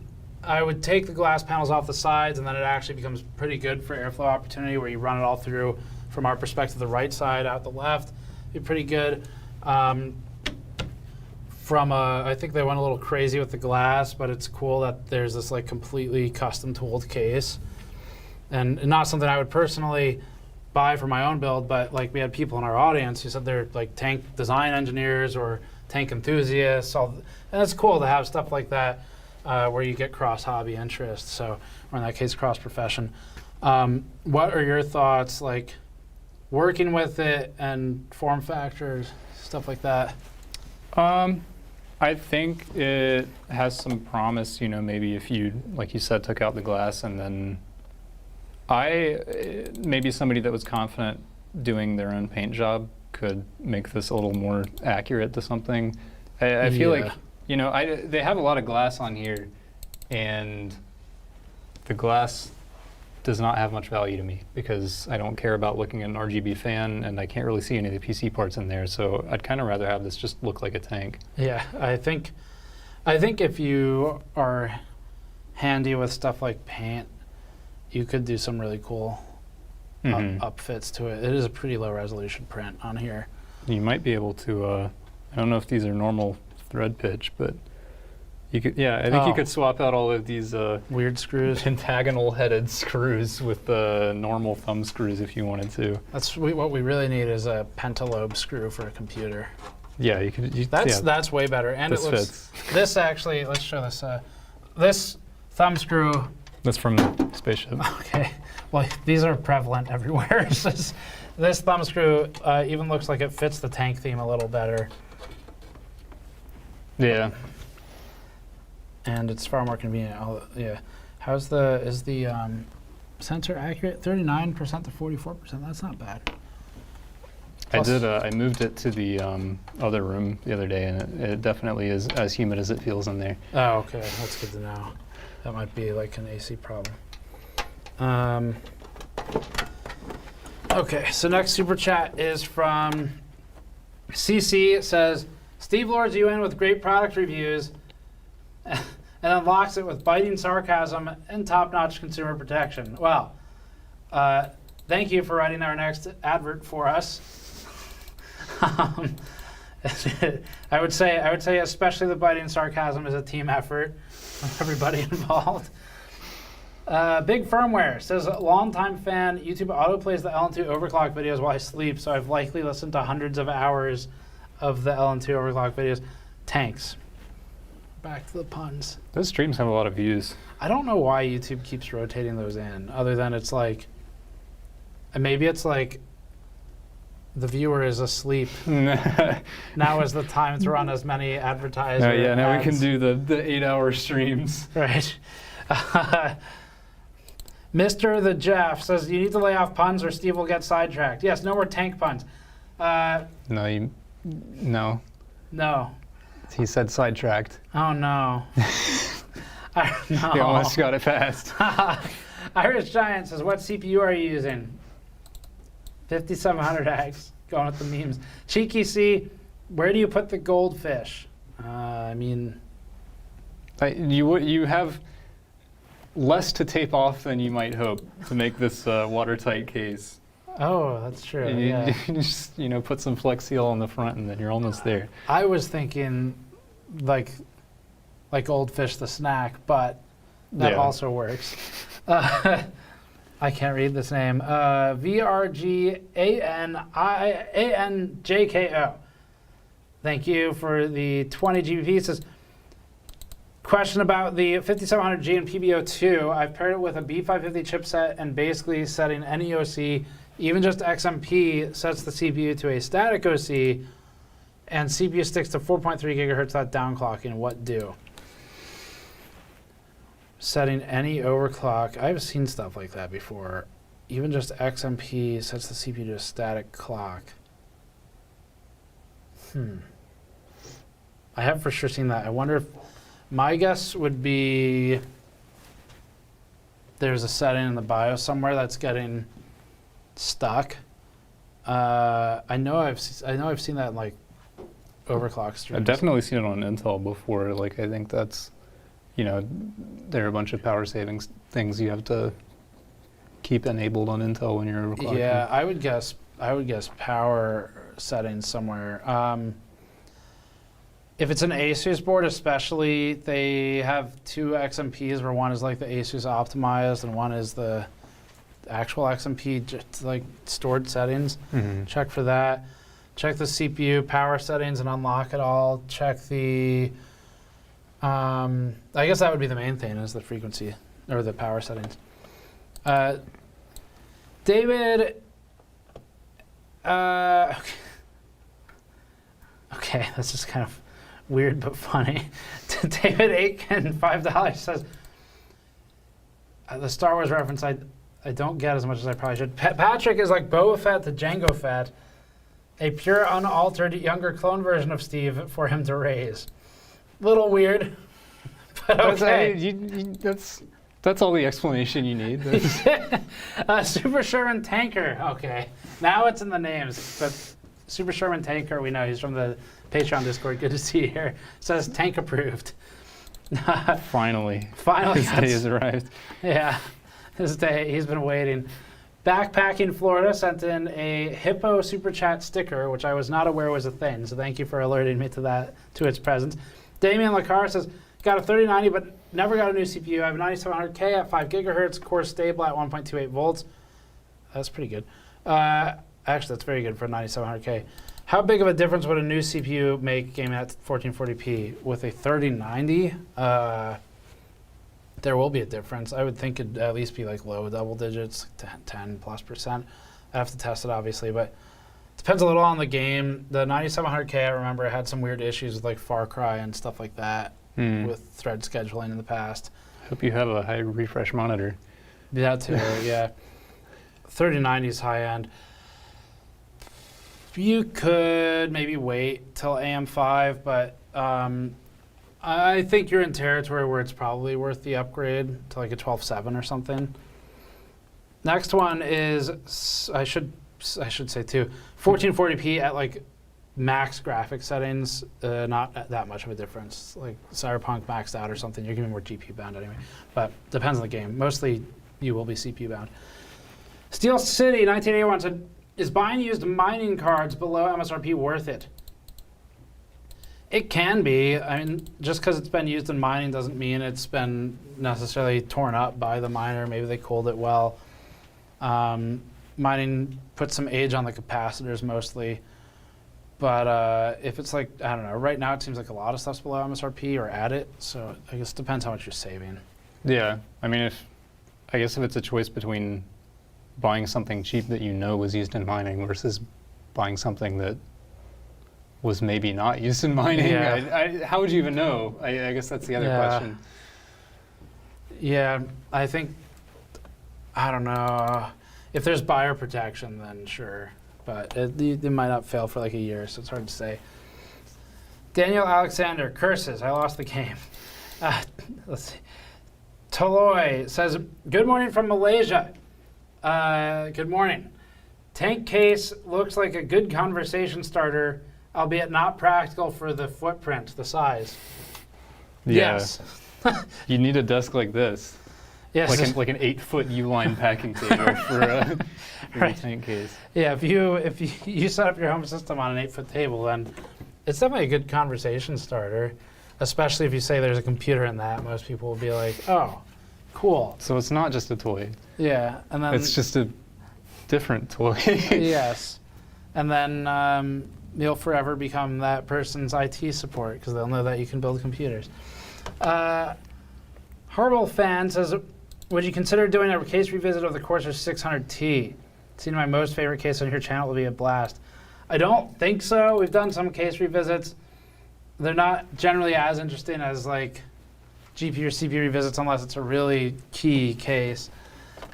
I would take the glass panels off the sides and then it actually becomes pretty good for airflow opportunity where you run it all through from our perspective, the right side out the left. Be pretty good. I think they went a little crazy with the glass, but it's cool that there's this like completely custom tooled case. And not something I would personally buy for my own build, but like we had people in our audience who said they're like tank design engineers or tank enthusiasts. And it's cool to have stuff like that where you get cross hobby interests. So, or in that case, cross profession. What are your thoughts? Like, working with it and form factors, stuff like that? I think it has some promise, you know, maybe if you, like you said, took out the glass and then maybe somebody that was confident doing their own paint job could make this a little more accurate to something. I feel like, you know, they have a lot of glass on here and the glass does not have much value to me because I don't care about looking at an RGB fan and I can't really see any of the PC parts in there. So I'd kind of rather have this just look like a tank. Yeah, I think if you are handy with stuff like paint, you could do some really cool upfits to it. It is a pretty low resolution print on here. You might be able to, I don't know if these are normal thread pitch, but you could, yeah, I think you could swap out all of these weird screws, pentagonal headed screws with the normal thumb screws if you wanted to. That's what we really need is a pentalobe screw for a computer. Yeah, you could. That's way better, and this it looks. fits. This actually, let's show this. This thumb screw. That's from Spaceship. Okay, well these are prevalent everywhere. This thumb screw even looks like it fits the tank theme a little better. Yeah. And it's far more convenient. Yeah. Is the sensor accurate? 39% to 44%. That's not bad. Plus, I moved it to the other room the other day, and it definitely is as humid as it feels in there. Oh, okay. That's good to know. That might be like an AC problem. Okay, so next super chat is from CC. It says, Steve lures you in with great product reviews and unlocks it with biting sarcasm and top-notch consumer protection. Well, thank you for writing our next advert for us. I would say especially the biting sarcasm is a team effort from everybody involved. Big Firmware says, longtime fan, YouTube autoplays the LN2 overclock videos while I sleep, so I've likely listened to hundreds of hours of the LN2 overclock videos. Tanks. Back to the puns. Those streams have a lot of views. I don't know why YouTube keeps rotating those in, other than it's like, and maybe it's like the viewer is asleep. Now is the time to run as many advertisers. Now we can do the 8-hour streams. Right. Mr. the Jeff says, you need to lay off puns or Steve will get sidetracked. Yes, no more tank puns. No. No. He said sidetracked. Oh, no. I don't know. He almost got it fast. Irish Giant says, what CPU are you using? 5700X. Going with the memes. Cheeky C, where do you put the goldfish? I mean... You have less to tape off than you might hope to make this watertight case. Oh, that's true. And yeah. you just put some Flex Seal on the front, and then you're almost there. I was thinking like Goldfish the snack, but that also works. I can't read this name. VRGANJKO. Thank you for the 20 GBP. Says, question about the 5700G and PBO2. I've paired it with a B550 chipset and basically setting any OC, even just XMP, sets the CPU to a static OC, and CPU sticks to 4.3 gigahertz without downclocking. What do? Setting any overclock. I've seen stuff like that before. Even just XMP sets the CPU to a static clock. I have for sure seen that. I wonder if... My guess would be there's a setting in the BIOS somewhere that's getting stuck. I know I've seen that in like overclock streams. I've definitely seen it on Intel before. Like I think that's, there are a bunch of power savings things you have to keep enabled on Intel when you're overclocking. Yeah, I would guess power settings somewhere. If it's an Asus board especially, they have two XMPs where one is like the Asus optimized and one is the actual XMP, just like stored settings. Check for that. Check the CPU power settings and unlock it all. Check the, I guess that would be the main thing, is the frequency or the power settings. David Okay. Okay, this is kind of weird but funny. David Aitken, $5 says, the Star Wars reference I don't get as much as I probably should. Patrick is like Boba Fett to Jango Fett, a pure, unaltered, younger clone version of Steve for him to raise. Little weird, but okay. That's all the explanation you need. Super Sherman Tanker. Okay, now it's in the names, but Super Sherman Tanker, we know he's from the Patreon Discord. Good to see you here. Says tank approved. Finally. Finally. His day has arrived. Yeah, his day. He's been waiting. Backpacking Florida sent in a Hippo Super Chat sticker, which I was not aware was a thing. So thank you for alerting me to that, to its presence. Damian Lacar says, got a 3090, but never got a new CPU. I have a 9700K at 5 gigahertz, core stable at 1.28 volts. That's pretty good. Actually, that's very good for a 9700K. How big of a difference would a new CPU make gaming at 1440p? With a 3090, there will be a difference. I would think it'd at least be like low double digits, 10+%. I have to test it, obviously, but it depends a little on the game. The 9700K, I remember, had some weird issues with like Far Cry and stuff like that with thread scheduling in the past. Hope you have a high refresh monitor. That too, yeah. 3090 is high end. You could maybe wait till AM5, but I think you're in territory where it's probably worth the upgrade to like a 12.7 or something. Next one is, I should say too, 1440p at like max graphic settings, not that much of a difference. Like Cyberpunk maxed out or something, you're going to be more GPU bound anyway. But depends on the game. Mostly you will be CPU bound. Steel City 1981 said, is buying used mining cards below MSRP worth it? It can be. I mean, just because it's been used in mining doesn't mean it's been necessarily torn up by the miner. Maybe they cooled it well. Mining puts some age on the capacitors mostly. But if it's like, I don't know, right now it seems like a lot of stuff's below MSRP or at it. So I guess it depends how much you're saving. Yeah. I mean, I guess if it's a choice between buying something cheap that you know was used in mining versus buying something that was maybe not used in mining, Yeah. how would you even know? I guess that's the other question. Yeah, I think, I don't know. If there's buyer protection, then sure. But it might not fail for like a year, so it's hard to say. Daniel Alexander, curses, I lost the game. Let's see. Toloy says, good morning from Malaysia. Good morning. Tank case looks like a good conversation starter, albeit not practical for the footprint, the size. Yeah. Yes. You need a desk like this. Yes. Like an 8-foot U-line packing table for a Right. tank case. Yeah, if you set up your home system on an 8-foot table, then it's definitely a good conversation starter, especially if you say there's a computer in that. Most people will be like, oh, cool. So it's not just a toy. Yeah, and then It's just a different toy. yes, and then you'll forever become that person's IT support because they'll know that you can build computers. Horrible fan says, would you consider doing a case revisit of the Corsair 600T? Seeing my most favorite case on your channel will be a blast. I don't think so. We've done some case revisits. They're not generally as interesting as like GPU or CPU revisits unless it's a really key case.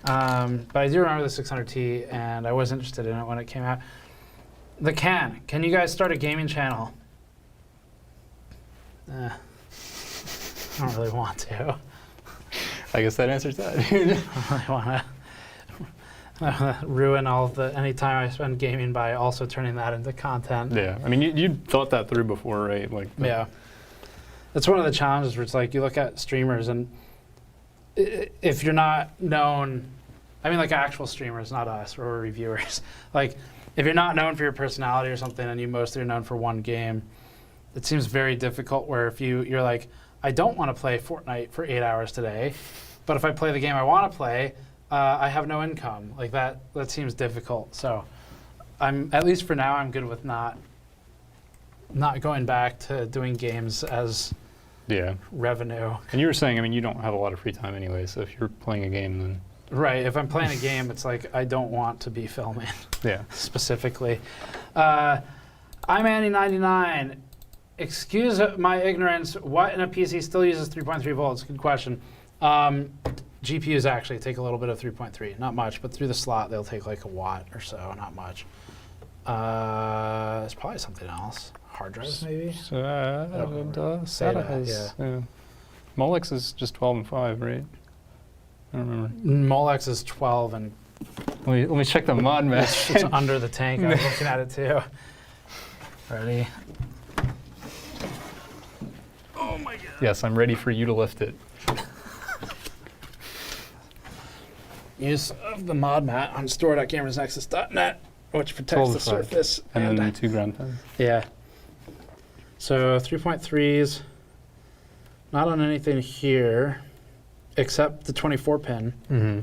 But I do remember the 600T, and I was interested in it when it came out. Can you guys start a gaming channel? I don't really want to. I guess that answers that. I don't really want to ruin any time I spend gaming by also turning that into content. Yeah, I mean, you thought that through before, right? Like, Yeah. That's one of the challenges where it's like you look at streamers and if you're not known, I mean like actual streamers, not us or reviewers. Like if you're not known for your personality or something and you mostly are known for one game, it seems very difficult where if you're like, I don't want to play Fortnite for 8 hours today, but if I play the game I want to play, I have no income. Like that seems difficult. So I'm, at least for now, I'm good with not going back to doing games as yeah. revenue. And you were saying, I mean, you don't have a lot of free time anyway, so if you're playing a game, then Right. If I'm playing a game, it's like I don't want to be filming Yeah. specifically. I'm Andy99. Excuse my ignorance. What in a PC still uses 3.3 volts? Good question. GPUs actually take a little bit of 3.3, not much, but through the slot they'll take like a watt or so, not much. It's probably something else. Hard drives maybe. SATA SATA, has, yeah. Molex is just 12 and 5, right? I don't remember. Molex is 12 and Let me check the mod match. it's under the tank. I was looking at it too. Ready? Oh my god. Yes, I'm ready for you to lift it. Use of the mod mat on store.camerasnexus.net, which protects the 12 surface. And then 2 ground pins. Yeah. So 3.3s, not on anything here, except the 24 pin. Mm-hmm.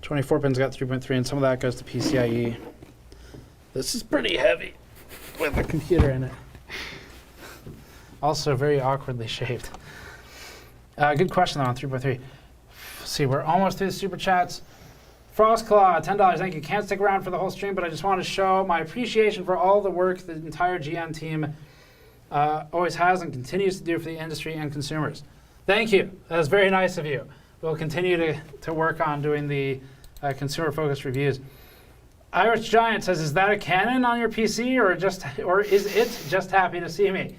24 pin's got 3.3, and some of that goes to PCIe. This is pretty heavy with a computer in it. Also very awkwardly shaped. Good question though on 3.3. See, we're almost through the super chats. Frostclaw, $10. Thank you. Can't stick around for the whole stream, but I just want to show my appreciation for all the work the entire GN team always has and continues to do for the industry and consumers. Thank you. That was very nice of you. We'll continue to work on doing the consumer-focused reviews. Irish Giant says, "Is that a Canon on your PC, or is it just happy to see me?"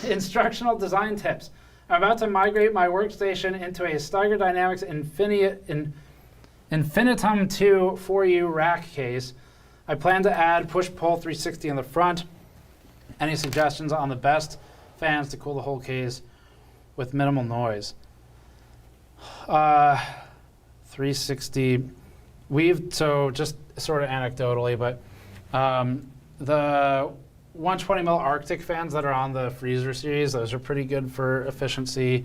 Instructional design tips. I'm about to migrate my workstation into a Steiger Dynamics Infinitum 2 4U rack case. I plan to add push-pull 360 in the front. Any suggestions on the best fans to cool the whole case with minimal noise? 360. So just sort of anecdotally, but the 120 mil Arctic fans that are on the Freezer series, those are pretty good for efficiency.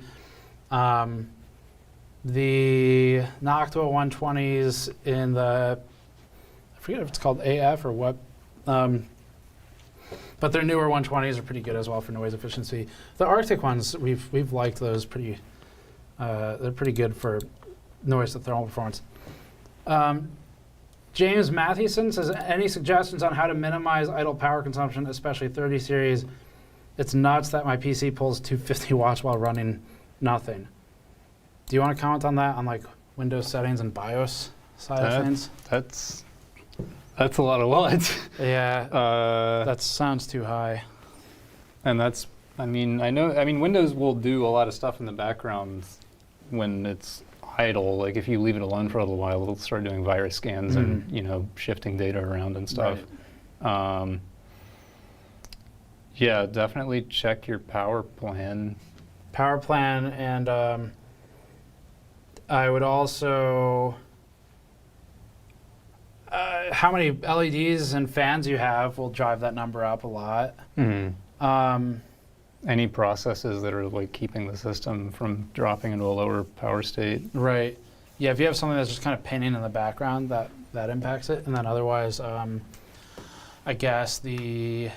The Noctua 120s in the, I forget if it's called AF or what, but their newer 120s are pretty good as well for noise efficiency. The Arctic ones, we've liked those pretty. They're pretty good for noise to thermal performance. James Mathieson says, any suggestions on how to minimize idle power consumption, especially 30 series? It's nuts that my PC pulls 250 watts while running nothing. Do you want to comment on that, on like Windows settings and BIOS side of things? That's a lot of watts. Yeah, that sounds too high. And that's, I mean, Windows will do a lot of stuff in the background when it's idle. Like if you leave it alone for a little while, it'll start doing virus scans and, shifting data around and stuff. Right. Yeah, definitely check your power plan. Power plan, and I would also, how many LEDs and fans you have will drive that number up a lot. Mm-hmm. Any processes that are like keeping the system from dropping into a lower power state. Right. Yeah, if you have something that's just kind of pinning in the background, that impacts it. And then otherwise, I guess the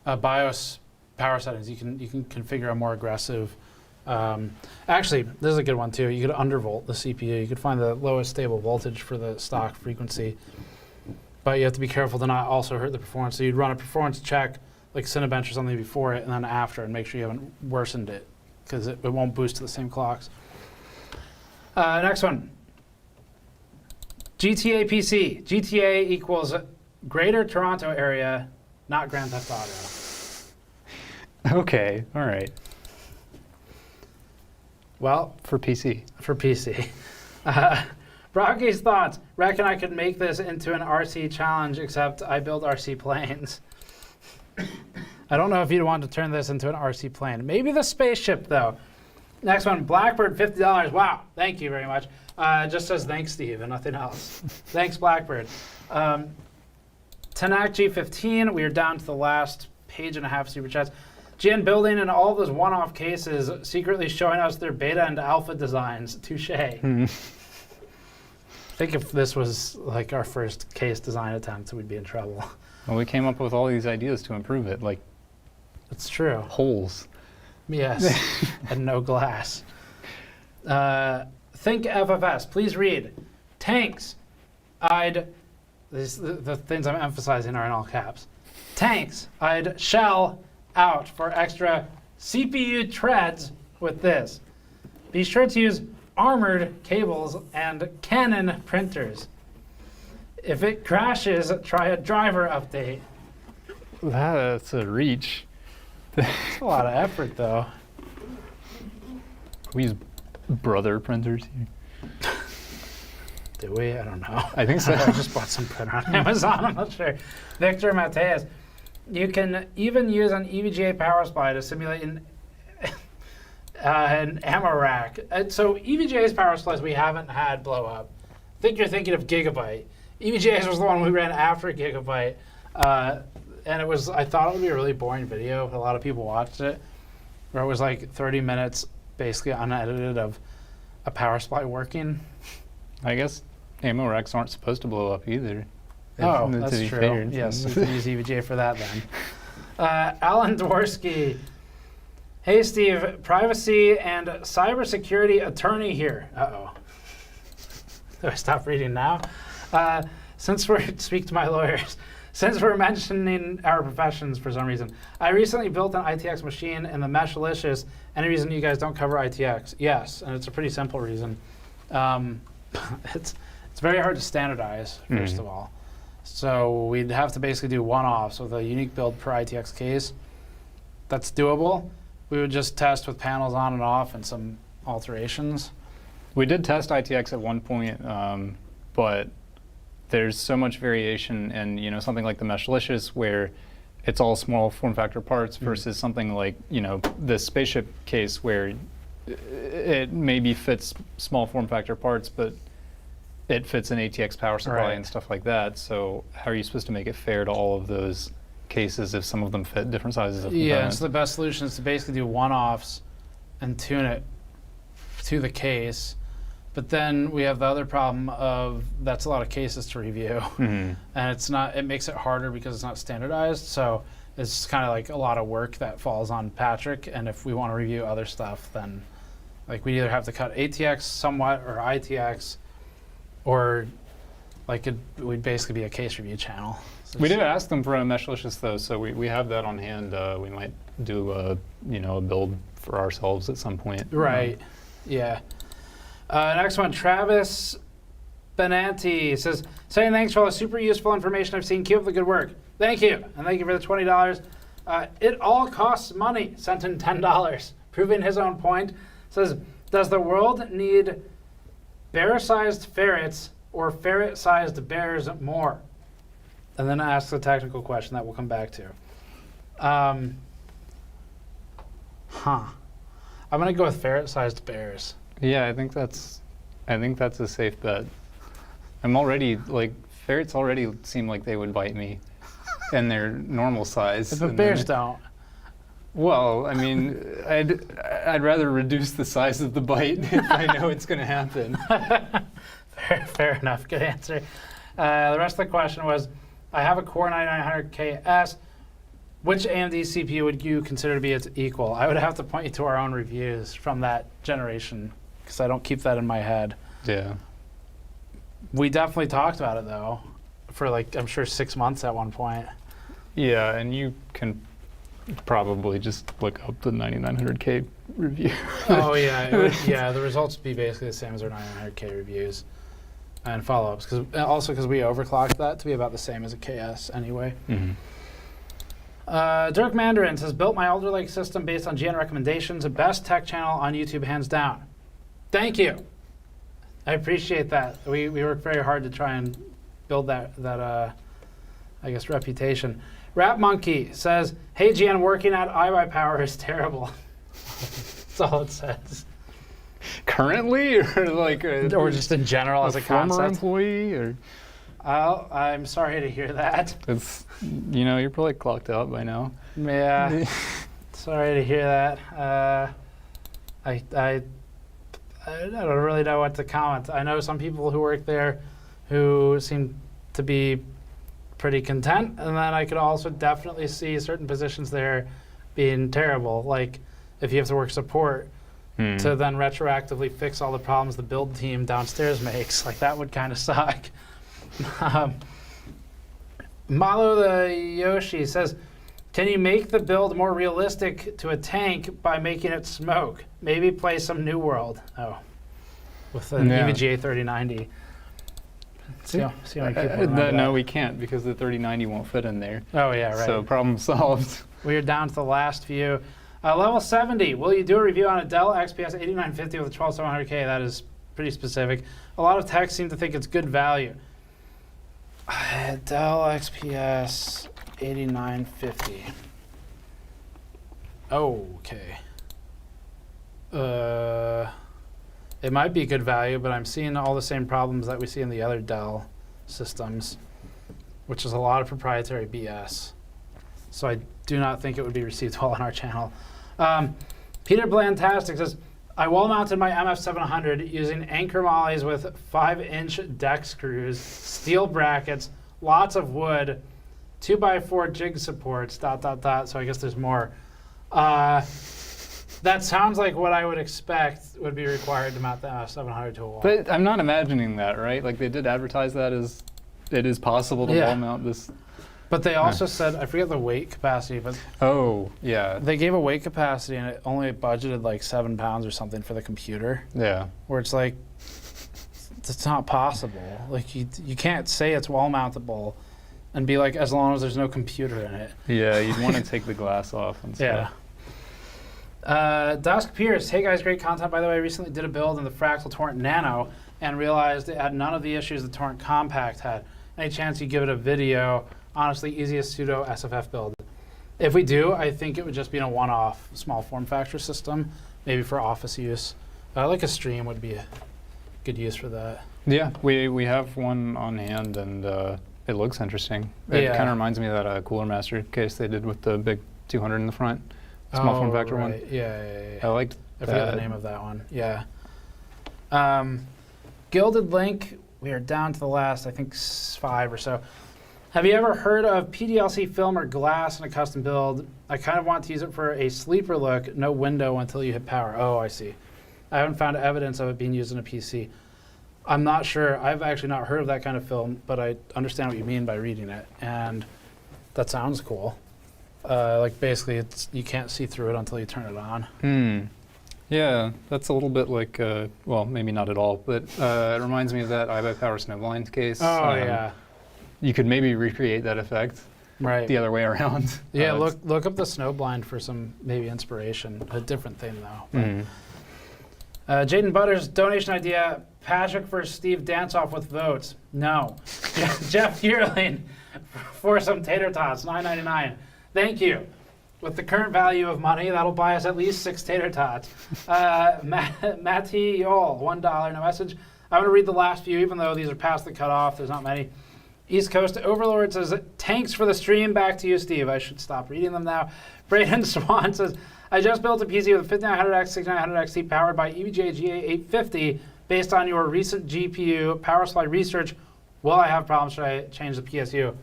BIOS power settings, you can configure a more aggressive. Actually, this is a good one too. You could undervolt the CPU. You could find the lowest stable voltage for the stock frequency. But you have to be careful to not also hurt the performance. So you'd run a performance check, like Cinebench or something before it, and then after, and make sure you haven't worsened it, because it won't boost to the same clocks. Next one. GTA PC. GTA equals Greater Toronto Area, not Grand Theft Auto. Okay, all right. Well, for PC. For PC. Brocky's thoughts. Reckon I could make this into an RC challenge, except I build RC planes. I don't know if you'd want to turn this into an RC plane. Maybe the spaceship, though. Next one, Blackbird, $50. Wow, thank you very much. Just says thanks, Steve, and nothing else. Thanks, Blackbird. Tanak G15, we are down to the last page and a half super chats. GN building and all those one-off cases secretly showing us their beta and alpha designs. Touche. I think if this was like our first case design attempt, we'd be in trouble. Well, we came up with all these ideas to improve it, like it's true. Holes. Yes, and no glass. Think FFS. Please read. Tanks. The things I'm emphasizing are in all caps. Tanks. I'd shell out for extra CPU treads with this. Be sure to use armored cables and Canon printers. If it crashes, try a driver update. That's a reach. It's a lot of effort, though. We use brother printers here. Do we? I don't know. I think so. I just bought some printer on Amazon. I'm not sure. Victor Mateus. You can even use an EVGA power supply to simulate an ammo rack. So EVGA's power supplies we haven't had blow up. I think you're thinking of Gigabyte. EVGA's was the one we ran after Gigabyte. And it was, I thought it would be a really boring video. A lot of people watched it. Where it was like 30 minutes, basically unedited, of a power supply working. I guess ammo racks aren't supposed to blow up either. Oh, To that's be true. fair. Yes, we could use EVGA for that then. Alan Dworsky. Hey, Steve. Privacy and cybersecurity attorney here. Uh-oh. Do I stop reading now? Speak to my lawyers. Since we're mentioning our professions for some reason, I recently built an ITX machine in the Meshlicious. Any reason you guys don't cover ITX? Yes, and it's a pretty simple reason. It's very hard to standardize, first of all. So we'd have to basically do one-offs with a unique build per ITX case. That's doable. We would just test with panels on and off and some alterations. We did test ITX at one point, but there's so much variation in something like the Meshlicious where it's all small form factor parts versus something like this spaceship case where it maybe fits small form factor parts, but it fits an ATX power supply and stuff like that. So how are you supposed to make it fair to all of those cases if some of them fit different sizes of components? Yeah, so the best solution is to basically do one-offs and tune it to the case. But then we have the other problem of that's a lot of cases to review. And it makes it harder because it's not standardized. So it's kind of like a lot of work that falls on Patrick. And if we want to review other stuff, then like we either have to cut ATX somewhat or ITX, or like we'd basically be a case review channel. So we did ask them for a Meshlicious though, so we have that on hand. We might do a build for ourselves at some point. Right. Yeah. Next one, Travis Benanti says, saying thanks for all the super useful information I've seen. Keep up the good work. Thank you. And thank you for the $20. It all costs money. Sent in $10. Proving his own point. Says, does the world need bear-sized ferrets or ferret-sized bears more? And then asks a technical question that we'll come back to. I'm going to go with ferret-sized bears. Yeah, I think that's a safe bet. I'm already ferrets already seem like they would bite me, and they're normal size. But bears don't. Well, I mean, I'd rather reduce the size of the bite if I know it's going to happen. Fair enough. Good answer. The rest of the question was, I have a Core 9900KS. Which AMD CPU would you consider to be its equal? I would have to point you to our own reviews from that generation, because I don't keep that in my head. Yeah. We definitely talked about it, though, for I'm sure 6 months at one point. Yeah, and you can probably just look up the 9900K review. Oh, yeah. The results would be basically the same as our 9900K reviews and follow-ups, because we overclocked that to be about the same as a KS anyway. Dirk Mandarin says, built my Alder Lake system based on GN recommendations. The best tech channel on YouTube, hands down. Thank you. I appreciate that. We worked very hard to try and build that I guess, reputation. Rap Monkey says, hey, GN, working at iBuyPower is terrible. That's all it says. Currently, or or just in general as a former concept? employee, or I'm sorry to hear that. it's you're probably clocked out by now. Yeah. Sorry to hear that. I don't really know what to comment. I know some people who work there who seem to be pretty content, and then I could also definitely see certain positions there being terrible. Like if you have to work support, to then retroactively fix all the problems the build team downstairs makes. Like, that would kind of suck. Malo the Yoshi says, can you make the build more realistic to a tank by making it smoke? Maybe play some New World. Oh, with an EVGA 3090. See how many people remember no, that? we can't because the 3090 won't fit in there. Oh, yeah, right. So problem solved. We are down to the last few. Level 70, will you do a review on a Dell XPS 8950 with a 12700K? That is pretty specific. A lot of techs seem to think it's good value. Dell XPS 8950. Okay. It might be good value, but I'm seeing all the same problems that we see in the other Dell systems, which is a lot of proprietary BS. So I do not think it would be received well on our channel. Peter Blantastic says, I wall mounted my MF700 using anchor mollies with 5-inch deck screws, steel brackets, lots of wood, 2x4 jig supports, ... So I guess there's more. That sounds like what I would expect would be required to mount the MF700 to a wall. But I'm not imagining that, right? Like they did advertise that as it is possible to wall mount this. But they also said, I forget the weight capacity, but Oh, yeah. they gave a weight capacity and it only budgeted like 7 pounds or something for the computer, Yeah. where it's like, it's not possible. Like you can't say it's wall mountable and be like, as long as there's no computer in it. Yeah, you'd want to take the glass off and stuff. Yeah. Dusk Pierce, hey guys, great content by the way. I recently did a build in the Fractal Torrent Nano and realized it had none of the issues the Torrent Compact had. Any chance you give it a video? Honestly, easiest pseudo SFF build. If we do, I think it would just be in a one-off small form factor system, maybe for office use. Like a stream would be a good use for that. Yeah, we have one on hand and it looks interesting. It Yeah. kind of reminds me of that Cooler Master case they did with the big 200 in the front. Small form factor one. Yeah. I liked I forget that. the name of that one. Yeah. Gilded Link, we are down to the last, I think, 5 or so. Have you ever heard of PDLC film or glass in a custom build? I kind of want to use it for a sleeper look, no window until you hit power. Oh, I see. I haven't found evidence of it being used in a PC. I'm not sure. I've actually not heard of that kind of film, but I understand what you mean by reading it, and that sounds cool. Like basically, you can't see through it until you turn it on. Yeah, that's a little bit like, well, maybe not at all, but it reminds me of that iBuyPower Snowblind case. Oh, yeah. You could maybe recreate that effect Right. the other way around. Yeah, look up the Snowblind for some maybe inspiration. A different thing though. Jaden Butters, donation idea, Patrick versus Steve dance-off with votes. No. Jeff Yearling for some tater tots, $9.99. Thank you. With the current value of money, that'll buy us at least 6 tater tots. Matty Yol, $1, no message. I'm going to read the last few, even though these are past the cutoff. There's not many. East Coast Overlord says, thanks for the stream. Back to you, Steve. I should stop reading them now. Braden Swan says, I just built a PC with a 5900X, 6900 XT powered by EVGA GA850 based on your recent GPU power supply research. Will I have problems? Should I change the PSU?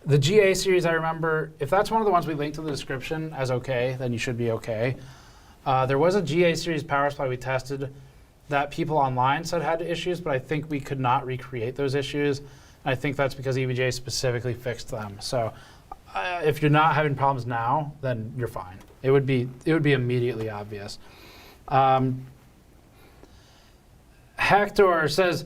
The GA series, I remember, if that's one of the ones we linked to the description as okay, then you should be okay. There was a GA series power supply we tested that people online said had issues, but I think we could not recreate those issues. I think that's because EVGA specifically fixed them. So if you're not having problems now, then you're fine. It would be immediately obvious. Hector says,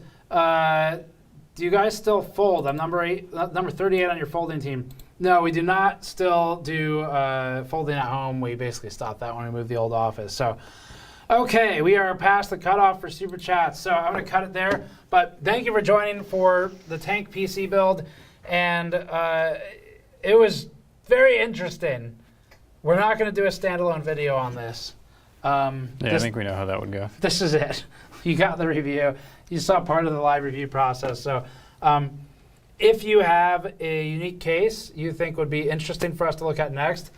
do you guys still fold? I'm number 38 on your folding team. No, we do not still do folding at home. We basically stopped that when we moved the old office. So, okay, we are past the cutoff for Super Chats. So I'm going to cut it there. But thank you for joining for the Tank PC build. And it was very interesting. We're not going to do a standalone video on this. I think we know how that would go. This is it. You got the review. You saw part of the live review process. So if you have a unique case you think would be interesting for us to look at next,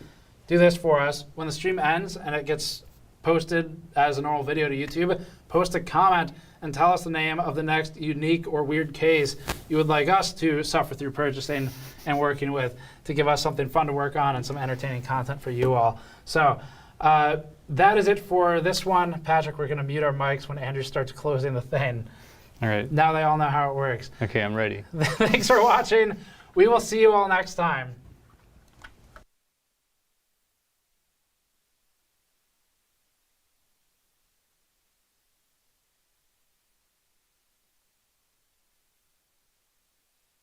do this for us. When the stream ends and it gets posted as a normal video to YouTube, post a comment and tell us the name of the next unique or weird case you would like us to suffer through purchasing and working with to give us something fun to work on and some entertaining content for you all. So That is it for this one. Patrick, we're going to mute our mics when Andrew starts closing the thing. All right. Now they all know how it works. Okay, I'm ready. Thanks for watching. We will see you all next time.